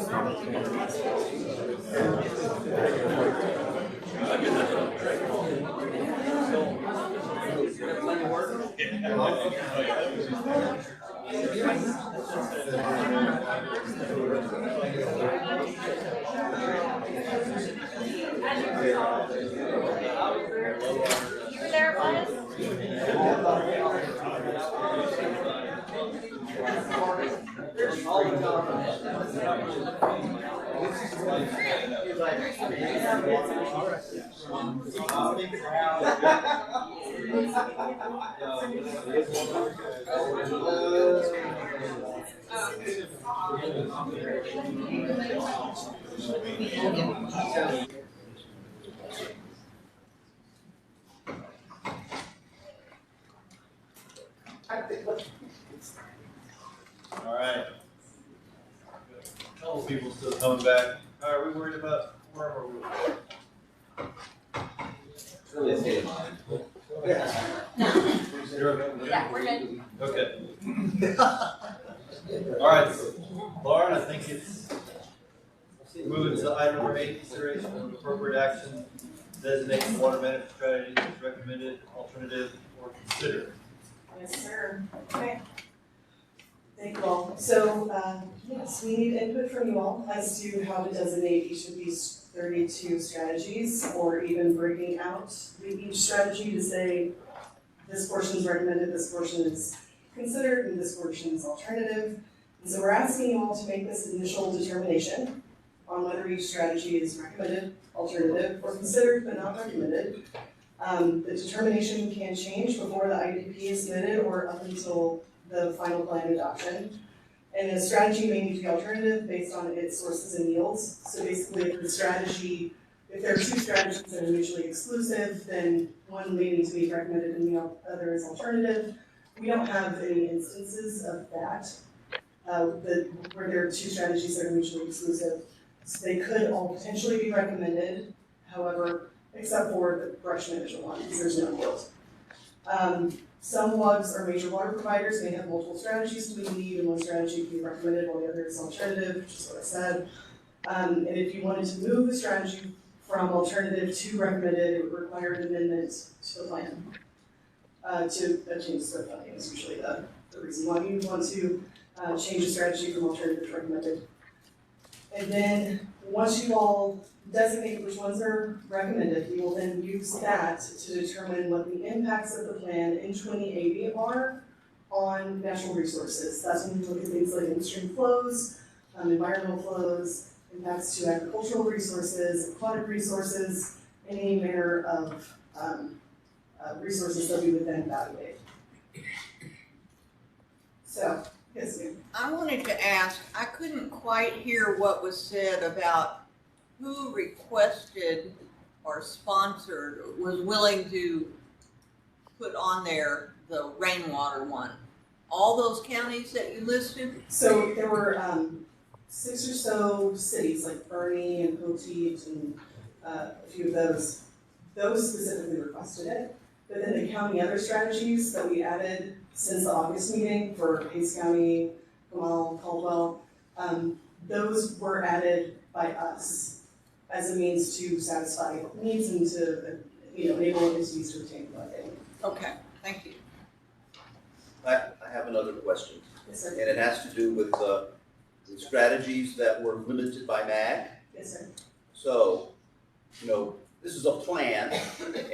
were there, Bonus? All right. Couple people still coming back. Are we worried about, where are we? Yeah, we're good. Okay. All right, Lauren, I think it's moving to item number 8, consideration of appropriate action, designating water management strategy as recommended, alternative, or considered. Yes, sir. Okay. Thank you all. So, yes, we need input from you all as to how to designate each of these 32 strategies, or even breaking out each strategy to say, this portion is recommended, this portion is considered, and this portion is alternative. And so we're asking you all to make this initial determination on whether each strategy is recommended, alternative, or considered but not recommended. The determination can change before the IDP is submitted or up until the final plan adoption. And the strategy may need to be alternative based on its sources and yields. So basically, if there are two strategies that are mutually exclusive, then one may need to be recommended and the other is alternative. We don't have any instances of that, where there are two strategies that are mutually exclusive. So they could all potentially be recommended, however, except for the correction initial one, because there's no yield. Some WUGs or major water providers may have multiple strategies to meet a need, and one strategy can be recommended while the other is alternative, which is what I said. And if you wanted to move the strategy from alternative to recommended, it would require an amendment to the plan to obtain SCRIP funding is usually the reason why you want to change the strategy from alternative to recommended. And then once you all designate which ones are recommended, you will then use that to determine what the impacts of the plan in 2080 are on natural resources. That's when you look at things like in-stream flows, environmental flows, impacts to agricultural resources, aquatic resources, any manner of resources that we would then evaluate. So, yes, ma'am. I wanted to ask, I couldn't quite hear what was said about who requested or sponsored, or was willing to put on there the rainwater one. All those counties that you listed? So there were 6 or so cities like Bernie and Poteet and a few of those. Those specifically requested it. But then the county other strategies that we added since the August meeting for Hayes County, Gamal, Caldwell, those were added by us as a means to satisfy needs and to enable entities to obtain funding. Okay, thank you. I have another question. Yes, sir. And it has to do with the strategies that were limited by MAG. Yes, sir. So, this is a plan,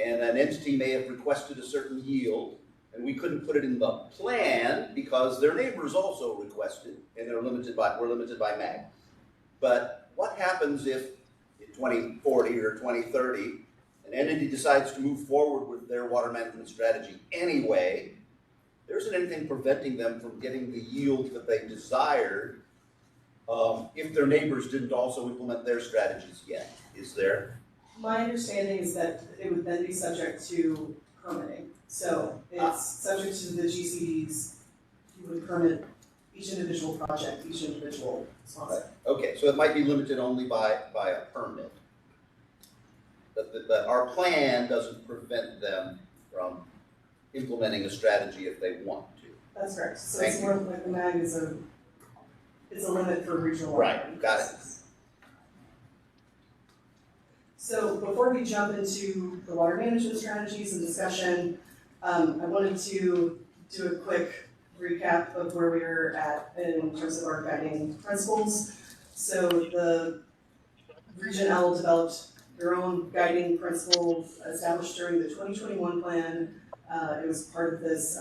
and an entity may have requested a certain yield, and we couldn't put it in the plan because their neighbors also requested, and we're limited by MAG. But what happens if in 2040 or 2030, an entity decides to move forward with their water management strategy anyway? There isn't anything preventing them from getting the yield that they desired if their neighbors didn't also implement their strategies yet, is there? My understanding is that it would then be subject to permitting. So it's subject to the GCDs. You would permit each individual project, each individual sponsor. Okay, so it might be limited only by a permit. But our plan doesn't prevent them from implementing a strategy if they want to. That's correct. So Thank it's you. more like the MAG is it's a limit for regional water. Right, got it. So before we jump into the water management strategies and discussion, I wanted to do a quick recap of where we are at in terms of our guiding principles. So the Region L developed their own guiding principles established during the 2021 plan. It was part of this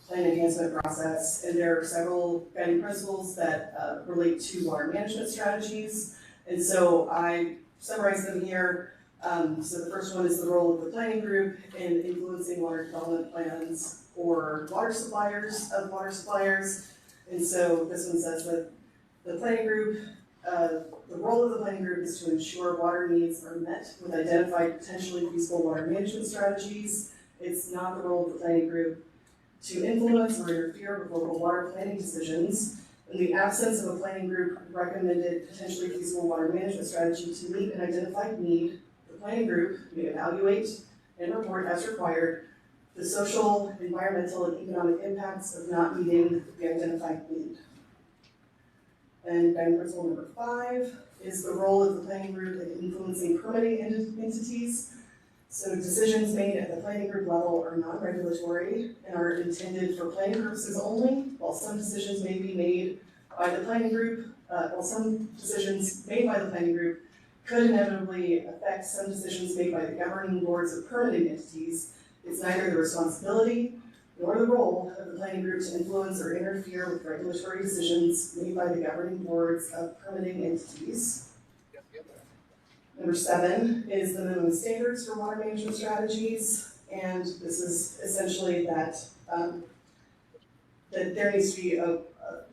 plan enhancement process, and there are several guiding principles that relate to water management strategies. And so I summarized them here. So the first one is the role of the planning group in influencing water development plans or water suppliers of water suppliers. And so this one says that the planning group, the role of the planning group is to ensure water needs are met with identified potentially feasible water management strategies. It's not the role of the planning group to influence or interfere with local water planning decisions. In the absence of a planning group recommended potentially feasible water management strategy to meet an identified need, the planning group may evaluate and report as required the social, environmental, and economic impacts of not meeting the identified need. And guiding principle number 5 is the role of the planning group in influencing permitting entities. So decisions made at the planning group level are non-regulatory and are intended for planning purposes only, while some decisions may be made by the planning group, could inevitably affect some decisions made by the governing boards of permitting entities. It's neither the responsibility nor the role of the planning group to influence or interfere with regulatory decisions made by the governing boards of permitting entities. Number 7 is the minimum standards for water management strategies, and this is essentially that that there needs to be a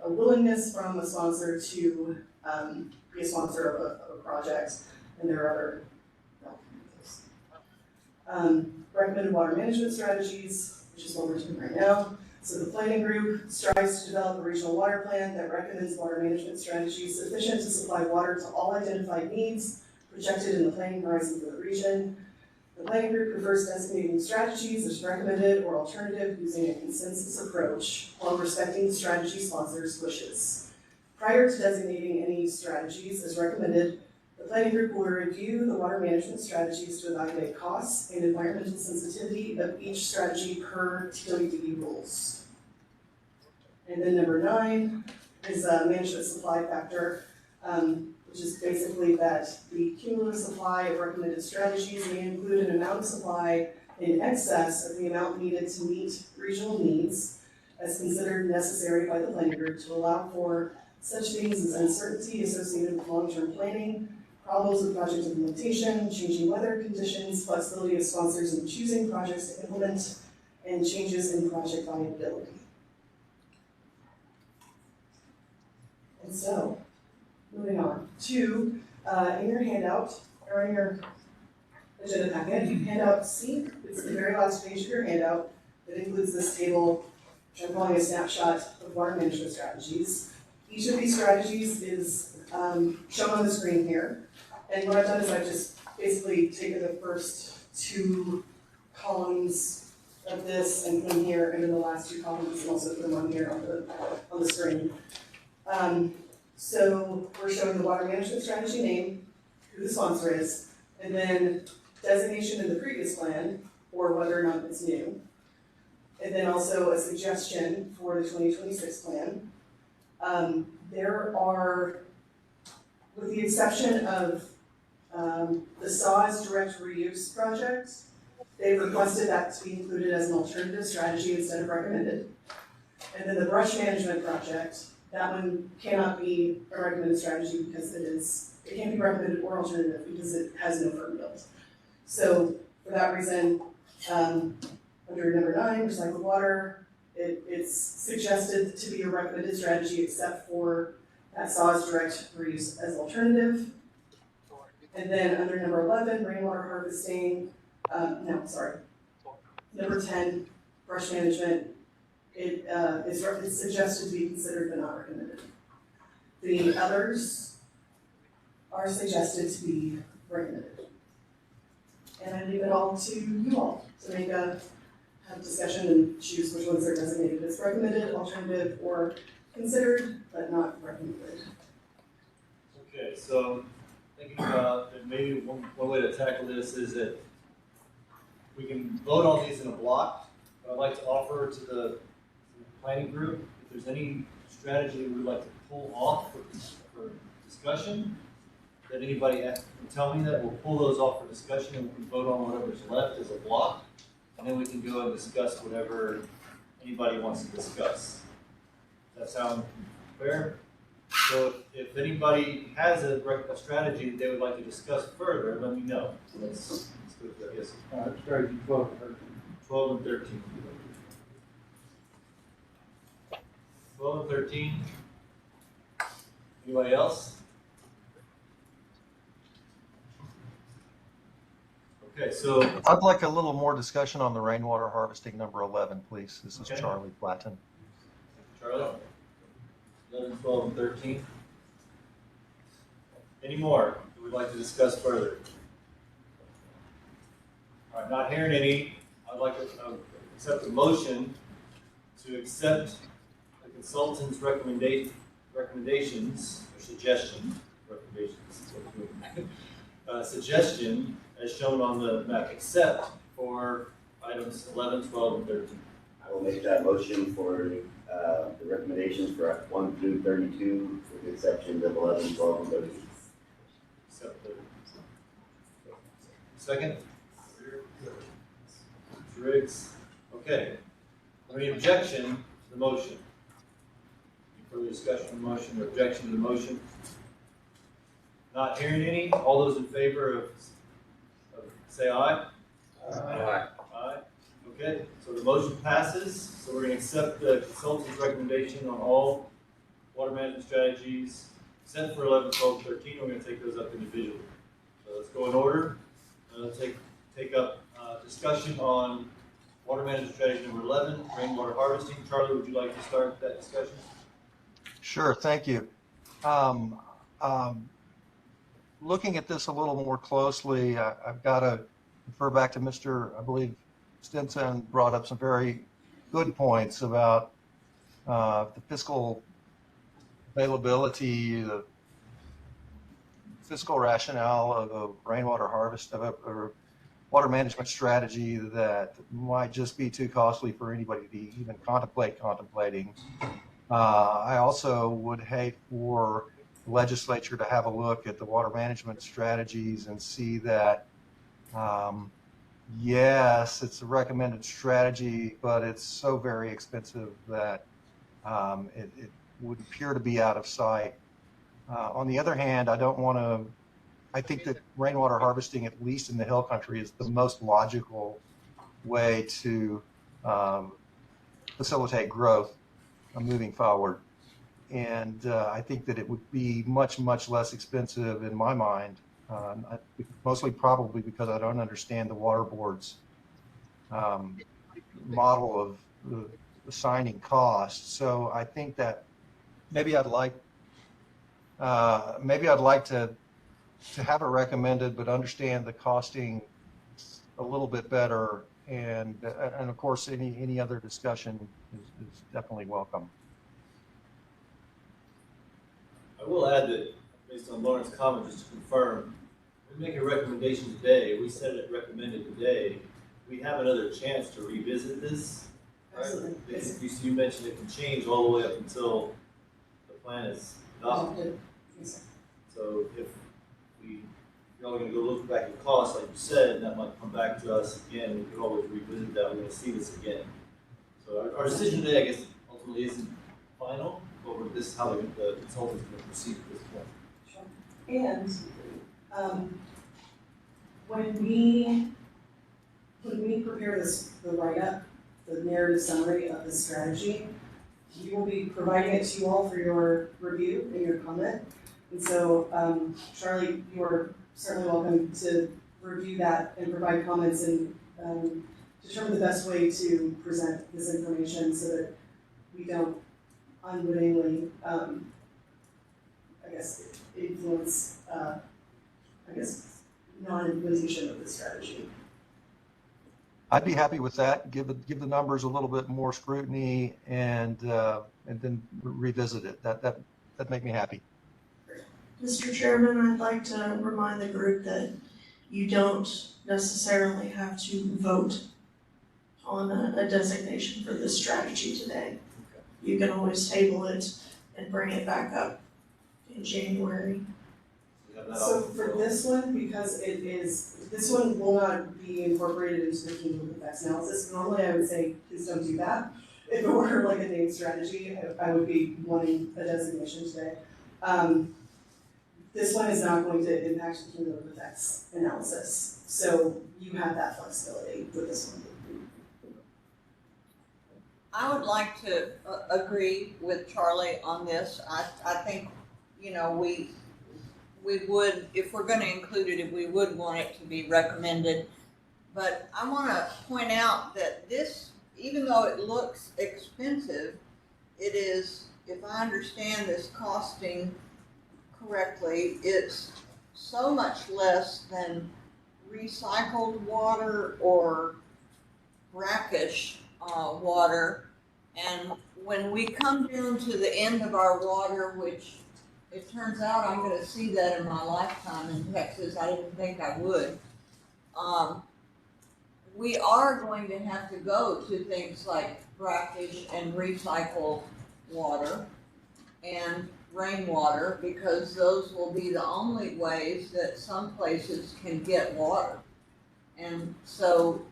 willingness from a sponsor to be a sponsor of a project, and there are other recommended water management strategies, which is what we're doing right now. So the planning group strives to develop a regional water plan that recommends water management strategies sufficient to supply water to all identified needs projected in the planning horizon for the region. The planning group prefers designating strategies as recommended or alternative using a consensus approach while respecting the strategy sponsor's wishes. Prior to designating any strategies as recommended, the planning group will review the water management strategies to evaluate costs and environmental sensitivity of each strategy per TWPG rules. And then number 9 is management supply factor, which is basically that the cumulative supply of recommended strategies may include an amount of supply in excess of the amount needed to meet regional needs as considered necessary by the planning group to allow for such things as uncertainty associated with long-term planning, problems with project implementation, changing weather conditions, flexibility of sponsors in choosing projects to implement, and changes in project viability. And so, moving on to, in your handout, or in your agenda packet, handout C, it's the very last page of your handout that includes this table, which I'm calling a snapshot of water management strategies. Each of these strategies is shown on the screen here. And what I've done is I've just basically taken the first 2 columns of this and put them here, and then the last 2 columns and also put them on here on the screen. So we're showing the water management strategy name, who the sponsor is, and then designation in the previous plan, or whether or not it's new. And then also a suggestion for the 2026 plan. There are, with the exception of the SAWS direct reuse project, they've requested that to be included as an alternative strategy instead of recommended. And then the brush management project, that one cannot be a recommended strategy because it can't be recommended or alternative because it has no firm yield. So for that reason, under number 9, recycled water, it's suggested to be a recommended strategy except for that SAWS direct reuse as alternative. And then under number 11, rainwater harvesting, number 10, brush management, it's suggested to be considered but not recommended. The others are suggested to be recommended. And I leave it all to you all to make have discussion and choose which ones are designated as recommended, alternative, or considered, but not recommended. Okay, so thinking about that maybe one way to tackle this is that we can vote on these in a block, but I'd like to offer to the planning group, if there's any strategy we would like to pull off for discussion, that anybody can tell me that, we'll pull those off for discussion and we can vote on whatever's left as a block, and then we can go and discuss whatever anybody wants to discuss. Does that sound fair? So if anybody has a strategy that they would like to discuss further, let me know. Let's go to that, yes. Strategy 12 and 13. 12 and 13. 12 and 13. Anybody else? Okay, so. I'd like a little more discussion on the rainwater harvesting number 11, please. This is Okay. Charlie Platten. Charlie? 11, 12, and 13. Any more that we'd like to discuss further? All right, not hearing any, I'd like to accept a motion to accept the consultant's recommendations or suggestion, suggestion as shown on the map, except for items 11, 12, and 13. I will make that motion for the recommendations for 1 through 32, with the exceptions of 11, 12, and 13. Except the second? Mr. Riggs. Okay. Any objection to the motion? Any further discussion on the motion or objection to the motion? Not hearing any. All those in favor of say aye. Aye. Aye. Okay, so the motion passes. So we're going to accept the consultant's recommendation on all water management strategies, except for 11, 12, 13. We're going to take those up individually. So let's go in order. Let's take up discussion on water management strategy number 11, rainwater harvesting. Charlie, would you like to start that discussion? Sure, thank you. Looking at this a little more closely, I've got to refer back to I believe Stinson brought up some very good points about the fiscal availability, the fiscal rationale of a rainwater harvest, of a water management strategy that might just be too costly for anybody to even contemplating. I also would hate for the legislature to have a look at the water management strategies and see that, yes, it's a recommended strategy, but it's so very expensive that it would appear to be out of sight. On the other hand, I think that rainwater harvesting, at least in the hill country, is the most logical way to facilitate growth moving forward. And I think that it would be much, much less expensive in my mind, mostly probably because I don't understand the water board's model of assigning costs. So I think that maybe I'd like to have it recommended, but understand the costing a little bit better. And of course, any other discussion is definitely welcome. I will add that, based on Lauren's comment, just to confirm, we make a recommendation today, we said it recommended today, we have another chance to revisit this. Right? You mentioned it can change all the way up until the plan is adopted. So if you're all going to go look back at costs, like you said, that might come back to us again. We could always revisit that. We're going to see this again. So our decision today, I guess, ultimately isn't final, but this is how the consultant's going to proceed at this point. Sure. And when we prepare the write-up, the narrative summary of the strategy, we will be providing it to you all for your review and your comment. And so, Charlie, you are certainly welcome to review that and provide comments and determine the best way to present this information so that we don't unwittingly, influence, non-implementation of the strategy. I'd be happy with that. Give the numbers a little bit more scrutiny and then revisit it. That'd make me happy. Mr. Chairman, I'd like to remind the group that you don't necessarily have to vote on a designation for this strategy today. You can always table it and bring it back up in January. So for this one, because this one will not be incorporated into the cumulative effects analysis, normally I would say, please don't do that. If it were like a named strategy, I would be wanting a designation today. This one is not going to impact the cumulative effects analysis, so you have that flexibility with this one. I would like to agree with Charlie on this. I think, you know, we would, if we're gonna include it, we would want it to be recommended. But I wanna point out that this, even though it looks expensive, it is, if I understand this costing correctly, it's so much less than recycled water or brackish water. And when we come down to the end of our water, which it turns out I'm going to see that in my lifetime in Texas, I didn't think I would, we are going to have to go to things like brackish and recycled water and rainwater, because those will be the only ways that some places can get water. And so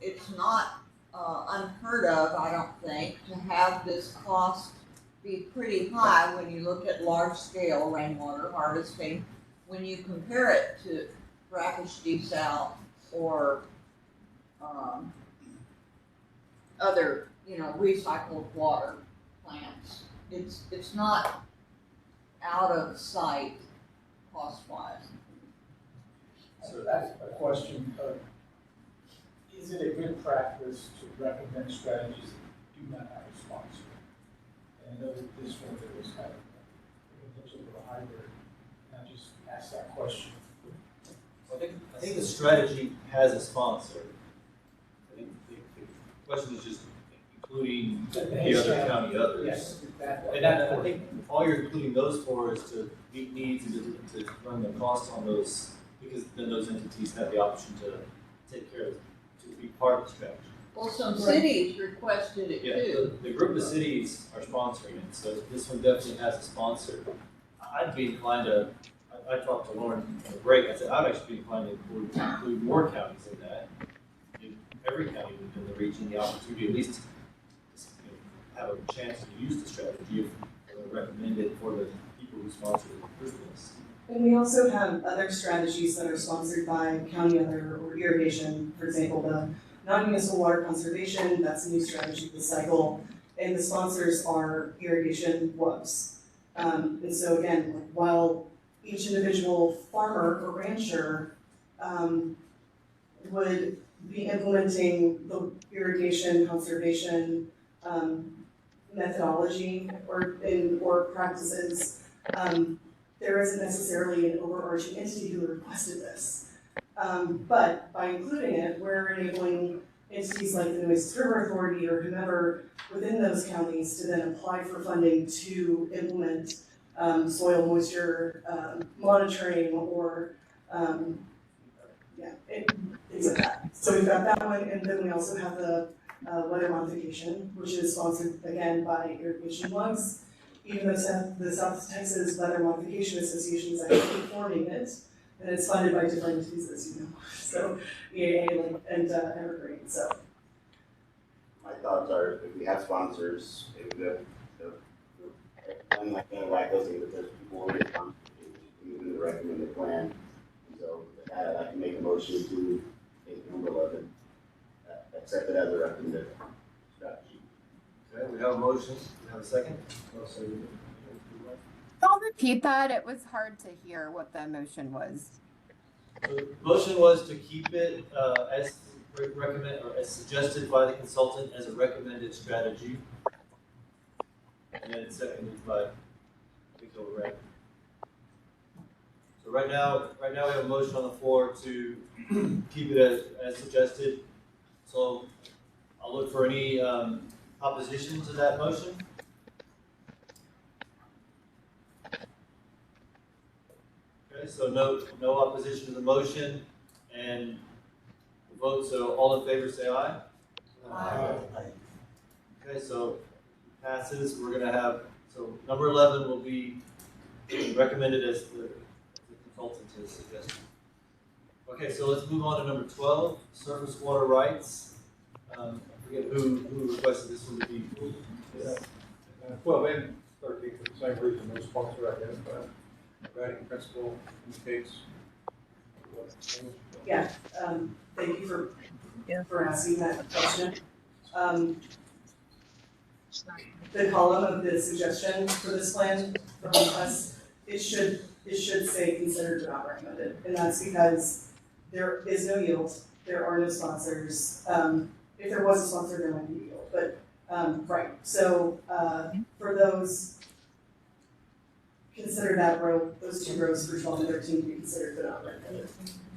it's not unheard of, I don't think, to have this cost be pretty high when you look at large scale rainwater harvesting, when you compare it to brackish desal or other, you know, recycled water plants. It's not out of sight cost-wise. So that's a question of, is it a good practice to recommend strategies that do not have a sponsor? And I know that this one there was kind of potential for a hybrid, and I just asked that question. I think the strategy has a sponsor. I think the question is just including the other county others. Yes, exactly. And I think all you're including those for is to meet needs and to run the costs on those, because then those entities have the option to take care of it, to be part of the strategy. Well, some cities requested it too. The group of cities are sponsoring it, so this one definitely has a sponsor. I'd be inclined to, I talked to Lauren on the break, I said I'd actually be inclined to include more counties in that. Give every county within the region the opportunity at least to have a chance to use the strategy if they're recommended for the people who sponsor it in the first place. And we also have other strategies that are sponsored by county other or irrigation, for example, the non-municipal water conservation, that's a new strategy this cycle, and the sponsors are irrigation WUBs. And so again, like, while each individual farmer or rancher would be implementing the irrigation conservation methodology or practices, there isn't necessarily an overarching entity who requested this. But by including it, we're enabling entities like the Nueces River Authority or whomever within those counties to then apply for funding to implement soil moisture monitoring or things like that. So we've got that one, and then we also have the weather modification, which is sponsored again by irrigation WUBs. Even though the South Texas Weather Modification Association is actually forming it, and it's funded by different entities, as you know. So EAA and Evergreen. So my thoughts are, if we have sponsors, if I'm not gonna write those things, but there's people who are sponsored, we do the recommended plan. And so with that, I'd like to make a motion to make number 11 accept it as a recommended strategy. Okay, we have a motion. We have a second. I'll repeat that. It was hard to hear what the motion was. So the motion was to keep it as recommended or as suggested by the consultant as a recommended strategy. And then it's seconded by Victor Red. So right now we have a motion on the floor to keep it as suggested So I'll look for any opposition to that motion. Okay, so no opposition to the motion and vote, so all in favor say aye. Aye. Okay, so passes, we're gonna have, so number 11 will be recommended as the consultant has suggested. Okay, so let's move on to number 12, surface water rights. I forget who requested this one to be. 12 and 13 for the same reason, no sponsor identified. Writing principle indicates. Yeah, thank you for asking that question. The column of the suggestion for this plan from us, it should say considered but not recommended. And that's because there is no yield, there are no sponsors. If there was a sponsor, there might be a yield, but, right. So, for those, consider that row, those two rows for 12 and 13 to be considered but not recommended.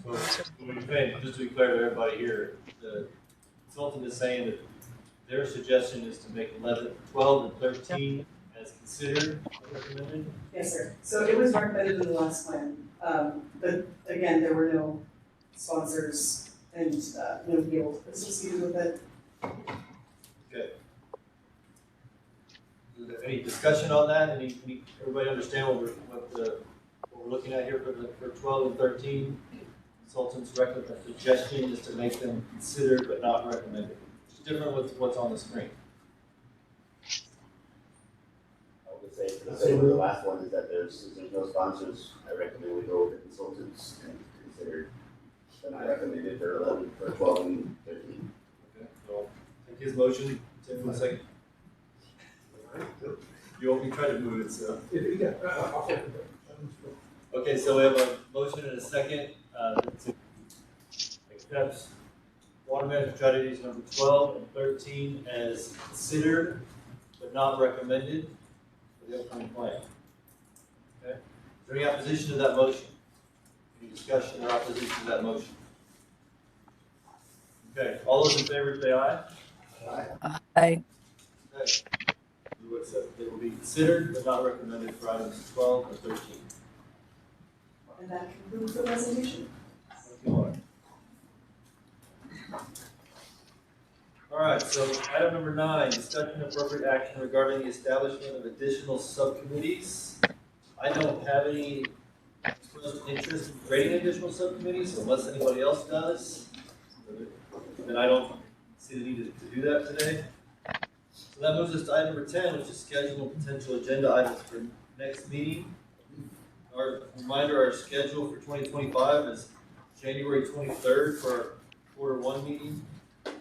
So, just to be clear to everybody here, the consultant is saying that their suggestion is to make 11, 12, and 13 as considered recommended? Yes, sir. So it was recommended in the last plan, but again, there were no sponsors and no yield associated with it. Okay. Is there any discussion on that? Everybody understand what we're looking at here for 12 and 13? Consultant's suggestion is to make them considered but not recommended. It's different with what's on the screen. I would say for the same with the last one is that since there's no sponsors, I recommend we go with the consultants and consider. Then I recommended for 11, for 12 and 13. Okay, so take his motion, Tim, for a second. You want me to try to move it, so. Yeah, Okay, so we have a motion and a second to accept water management strategies number 12 and 13 as considered but not recommended for the upcoming plan. Okay, is there any opposition to that motion? Any discussion or opposition to that motion? Okay, all those in favor say aye. Aye. Okay. We will accept, they will be considered but not recommended for items 12 and 13. And that concludes the presentation. Thank you, Laura. All right, so item number 9, discussion of appropriate action regarding the establishment of additional subcommittees. I don't have any expressed interest in creating additional subcommittees, so unless anybody else does, then I don't see the need to do that today. So that moves us to item number 10, which is scheduling potential agenda items for next meeting. Our reminder, our schedule for 2025 is January 23rd for our quarter 1 meeting.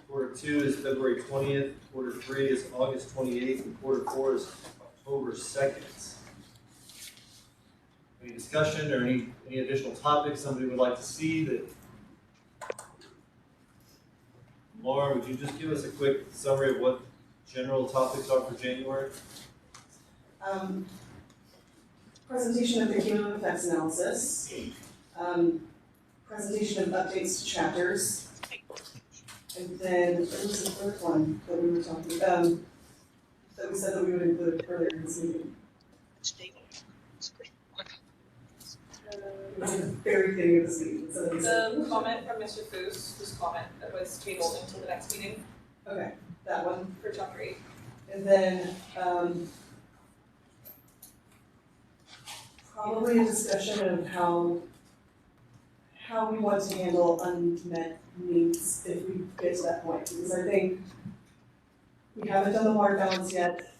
Quarter 2 is February 20th. Quarter 3 is August 28th, and quarter 4 is October 2nd. Any discussion or any additional topics somebody would like to see that? Laura, would you just give us a quick summary of what general topics are for January? Presentation of the cumulative effects analysis, presentation of updates to chapters, and then there was the third one that we were talking about, that we said that we would include earlier in this meeting. It was at the very beginning of this meeting, so we said. The comment from Mr. Foos, whose comment that was tabled until the next meeting Okay, that one. for chapter 8. And then, probably a discussion of how we want to handle unmet needs if we get to that point, because I think we haven't done the water balance yet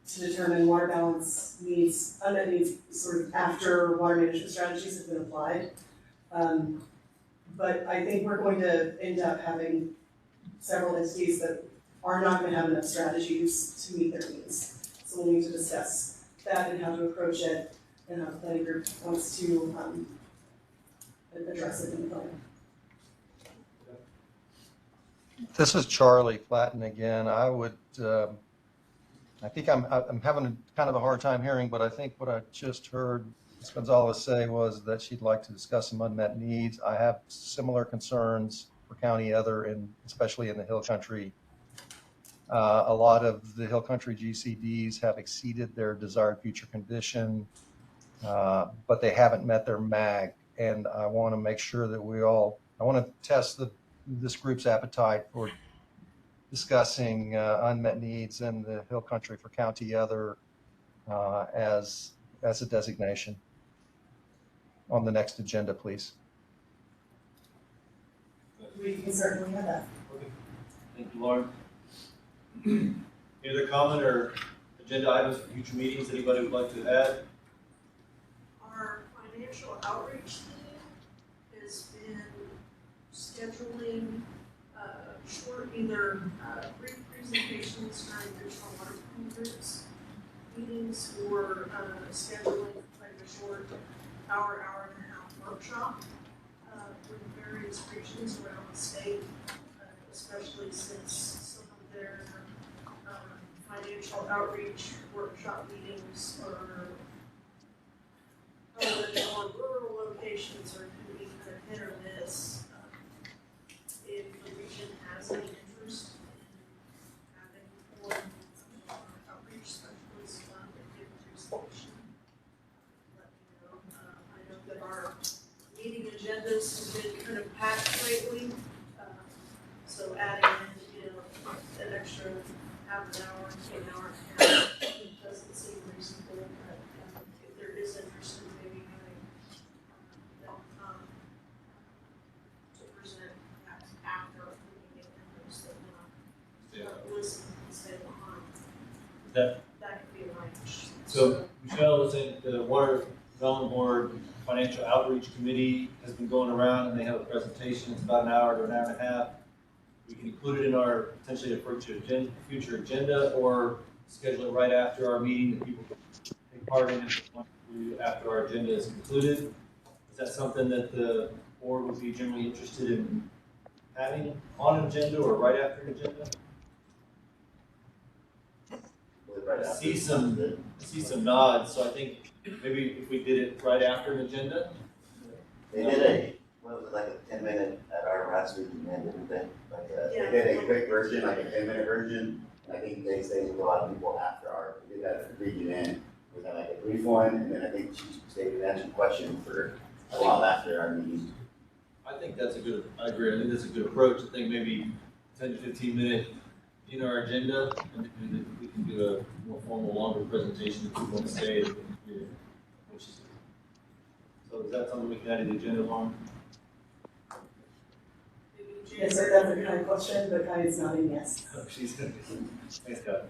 to determine water balance needs, unmet needs sort of after water management strategies have been applied. But I think we're going to end up having several entities that are not going to have enough strategies to meet their needs. So we'll need to discuss that and how to approach it, and how the planning group wants to address it in the plan. This is Charlie Flatten again. I would, I think I'm having kind of a hard time hearing, but I think what I just heard Ms. Gonzalez say was that she'd like to discuss some unmet needs. I have similar concerns for county other, and especially in the hill country. A lot of the hill country GCDs have exceeded their desired future condition, but they haven't met their MAG. And I want to make sure that I want to test this group's appetite for discussing unmet needs in the hill country for county other as a designation on the next agenda, please. We can certainly have that. Okay. Thank you, Lauren. Any other comment or agenda items for future meetings anybody would like to add? Our financial outreach team has been scheduling short, either brief presentations during additional water groups, meetings, or scheduling like a short hour and a half workshop with various regions around the state, especially since some of their financial outreach workshop meetings are on rural locations or can be kind of hit or miss. If the region has any interest in having one outreach specialist that give a presentation, let me know. I know that our meeting agendas have been kind of packed lately, so adding in, an extra half an hour to an hour and a half doesn't seem reasonable, but if there is interest in maybe having them come to present after the meeting and those that not listen and stay behind, that could be arranged. So Michelle was saying the Water Development Board Financial Outreach Committee has been going around and they have a presentation. It's about an hour to an hour and a half. We can include it in our potentially a future agenda or schedule it right after our meeting that people can take part in it after our agenda is concluded. Is that something that the board would be generally interested in having on an agenda or right after an agenda? I see some nods, so I think maybe if we did it right after an agenda. They did like a 10-minute at our last meeting, didn't they? They did a quick version, like a 10-minute version. And I think they stayed with a lot of people after we did that at the region end. We had like a brief one, and then I think she stayed and answered questions for a while after our meeting. I think that's I agree. I think that's a good approach. I think maybe 10 to 15 minute in our agenda, and then we can do a more formal, longer presentation if we want to stay. So is that something we can add to the agenda, Lauren? Yes, sir, that's a kind of question, but Connie's nodding yes. Oh, she's gonna be. Thanks, God.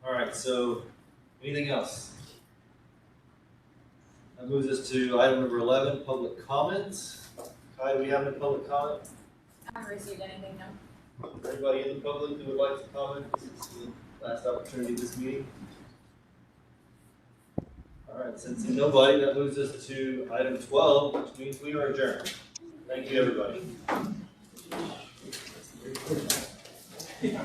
All right, so anything else? That moves us to item number 11, public comments. Kai, do we have any public comment? I haven't received anything, no. Anybody in the public who would like to comment? This is the last opportunity of this meeting. All right, since nobody, that moves us to item 12, which means we are adjourned. Thank you, everybody. Yeah.